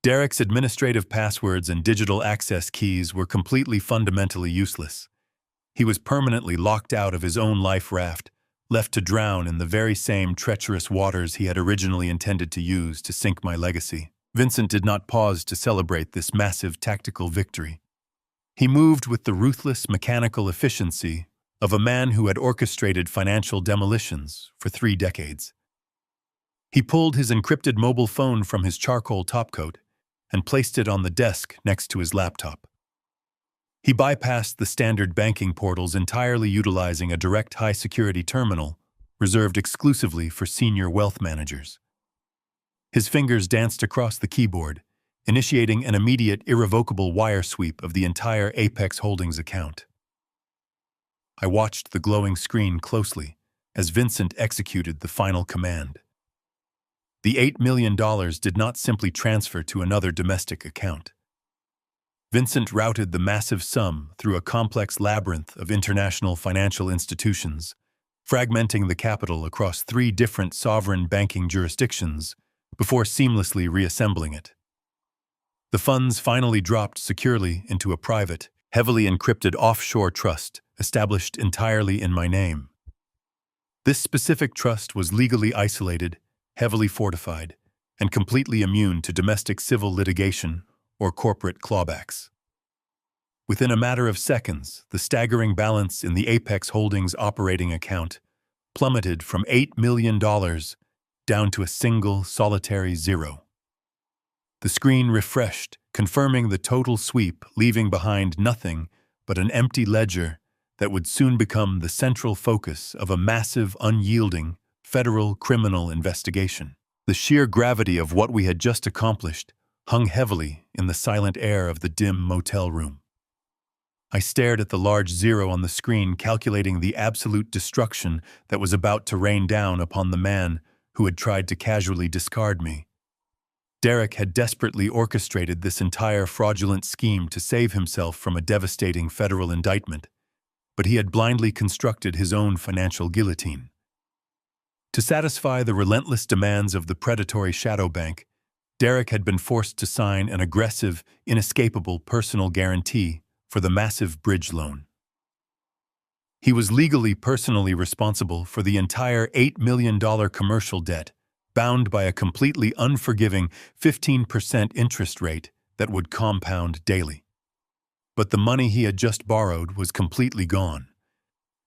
[SPEAKER 1] Derek's administrative passwords and digital access keys were completely fundamentally useless. He was permanently locked out of his own life raft, left to drown in the very same treacherous waters he had originally intended to use to sink my legacy. Vincent did not pause to celebrate this massive tactical victory. He moved with the ruthless mechanical efficiency of a man who had orchestrated financial demolitions for 3 decades. He pulled his encrypted mobile phone from his charcoal topcoat and placed it on the desk next to his laptop. He bypassed the standard banking portals entirely, utilizing a direct high-security terminal reserved exclusively for senior wealth managers. His fingers danced across the keyboard, initiating an immediate, irrevocable wire sweep of the entire Apex Holdings account. I watched the glowing screen closely as Vincent executed the final command. The $8 million did not simply transfer to another domestic account. Vincent routed the massive sum through a complex labyrinth of international financial institutions, fragmenting the capital across 3 different sovereign banking jurisdictions before seamlessly reassembling it. The funds finally dropped securely into a private, heavily encrypted offshore trust established entirely in my name. This specific trust was legally isolated, heavily fortified, and completely immune to domestic civil litigation or corporate clawbacks. Within a matter of seconds, the staggering balance in the Apex Holdings operating account plummeted from $8 million down to a single, solitary zero. The screen refreshed, confirming the total sweep, leaving behind nothing but an empty ledger that would soon become the central focus of a massive, unyielding federal criminal investigation. The sheer gravity of what we had just accomplished hung heavily in the silent air of the dim motel room. I stared at the large zero on the screen, calculating the absolute destruction that was about to rain down upon the man who had tried to casually discard me. Derek had desperately orchestrated this entire fraudulent scheme to save himself from a devastating federal indictment, but he had blindly constructed his own financial guillotine. To satisfy the relentless demands of the predatory shadow bank, Derek had been forced to sign an aggressive, inescapable personal guarantee for the massive bridge loan. He was legally personally responsible for the entire $8 million commercial debt, bound by a completely unforgiving 15% interest rate that would compound daily. But the money he had just borrowed was completely gone.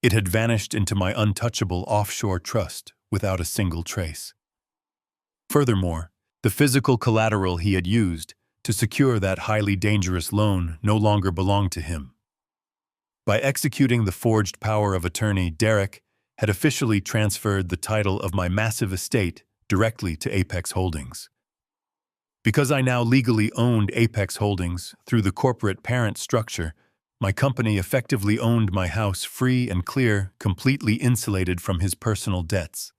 [SPEAKER 1] It had vanished into my untouchable offshore trust without a single trace. Furthermore, the physical collateral he had used to secure that highly dangerous loan no longer belonged to him. By executing the forged power of attorney, Derek had officially transferred the title of my massive estate directly to Apex Holdings. Because I now legally owned Apex Holdings through the corporate parent structure, my company effectively owned my house free and clear, completely insulated from his personal debts.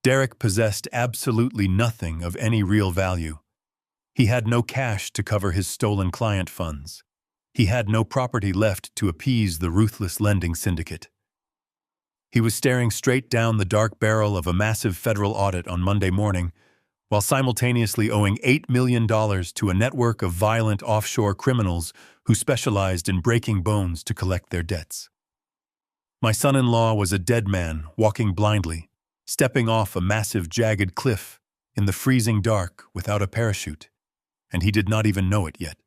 [SPEAKER 1] Derek possessed absolutely nothing of any real value. He had no cash to cover his stolen client funds. He had no property left to appease the ruthless lending syndicate. He was staring straight down the dark barrel of a massive federal audit on Monday morning, while simultaneously owing $8 million to a network of violent offshore criminals who specialized in breaking bones to collect their debts. My son-in-law was a dead man walking blindly, stepping off a massive jagged cliff in the freezing dark without a parachute, and he did not even know it yet.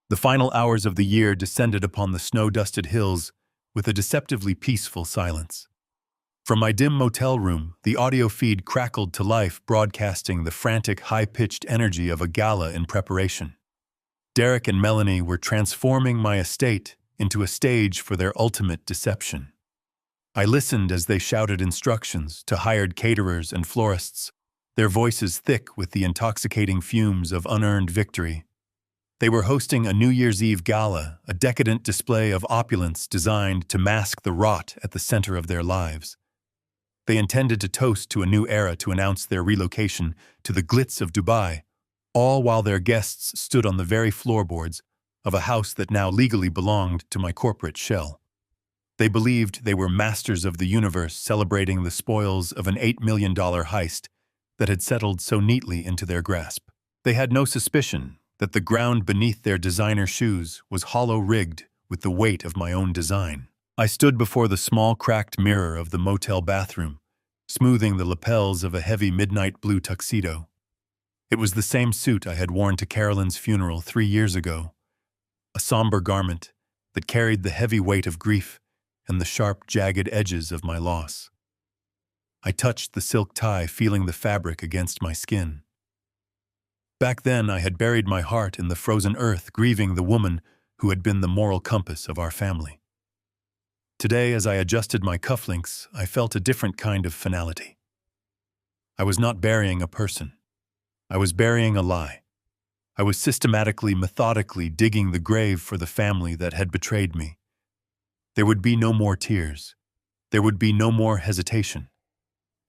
[SPEAKER 1] The final hours of the year descended upon the snow-dusted hills with a deceptively peaceful silence. From my dim motel room, the audio feed crackled to life, broadcasting the frantic, high-pitched energy of a gala in preparation. Derek and Melanie were transforming my estate into a stage for their ultimate deception. I listened as they shouted instructions to hired caterers and florists, their voices thick with the intoxicating fumes of unearned victory. They were hosting a New Year's Eve gala, a decadent display of opulence designed to mask the rot at the center of their lives. They intended to toast to a new era to announce their relocation to the glitz of Dubai, all while their guests stood on the very floorboards of a house that now legally belonged to my corporate shell. They believed they were masters of the universe, celebrating the spoils of an $8 million heist that had settled so neatly into their grasp. They had no suspicion that the ground beneath their designer shoes was hollow-rigged with the weight of my own design. I stood before the small cracked mirror of the motel bathroom, smoothing the lapels of a heavy midnight blue tuxedo. It was the same suit I had worn to Carolyn's funeral 3 years ago, a somber garment that carried the heavy weight of grief and the sharp, jagged edges of my loss. I touched the silk tie, feeling the fabric against my skin. Back then, I had buried my heart in the frozen earth, grieving the woman who had been the moral compass of our family. Today, as I adjusted my cufflinks, I felt a different kind of finality. I was not burying a person. I was burying a lie. I was systematically, methodically digging the grave for the family that had betrayed me. There would be no more tears. There would be no more hesitation.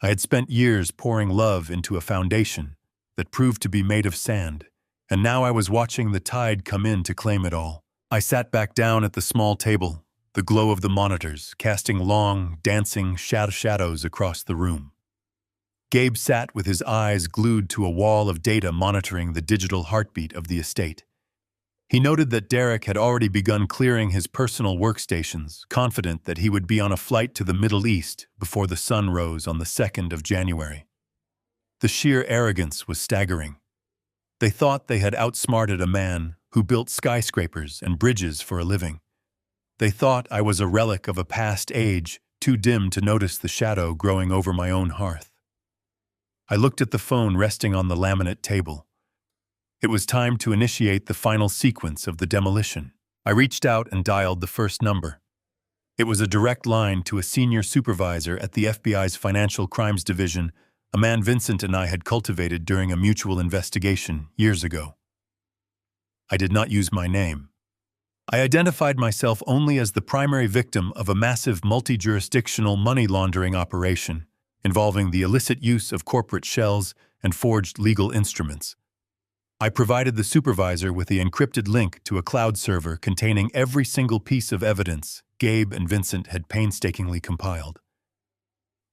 [SPEAKER 1] I had spent years pouring love into a foundation that proved to be made of sand, and now I was watching the tide come in to claim it all. I sat back down at the small table, the glow of the monitors casting long, dancing shadows across the room. Gabe sat with his eyes glued to a wall of data monitoring the digital heartbeat of the estate. He noted that Derek had already begun clearing his personal workstations, confident that he would be on a flight to the Middle East before the sun rose on the 2nd of January. The sheer arrogance was staggering. They thought they had outsmarted a man who built skyscrapers and bridges for a living. They thought I was a relic of a past age, too dim to notice the shadow growing over my own hearth. I looked at the phone resting on the laminate table. It was time to initiate the final sequence of the demolition. I reached out and dialed the first number. It was a direct line to a senior supervisor at the FBI's Financial Crimes Division, a man Vincent and I had cultivated during a mutual investigation years ago. I did not use my name. I identified myself only as the primary victim of a massive multi-jurisdictional money laundering operation involving the illicit use of corporate shells and forged legal instruments. I provided the supervisor with the encrypted link to a cloud server containing every single piece of evidence Gabe and Vincent had painstakingly compiled.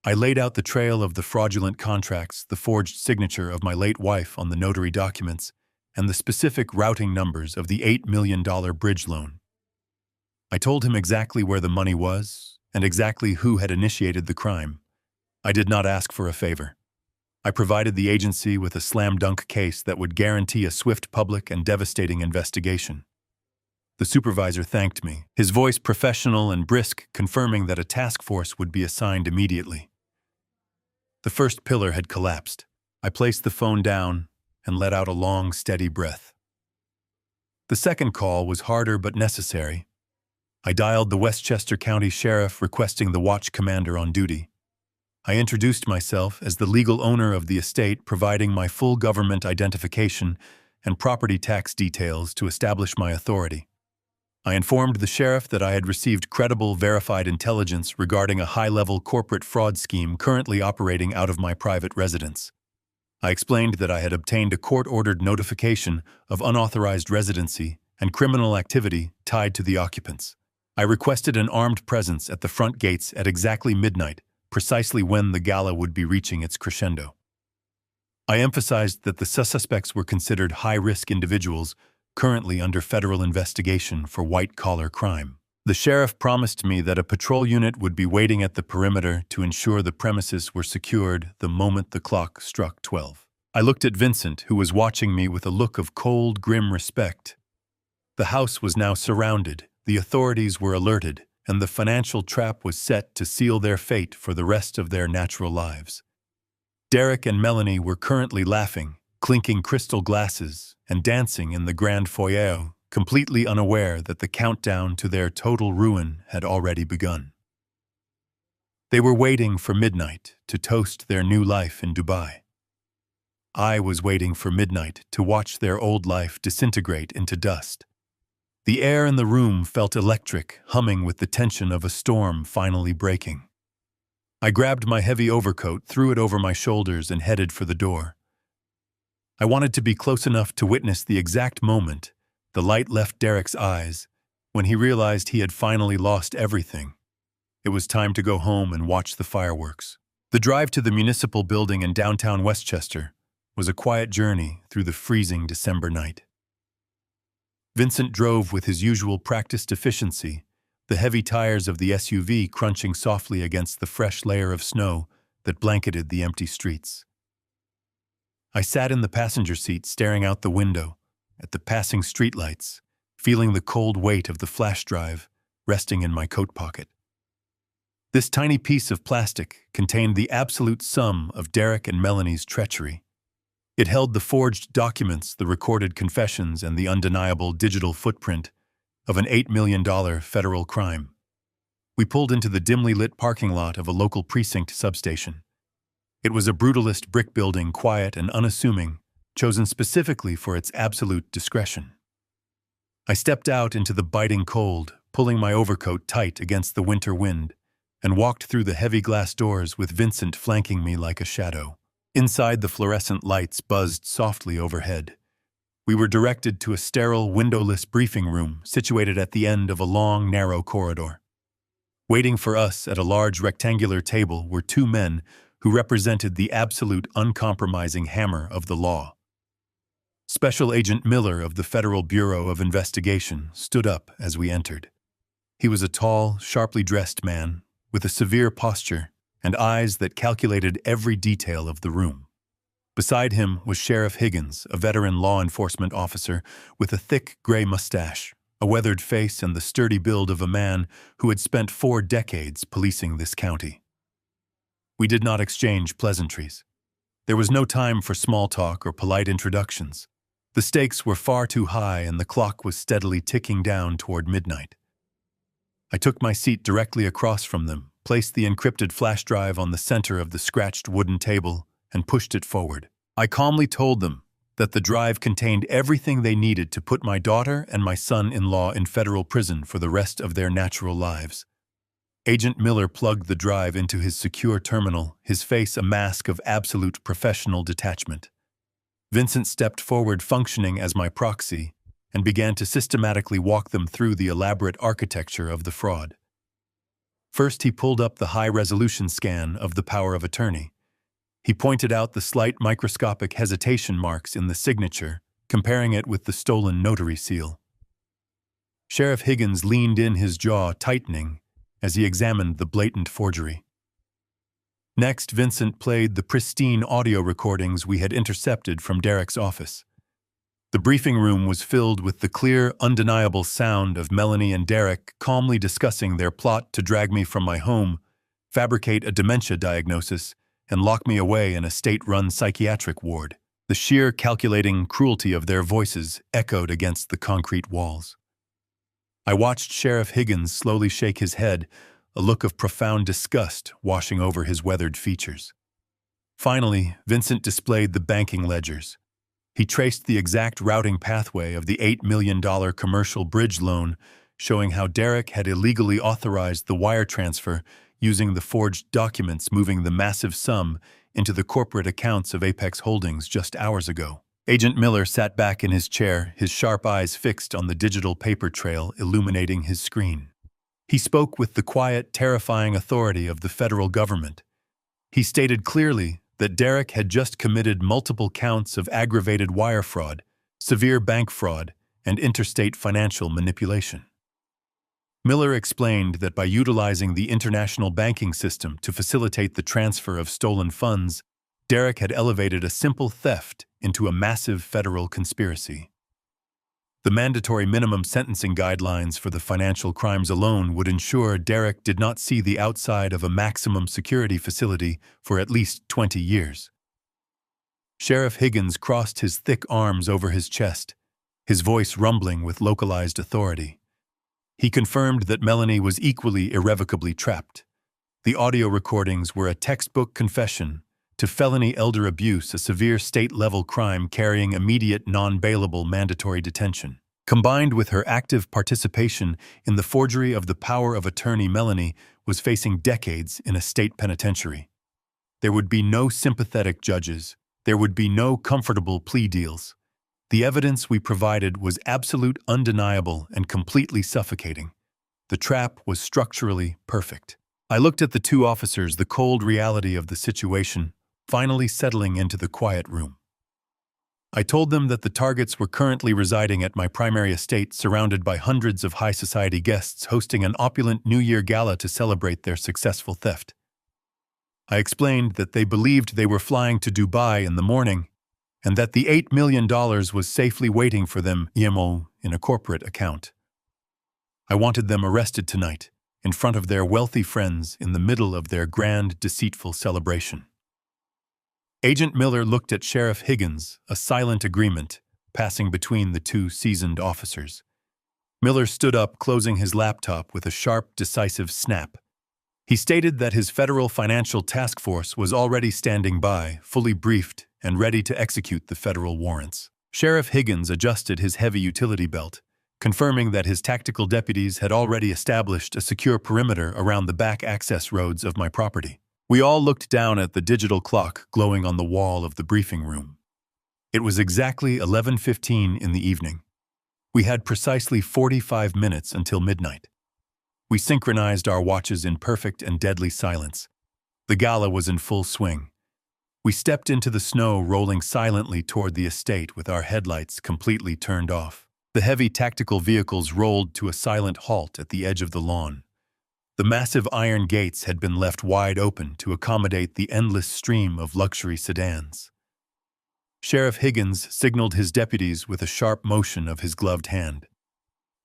[SPEAKER 1] I laid out the trail of the fraudulent contracts, the forged signature of my late wife on the notary documents, and the specific routing numbers of the $8 million bridge loan. I told him exactly where the money was and exactly who had initiated the crime. I did not ask for a favor. I provided the agency with a slam-dunk case that would guarantee a swift public and devastating investigation. The supervisor thanked me, his voice professional and brisk, confirming that a task force would be assigned immediately. The first pillar had collapsed. I placed the phone down and let out a long, steady breath. The second call was harder but necessary. I dialed the Westchester County Sheriff requesting the watch commander on duty. I introduced myself as the legal owner of the estate, providing my full government identification and property tax details to establish my authority. I informed the sheriff that I had received credible, verified intelligence regarding a high-level corporate fraud scheme currently operating out of my private residence. I explained that I had obtained a court-ordered notification of unauthorized residency and criminal activity tied to the occupants. I requested an armed presence at the front gates at exactly midnight, precisely when the gala would be reaching its crescendo. I emphasized that the suspects were considered high-risk individuals currently under federal investigation for white-collar crime. The sheriff promised me that a patrol unit would be waiting at the perimeter to ensure the premises were secured the moment the clock struck 12. I looked at Vincent, who was watching me with a look of cold, grim respect. The house was now surrounded, the authorities were alerted, and the financial trap was set to seal their fate for the rest of their natural lives. Derek and Melanie were currently laughing, clinking crystal glasses, and dancing in the grand foyer, completely unaware that the countdown to their total ruin had already begun. They were waiting for midnight to toast their new life in Dubai. I was waiting for midnight to watch their old life disintegrate into dust. The air in the room felt electric, humming with the tension of a storm finally breaking. I grabbed my heavy overcoat, threw it over my shoulders, and headed for the door. I wanted to be close enough to witness the exact moment the light left Derek's eyes when he realized he had finally lost everything. It was time to go home and watch the fireworks. The drive to the municipal building in downtown Westchester was a quiet journey through the freezing December night. Vincent drove with his usual practiced efficiency, the heavy tires of the SUV crunching softly against the fresh layer of snow that blanketed the empty streets. I sat in the passenger seat staring out the window at the passing streetlights, feeling the cold weight of the flash drive resting in my coat pocket. This tiny piece of plastic contained the absolute sum of Derek and Melanie's treachery. It held the forged documents, the recorded confessions, and the undeniable digital footprint of an $8 million federal crime. We pulled into the dimly lit parking lot of a local precinct substation. It was a brutalist brick building, quiet and unassuming, chosen specifically for its absolute discretion. I stepped out into the biting cold, pulling my overcoat tight against the winter wind, and walked through the heavy glass doors with Vincent flanking me like a shadow. Inside, the fluorescent lights buzzed softly overhead. We were directed to a sterile, windowless briefing room situated at the end of a long, narrow corridor. Waiting for us at a large rectangular table were two men who represented the absolute, uncompromising hammer of the law. Special Agent Miller of the Federal Bureau of Investigation stood up as we entered. He was a tall, sharply dressed man with a severe posture and eyes that calculated every detail of the room. Beside him was Sheriff Higgins, a veteran law enforcement officer with a thick gray mustache, a weathered face, and the sturdy build of a man who had spent 4 decades policing this county. We did not exchange pleasantries. There was no time for small talk or polite introductions. The stakes were far too high, and the clock was steadily ticking down toward midnight. I took my seat directly across from them, placed the encrypted flash drive on the center of the scratched wooden table, and pushed it forward. I calmly told them that the drive contained everything they needed to put my daughter and my son-in-law in federal prison for the rest of their natural lives. Agent Miller plugged the drive into his secure terminal, his face a mask of absolute professional detachment. Vincent stepped forward, functioning as my proxy, and began to systematically walk them through the elaborate architecture of the fraud. First, he pulled up the high-resolution scan of the power of attorney. He pointed out the slight microscopic hesitation marks in the signature, comparing it with the stolen notary seal. Sheriff Higgins leaned in, his jaw tightening, as he examined the blatant forgery. Next, Vincent played the pristine audio recordings we had intercepted from Derek's office. The briefing room was filled with the clear, undeniable sound of Melanie and Derek calmly discussing their plot to drag me from my home, fabricate a dementia diagnosis, and lock me away in a state-run psychiatric ward. The sheer, calculating cruelty of their voices echoed against the concrete walls. I watched Sheriff Higgins slowly shake his head, a look of profound disgust washing over his weathered features. Finally, Vincent displayed the banking ledgers. He traced the exact routing pathway of the $8 million commercial bridge loan, showing how Derek had illegally authorized the wire transfer using the forged documents, moving the massive sum into the corporate accounts of Apex Holdings just hours ago. Agent Miller sat back in his chair, his sharp eyes fixed on the digital paper trail illuminating his screen. He spoke with the quiet, terrifying authority of the federal government. He stated clearly that Derek had just committed multiple counts of aggravated wire fraud, severe bank fraud, and interstate financial manipulation. Miller explained that by utilizing the international banking system to facilitate the transfer of stolen funds, Derek had elevated a simple theft into a massive federal conspiracy. The mandatory minimum sentencing guidelines for the financial crimes alone would ensure Derek did not see the outside of a maximum security facility for at least 20 years. Sheriff Higgins crossed his thick arms over his chest, his voice rumbling with localized authority. He confirmed that Melanie was equally irrevocably trapped. The audio recordings were a textbook confession to felony elder abuse, a severe state-level crime carrying immediate non-bailable mandatory detention. Combined with her active participation in the forgery of the power of attorney, Melanie was facing decades in a state penitentiary. There would be no sympathetic judges. There would be no comfortable plea deals. The evidence we provided was absolute, undeniable, and completely suffocating. The trap was structurally perfect. I looked at the two officers, the cold reality of the situation finally settling into the quiet room. I told them that the targets were currently residing at my primary estate, surrounded by hundreds of high society guests hosting an opulent New Year gala to celebrate their successful theft. I explained that they believed they were flying to Dubai in the morning and that the $8 million was safely waiting for them in a corporate account. I wanted them arrested tonight, in front of their wealthy friends in the middle of their grand, deceitful celebration. Agent Miller looked at Sheriff Higgins, a silent agreement passing between the two seasoned officers. Miller stood up, closing his laptop with a sharp, decisive snap. He stated that his federal financial task force was already standing by, fully briefed and ready to execute the federal warrants. Sheriff Higgins adjusted his heavy utility belt, confirming that his tactical deputies had already established a secure perimeter around the back access roads of my property. We all looked down at the digital clock glowing on the wall of the briefing room. It was exactly 11:15 in the evening. We had precisely 45 minutes until midnight. We synchronized our watches in perfect and deadly silence. The gala was in full swing. We stepped into the snow, rolling silently toward the estate with our headlights completely turned off. The heavy tactical vehicles rolled to a silent halt at the edge of the lawn. The massive iron gates had been left wide open to accommodate the endless stream of luxury sedans. Sheriff Higgins signaled his deputies with a sharp motion of his gloved hand.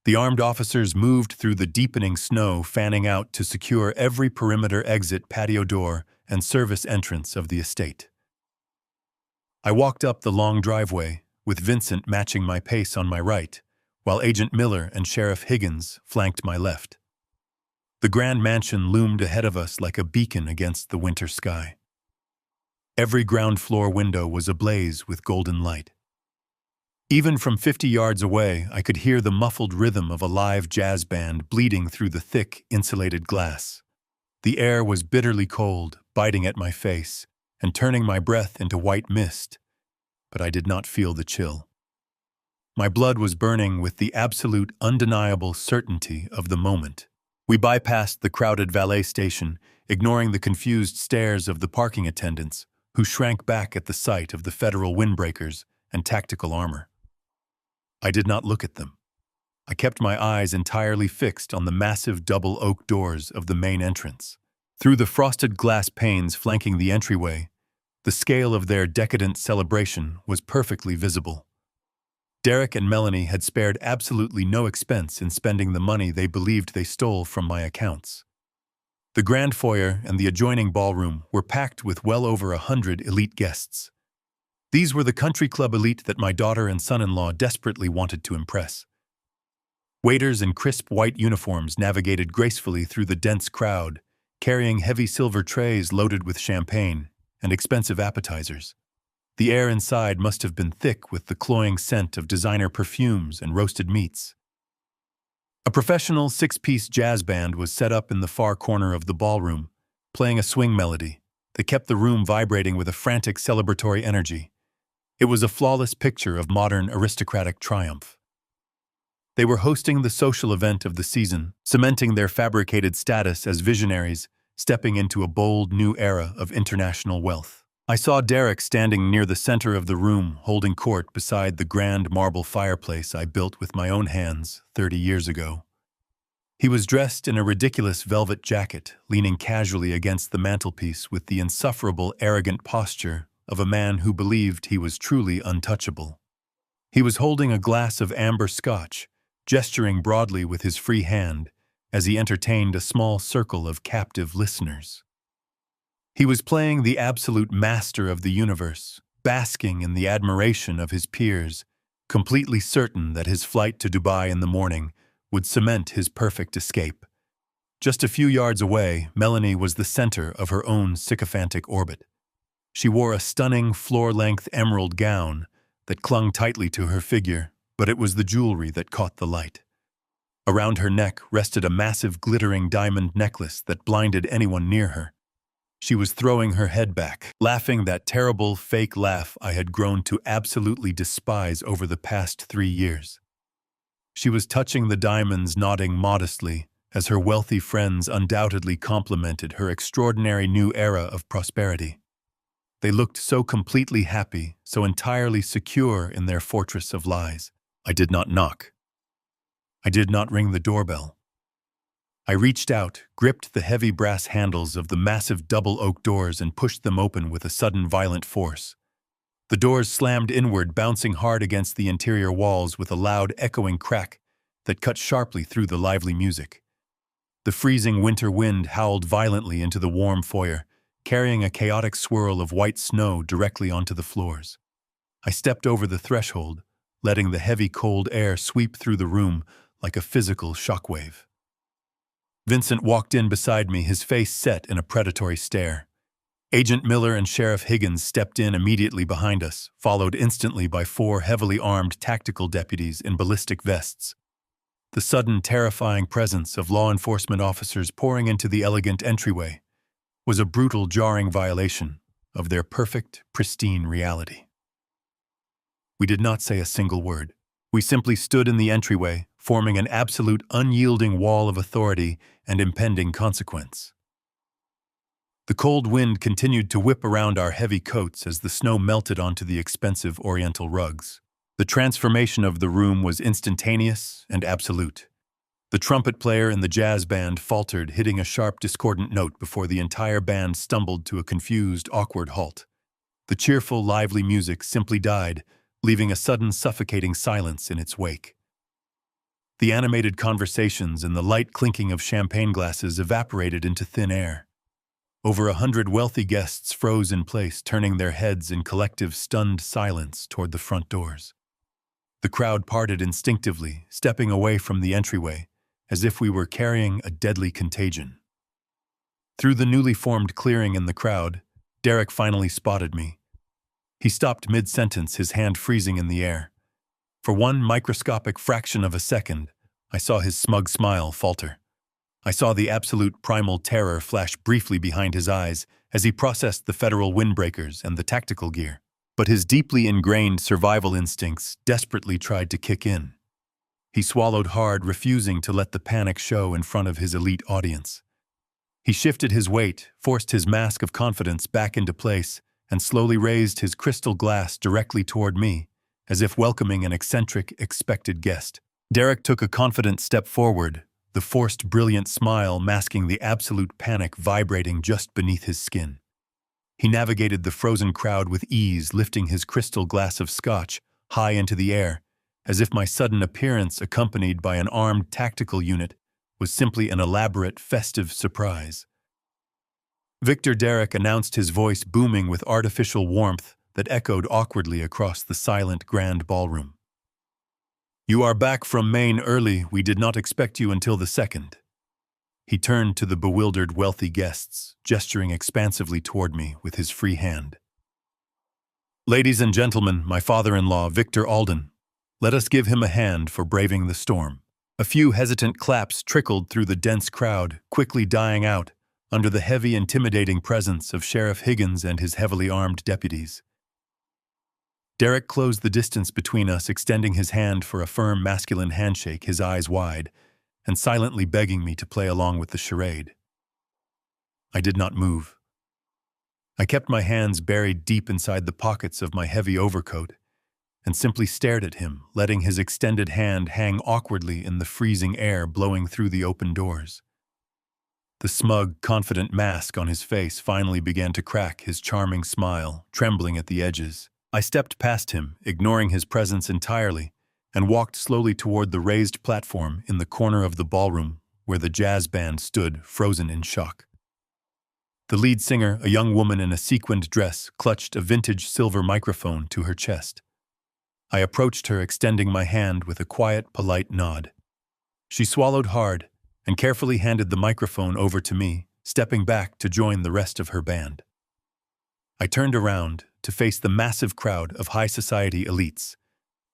[SPEAKER 1] The armed officers moved through the deepening snow, fanning out to secure every perimeter exit, patio door, and service entrance of the estate. I walked up the long driveway, with Vincent matching my pace on my right, while Agent Miller and Sheriff Higgins flanked my left. The grand mansion loomed ahead of us like a beacon against the winter sky. Every ground floor window was ablaze with golden light. Even from 50 yards away, I could hear the muffled rhythm of a live jazz band bleeding through the thick, insulated glass. The air was bitterly cold, biting at my face and turning my breath into white mist, but I did not feel the chill. My blood was burning with the absolute, undeniable certainty of the moment. We bypassed the crowded valet station, ignoring the confused stares of the parking attendants, who shrank back at the sight of the federal windbreakers and tactical armor. I did not look at them. I kept my eyes entirely fixed on the massive double oak doors of the main entrance. Through the frosted glass panes flanking the entryway, the scale of their decadent celebration was perfectly visible. Derek and Melanie had spared absolutely no expense in spending the money they believed they stole from my accounts. The grand foyer and the adjoining ballroom were packed with well over 100 elite guests. These were the country club elite that my daughter and son-in-law desperately wanted to impress. Waiters in crisp white uniforms navigated gracefully through the dense crowd, carrying heavy silver trays loaded with champagne and expensive appetizers. The air inside must have been thick with the cloying scent of designer perfumes and roasted meats. A professional 6-piece jazz band was set up in the far corner of the ballroom, playing a swing melody that kept the room vibrating with a frantic celebratory energy. It was a flawless picture of modern aristocratic triumph. They were hosting the social event of the season, cementing their fabricated status as visionaries, stepping into a bold new era of international wealth. I saw Derek standing near the center of the room, holding court beside the grand marble fireplace I built with my own hands 30 years ago. He was dressed in a ridiculous velvet jacket, leaning casually against the mantelpiece with the insufferable, arrogant posture of a man who believed he was truly untouchable. He was holding a glass of amber scotch, gesturing broadly with his free hand as he entertained a small circle of captive listeners. He was playing the absolute master of the universe, basking in the admiration of his peers, completely certain that his flight to Dubai in the morning would cement his perfect escape. Just a few yards away, Melanie was the center of her own sycophantic orbit. She wore a stunning, floor-length emerald gown that clung tightly to her figure, but it was the jewelry that caught the light. Around her neck rested a massive glittering diamond necklace that blinded anyone near her. She was throwing her head back, laughing that terrible fake laugh I had grown to absolutely despise over the past 3 years. She was touching the diamonds, nodding modestly, as her wealthy friends undoubtedly complimented her extraordinary new era of prosperity. They looked so completely happy, so entirely secure in their fortress of lies. I did not knock. I did not ring the doorbell. I reached out, gripped the heavy brass handles of the massive double oak doors and pushed them open with a sudden violent force. The doors slammed inward, bouncing hard against the interior walls with a loud, echoing crack that cut sharply through the lively music. The freezing winter wind howled violently into the warm foyer, carrying a chaotic swirl of white snow directly onto the floors. I stepped over the threshold, letting the heavy cold air sweep through the room like a physical shockwave. Vincent walked in beside me, his face set in a predatory stare. Agent Miller and Sheriff Higgins stepped in immediately behind us, followed instantly by 4 heavily armed tactical deputies in ballistic vests. The sudden, terrifying presence of law enforcement officers pouring into the elegant entryway was a brutal, jarring violation of their perfect, pristine reality. We did not say a single word. We simply stood in the entryway, forming an absolute, unyielding wall of authority and impending consequence. The cold wind continued to whip around our heavy coats as the snow melted onto the expensive oriental rugs. The transformation of the room was instantaneous and absolute. The trumpet player in the jazz band faltered, hitting a sharp, discordant note before the entire band stumbled to a confused, awkward halt. The cheerful, lively music simply died, leaving a sudden, suffocating silence in its wake. The animated conversations and the light clinking of champagne glasses evaporated into thin air. Over 100 wealthy guests froze in place, turning their heads in collective, stunned silence toward the front doors. The crowd parted instinctively, stepping away from the entryway, as if we were carrying a deadly contagion. Through the newly formed clearing in the crowd, Derek finally spotted me. He stopped mid-sentence, his hand freezing in the air. For one microscopic fraction of a second, I saw his smug smile falter. I saw the absolute primal terror flash briefly behind his eyes as he processed the federal windbreakers and the tactical gear. But his deeply ingrained survival instincts desperately tried to kick in. He swallowed hard, refusing to let the panic show in front of his elite audience. He shifted his weight, forced his mask of confidence back into place, and slowly raised his crystal glass directly toward me, as if welcoming an eccentric, expected guest. Derek took a confident step forward, the forced, brilliant smile masking the absolute panic vibrating just beneath his skin. He navigated the frozen crowd with ease, lifting his crystal glass of scotch high into the air, as if my sudden appearance, accompanied by an armed tactical unit, was simply an elaborate, festive surprise. Victor Derek announced, his voice booming with artificial warmth that echoed awkwardly across the silent grand ballroom. "You are back from Maine early. We did not expect you until the 2nd. He turned to the bewildered wealthy guests, gesturing expansively toward me with his free hand. "Ladies and gentlemen, my father-in-law, Victor Alden. Let us give him a hand for braving the storm." A few hesitant claps trickled through the dense crowd, quickly dying out under the heavy, intimidating presence of Sheriff Higgins and his heavily armed deputies. Derek closed the distance between us, extending his hand for a firm, masculine handshake, his eyes wide, and silently begging me to play along with the charade. I did not move. I kept my hands buried deep inside the pockets of my heavy overcoat and simply stared at him, letting his extended hand hang awkwardly in the freezing air blowing through the open doors. The smug, confident mask on his face finally began to crack, his charming smile trembling at the edges. I stepped past him, ignoring his presence entirely, and walked slowly toward the raised platform in the corner of the ballroom where the jazz band stood, frozen in shock. The lead singer, a young woman in a sequined dress, clutched a vintage silver microphone to her chest. I approached her, extending my hand with a quiet, polite nod. She swallowed hard, and carefully handed the microphone over to me, stepping back to join the rest of her band. I turned around to face the massive crowd of high society elites.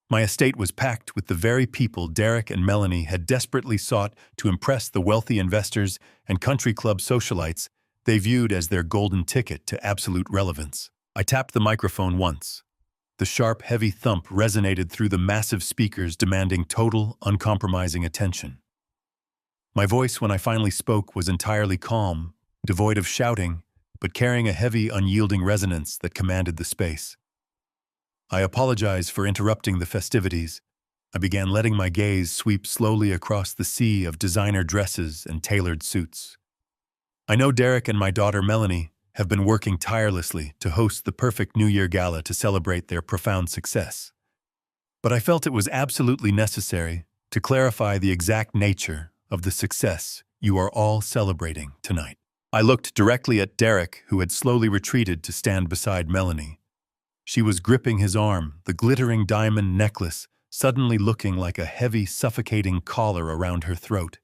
[SPEAKER 1] My estate was packed with the very people Derek and Melanie had desperately sought to impress the wealthy investors and country club socialites they viewed as their golden ticket to absolute relevance. I tapped the microphone once. The sharp, heavy thump resonated through the massive speakers, demanding total, uncompromising attention. My voice, when I finally spoke, was entirely calm, devoid of shouting, but carrying a heavy, unyielding resonance that commanded the space. I apologize for interrupting the festivities. I began letting my gaze sweep slowly across the sea of designer dresses and tailored suits. I know Derek and my daughter Melanie have been working tirelessly to host the perfect New Year gala to celebrate their profound success. But I felt it was absolutely necessary to clarify the exact nature of the success you are all celebrating tonight. I looked directly at Derek, who had slowly retreated to stand beside Melanie. She was gripping his arm, the glittering diamond necklace suddenly looking like a heavy, suffocating collar around her throat.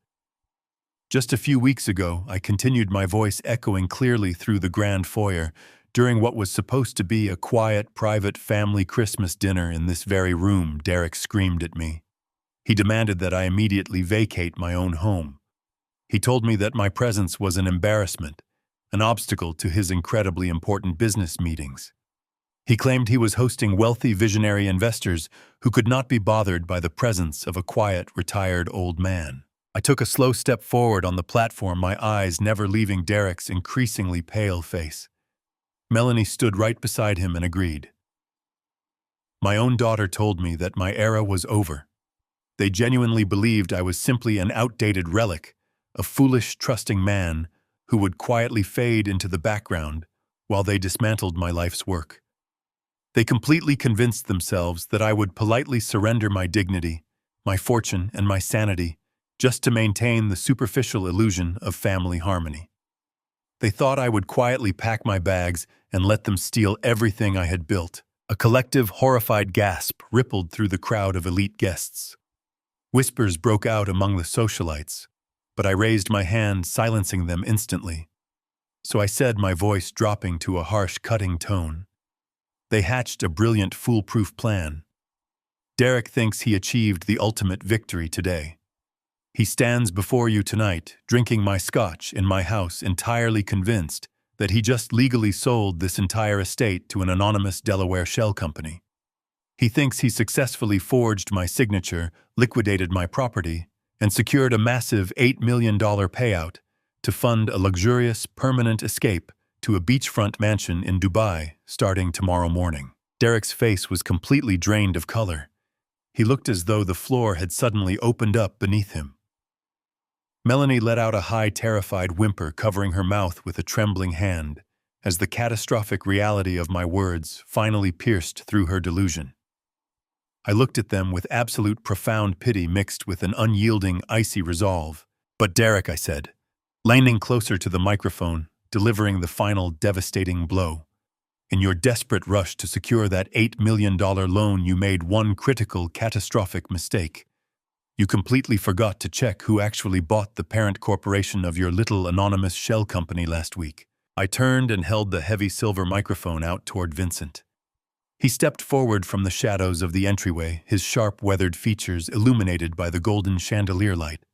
[SPEAKER 1] Just a few weeks ago, I continued, my voice echoing clearly through the grand foyer, during what was supposed to be a quiet, private family Christmas dinner in this very room. Derek screamed at me. He demanded that I immediately vacate my own home. He told me that my presence was an embarrassment, an obstacle to his incredibly important business meetings. He claimed he was hosting wealthy, visionary investors who could not be bothered by the presence of a quiet, retired old man. I took a slow step forward on the platform, my eyes never leaving Derek's increasingly pale face. Melanie stood right beside him and agreed. My own daughter told me that my era was over. They genuinely believed I was simply an outdated relic, a foolish, trusting man who would quietly fade into the background while they dismantled my life's work. They completely convinced themselves that I would politely surrender my dignity, my fortune, and my sanity just to maintain the superficial illusion of family harmony. They thought I would quietly pack my bags and let them steal everything I had built. A collective, horrified gasp rippled through the crowd of elite guests. Whispers broke out among the socialites, but I raised my hand, silencing them instantly. So I said, my voice dropping to a harsh, cutting tone. They hatched a brilliant, foolproof plan. Derek thinks he achieved the ultimate victory today. He stands before you tonight, drinking my scotch in my house, entirely convinced that he just legally sold this entire estate to an anonymous Delaware shell company. He thinks he successfully forged my signature, liquidated my property, and secured a massive $8 million payout to fund a luxurious, permanent escape to a beachfront mansion in Dubai starting tomorrow morning. Derek's face was completely drained of color. He looked as though the floor had suddenly opened up beneath him. Melanie let out a high, terrified whimper, covering her mouth with a trembling hand, as the catastrophic reality of my words finally pierced through her delusion. I looked at them with absolute profound pity mixed with an unyielding, icy resolve. But Derek, I said, leaning closer to the microphone, delivering the final devastating blow. In your desperate rush to secure that $8 million loan, you made one critical, catastrophic mistake. You completely forgot to check who actually bought the parent corporation of your little anonymous shell company last week. I turned and held the heavy silver microphone out toward Vincent. He stepped forward from the shadows of the entryway, his sharp, weathered features illuminated by the golden chandelier light.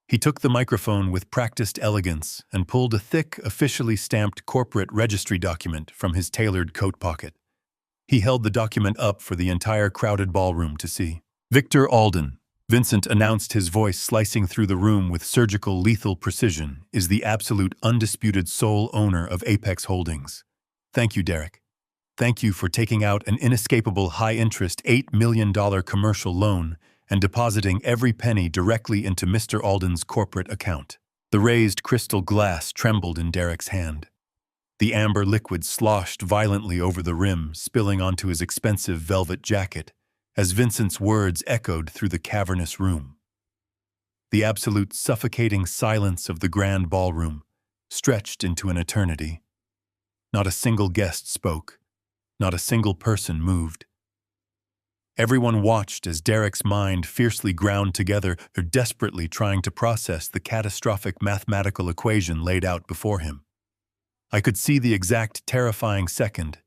[SPEAKER 1] He took the microphone with practiced elegance and pulled a thick, officially stamped corporate registry document from his tailored coat pocket. He held the document up for the entire crowded ballroom to see. Victor Alden, Vincent announced, his voice slicing through the room with surgical, lethal precision, is the absolute, undisputed sole owner of Apex Holdings. Thank you, Derek. Thank you for taking out an inescapable high-interest $8 million commercial loan and depositing every penny directly into Mr. Alden's corporate account. The raised crystal glass trembled in Derek's hand. The amber liquid sloshed violently over the rim, spilling onto his expensive velvet jacket, as Vincent's words echoed through the cavernous room. The absolute suffocating silence of the grand ballroom stretched into an eternity. Not a single guest spoke. Not a single person moved. Everyone watched as Derek's mind fiercely ground together, desperately trying to process the catastrophic mathematical equation laid out before him. I could see the exact terrifying second.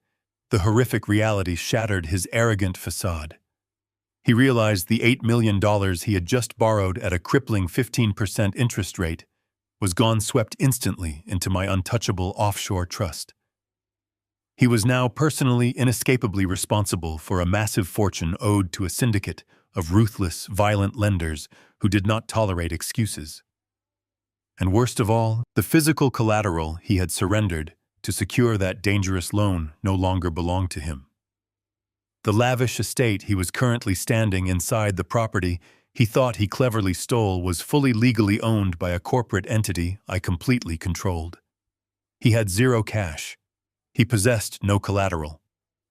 [SPEAKER 1] The horrific reality shattered his arrogant facade. He realized the $8 million he had just borrowed at a crippling 15% interest rate was gone, swept instantly into my untouchable offshore trust. He was now personally, inescapably responsible for a massive fortune owed to a syndicate of ruthless, violent lenders who did not tolerate excuses. And worst of all, the physical collateral he had surrendered to secure that dangerous loan no longer belonged to him. The lavish estate he was currently standing inside, the property he thought he cleverly stole, was fully legally owned by a corporate entity I completely controlled. He had zero cash. He possessed no collateral.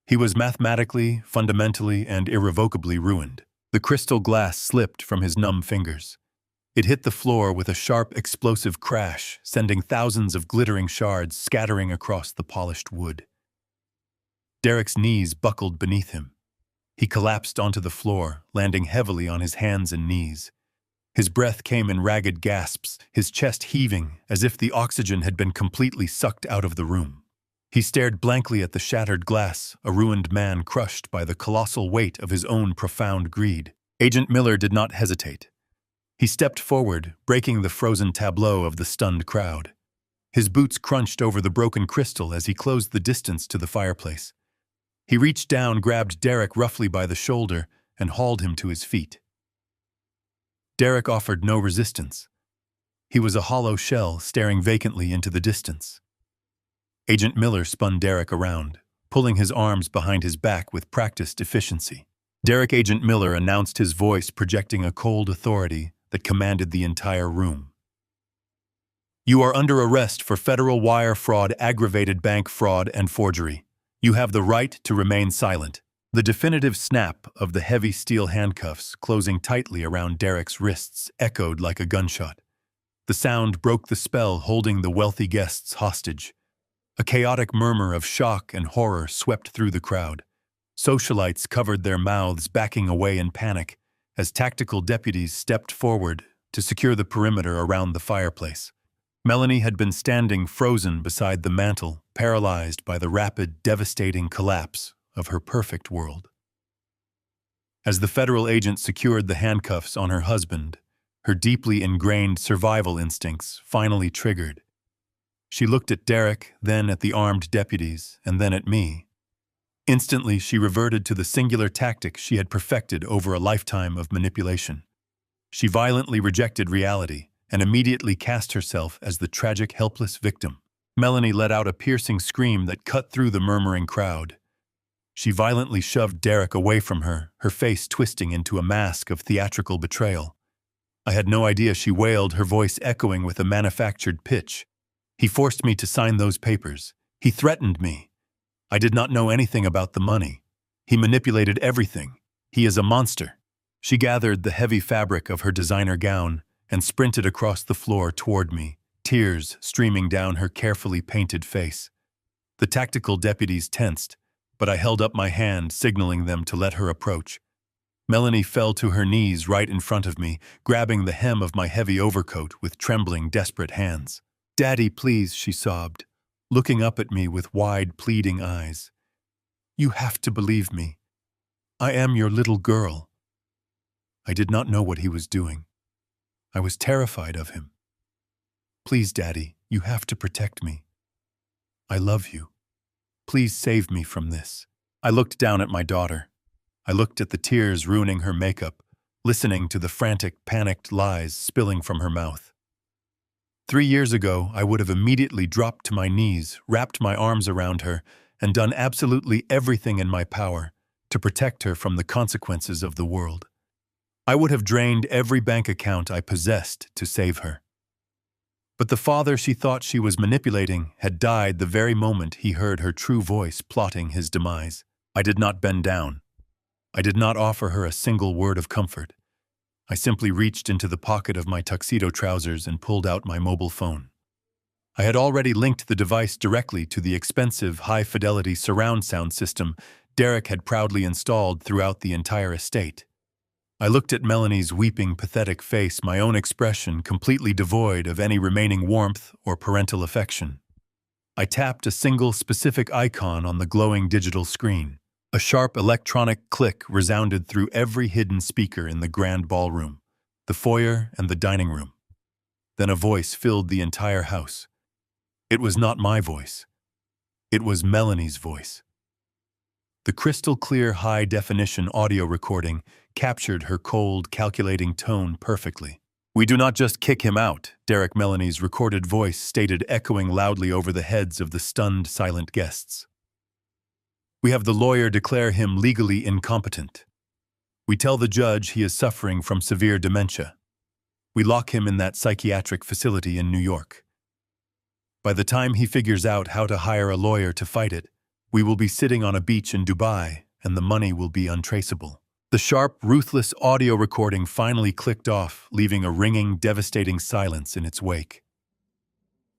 [SPEAKER 1] He was mathematically, fundamentally, and irrevocably ruined. The crystal glass slipped from his numb fingers. It hit the floor with a sharp, explosive crash, sending thousands of glittering shards scattering across the polished wood. Derek's knees buckled beneath him. He collapsed onto the floor, landing heavily on his hands and knees. His breath came in ragged gasps, his chest heaving as if the oxygen had been completely sucked out of the room. He stared blankly at the shattered glass, a ruined man crushed by the colossal weight of his own profound greed. Agent Miller did not hesitate. He stepped forward, breaking the frozen tableau of the stunned crowd. His boots crunched over the broken crystal as he closed the distance to the fireplace. He reached down, grabbed Derek roughly by the shoulder, and hauled him to his feet. Derek offered no resistance. He was a hollow shell staring vacantly into the distance. Agent Miller spun Derek around, pulling his arms behind his back with practiced efficiency. Derek, Agent Miller announced, his voice projecting a cold authority that commanded the entire room. You are under arrest for federal wire fraud, aggravated bank fraud, and forgery. You have the right to remain silent. The definitive snap of the heavy steel handcuffs closing tightly around Derek's wrists echoed like a gunshot. The sound broke the spell, holding the wealthy guests hostage. A chaotic murmur of shock and horror swept through the crowd. Socialites covered their mouths, backing away in panic, as tactical deputies stepped forward to secure the perimeter around the fireplace. Melanie had been standing frozen beside the mantel, paralyzed by the rapid, devastating collapse of her perfect world. As the federal agent secured the handcuffs on her husband, her deeply ingrained survival instincts finally triggered. She looked at Derek, then at the armed deputies, and then at me. Instantly, she reverted to the singular tactic she had perfected over a lifetime of manipulation. She violently rejected reality and immediately cast herself as the tragic, helpless victim. Melanie let out a piercing scream that cut through the murmuring crowd. She violently shoved Derek away from her, her face twisting into a mask of theatrical betrayal. I had no idea she wailed, her voice echoing with a manufactured pitch. He forced me to sign those papers. He threatened me. I did not know anything about the money. He manipulated everything. He is a monster. She gathered the heavy fabric of her designer gown and sprinted across the floor toward me, tears streaming down her carefully painted face. The tactical deputies tensed, but I held up my hand, signaling them to let her approach. Melanie fell to her knees right in front of me, grabbing the hem of my heavy overcoat with trembling, desperate hands. "Daddy, please," she sobbed, looking up at me with wide, pleading eyes. "You have to believe me. I am your little girl." I did not know what he was doing. I was terrified of him. "Please, Daddy, you have to protect me. I love you. Please save me from this." I looked down at my daughter. I looked at the tears ruining her makeup, listening to the frantic, panicked lies spilling from her mouth. 3 years ago, I would have immediately dropped to my knees, wrapped my arms around her, and done absolutely everything in my power to protect her from the consequences of the world. I would have drained every bank account I possessed to save her. But the father she thought she was manipulating had died the very moment he heard her true voice plotting his demise. I did not bend down. I did not offer her a single word of comfort. I simply reached into the pocket of my tuxedo trousers and pulled out my mobile phone. I had already linked the device directly to the expensive, high-fidelity surround sound system Derek had proudly installed throughout the entire estate. I looked at Melanie's weeping, pathetic face, my own expression completely devoid of any remaining warmth or parental affection. I tapped a single specific icon on the glowing digital screen. A sharp electronic click resounded through every hidden speaker in the grand ballroom, the foyer, and the dining room. Then a voice filled the entire house. It was not my voice. It was Melanie's voice. The crystal-clear, high-definition audio recording captured her cold, calculating tone perfectly. "We do not just kick him out," Derek Melanie's recorded voice stated, echoing loudly over the heads of the stunned, silent guests. "We have the lawyer declare him legally incompetent. We tell the judge he is suffering from severe dementia. We lock him in that psychiatric facility in New York. By the time he figures out how to hire a lawyer to fight it, we will be sitting on a beach in Dubai, and the money will be untraceable." The sharp, ruthless audio recording finally clicked off, leaving a ringing, devastating silence in its wake.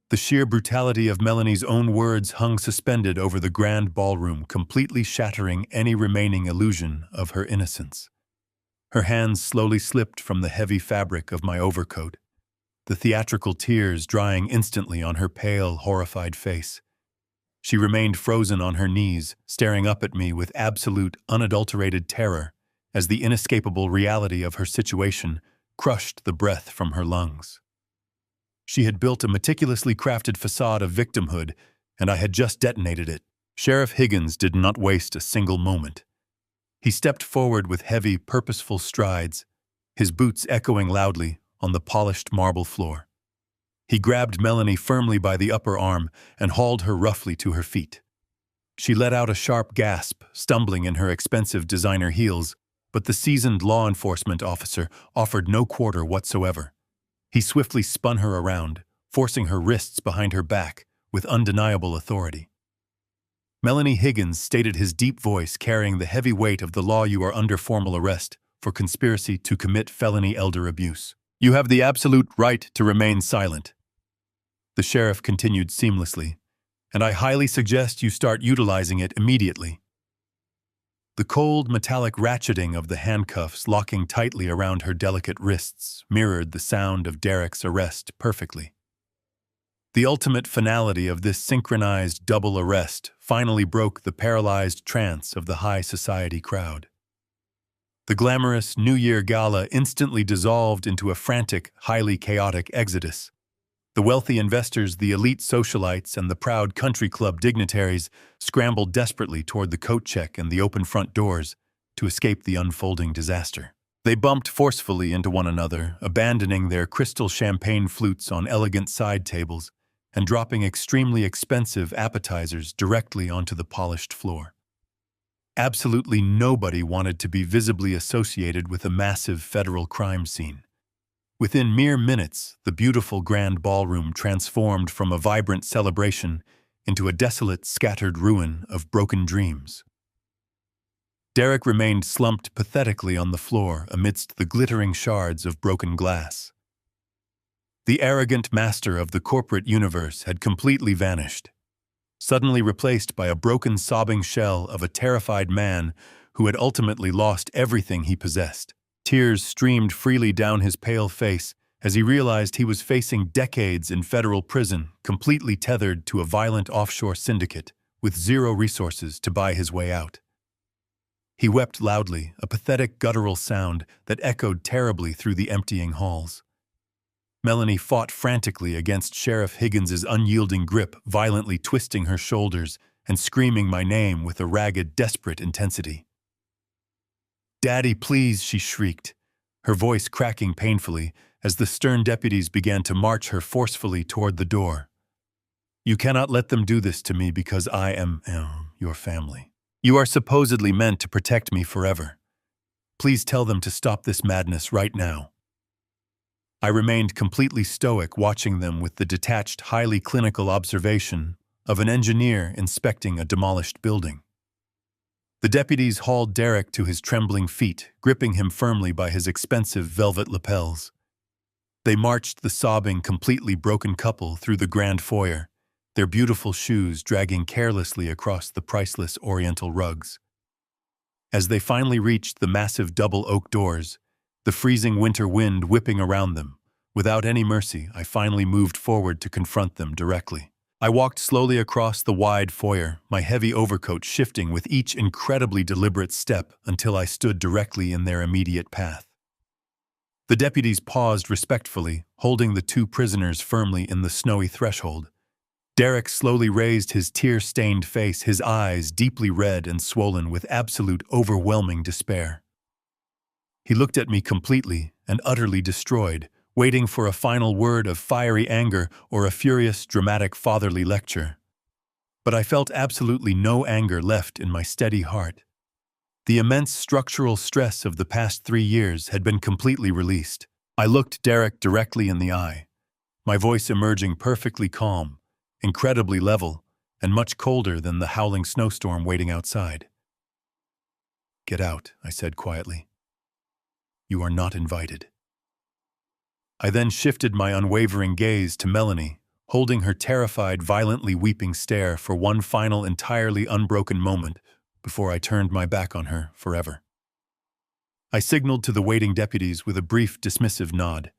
[SPEAKER 1] The sheer brutality of Melanie's own words hung suspended over the grand ballroom, completely shattering any remaining illusion of her innocence. Her hands slowly slipped from the heavy fabric of my overcoat, the theatrical tears drying instantly on her pale, horrified face. She remained frozen on her knees, staring up at me with absolute, unadulterated terror, as the inescapable reality of her situation crushed the breath from her lungs. She had built a meticulously crafted facade of victimhood, and I had just detonated it. Sheriff Higgins did not waste a single moment. He stepped forward with heavy, purposeful strides, his boots echoing loudly on the polished marble floor. He grabbed Melanie firmly by the upper arm and hauled her roughly to her feet. She let out a sharp gasp, stumbling in her expensive designer heels, but the seasoned law enforcement officer offered no quarter whatsoever. He swiftly spun her around, forcing her wrists behind her back with undeniable authority. Melanie Higgins stated, his deep voice carrying the heavy weight of the law, "You are under formal arrest for conspiracy to commit felony elder abuse. You have the absolute right to remain silent." The sheriff continued seamlessly, "And I highly suggest you start utilizing it immediately." The cold, metallic ratcheting of the handcuffs locking tightly around her delicate wrists mirrored the sound of Derek's arrest perfectly. The ultimate finality of this synchronized double arrest finally broke the paralyzed trance of the high society crowd. The glamorous New Year gala instantly dissolved into a frantic, highly chaotic exodus. The wealthy investors, the elite socialites, and the proud country club dignitaries scrambled desperately toward the coat check and the open front doors to escape the unfolding disaster. They bumped forcefully into one another, abandoning their crystal champagne flutes on elegant side tables and dropping extremely expensive appetizers directly onto the polished floor. Absolutely nobody wanted to be visibly associated with a massive federal crime scene. Within mere minutes, the beautiful grand ballroom transformed from a vibrant celebration into a desolate, scattered ruin of broken dreams. Derek remained slumped pathetically on the floor amidst the glittering shards of broken glass. The arrogant master of the corporate universe had completely vanished, suddenly replaced by a broken, sobbing shell of a terrified man who had ultimately lost everything he possessed. Tears streamed freely down his pale face as he realized he was facing decades in federal prison, completely tethered to a violent offshore syndicate with zero resources to buy his way out. He wept loudly, a pathetic guttural sound that echoed terribly through the emptying halls. Melanie fought frantically against Sheriff Higgins's unyielding grip, violently twisting her shoulders and screaming my name with a ragged, desperate intensity. "Daddy, please," she shrieked, her voice cracking painfully as the stern deputies began to march her forcefully toward the door. "You cannot let them do this to me because I am your family. You are supposedly meant to protect me forever. Please tell them to stop this madness right now." I remained completely stoic, watching them with the detached, highly clinical observation of an engineer inspecting a demolished building. The deputies hauled Derek to his trembling feet, gripping him firmly by his expensive velvet lapels. They marched the sobbing, completely broken couple through the grand foyer, their beautiful shoes dragging carelessly across the priceless oriental rugs. As they finally reached the massive double oak doors, the freezing winter wind whipping around them, without any mercy, I finally moved forward to confront them directly. I walked slowly across the wide foyer, my heavy overcoat shifting with each incredibly deliberate step until I stood directly in their immediate path. The deputies paused respectfully, holding the two prisoners firmly in the snowy threshold. Derek slowly raised his tear-stained face, his eyes deeply red and swollen with absolute overwhelming despair. He looked at me completely and utterly destroyed, waiting for a final word of fiery anger or a furious, dramatic fatherly lecture. But I felt absolutely no anger left in my steady heart. The immense structural stress of the past 3 years had been completely released. I looked Derek directly in the eye, my voice emerging perfectly calm, incredibly level, and much colder than the howling snowstorm waiting outside. "Get out," I said quietly. "You are not invited." I then shifted my unwavering gaze to Melanie, holding her terrified, violently weeping stare for one final entirely unbroken moment before I turned my back on her forever. I signaled to the waiting deputies with a brief, dismissive nod.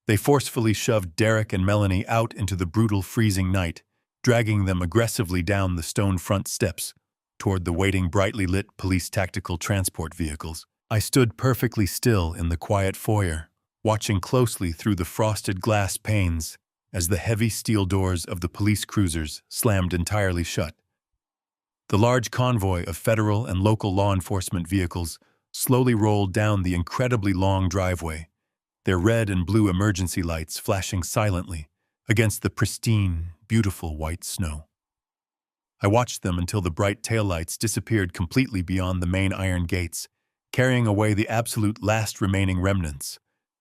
[SPEAKER 1] They forcefully shoved Derek and Melanie out into the brutal, freezing night, dragging them aggressively down the stone front steps toward the waiting, brightly lit police tactical transport vehicles. I stood perfectly still in the quiet foyer, watching closely through the frosted glass panes as the heavy steel doors of the police cruisers slammed entirely shut. The large convoy of federal and local law enforcement vehicles slowly rolled down the incredibly long driveway, their red and blue emergency lights flashing silently against the pristine, beautiful white snow. I watched them until the bright taillights disappeared completely beyond the main iron gates, carrying away the absolute last remaining remnants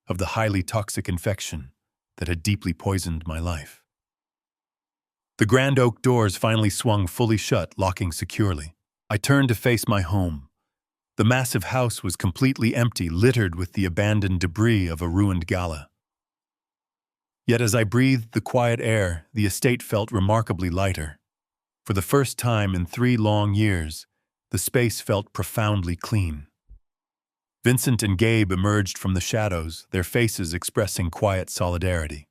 [SPEAKER 1] of the highly toxic infection that had deeply poisoned my life. The grand oak doors finally swung fully shut, locking securely. I turned to face my home. The massive house was completely empty, littered with the abandoned debris of a ruined gala. Yet as I breathed the quiet air, the estate felt remarkably lighter. For the first time in 3 long years, the space felt profoundly clean. Vincent and Gabe emerged from the shadows, their faces expressing quiet solidarity.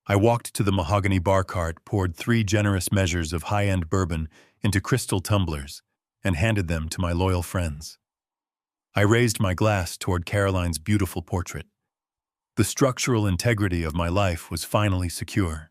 [SPEAKER 1] I walked to the mahogany bar cart, poured 3 generous measures of high-end bourbon into crystal tumblers, and handed them to my loyal friends. I raised my glass toward Caroline's beautiful portrait. The structural integrity of my life was finally secure.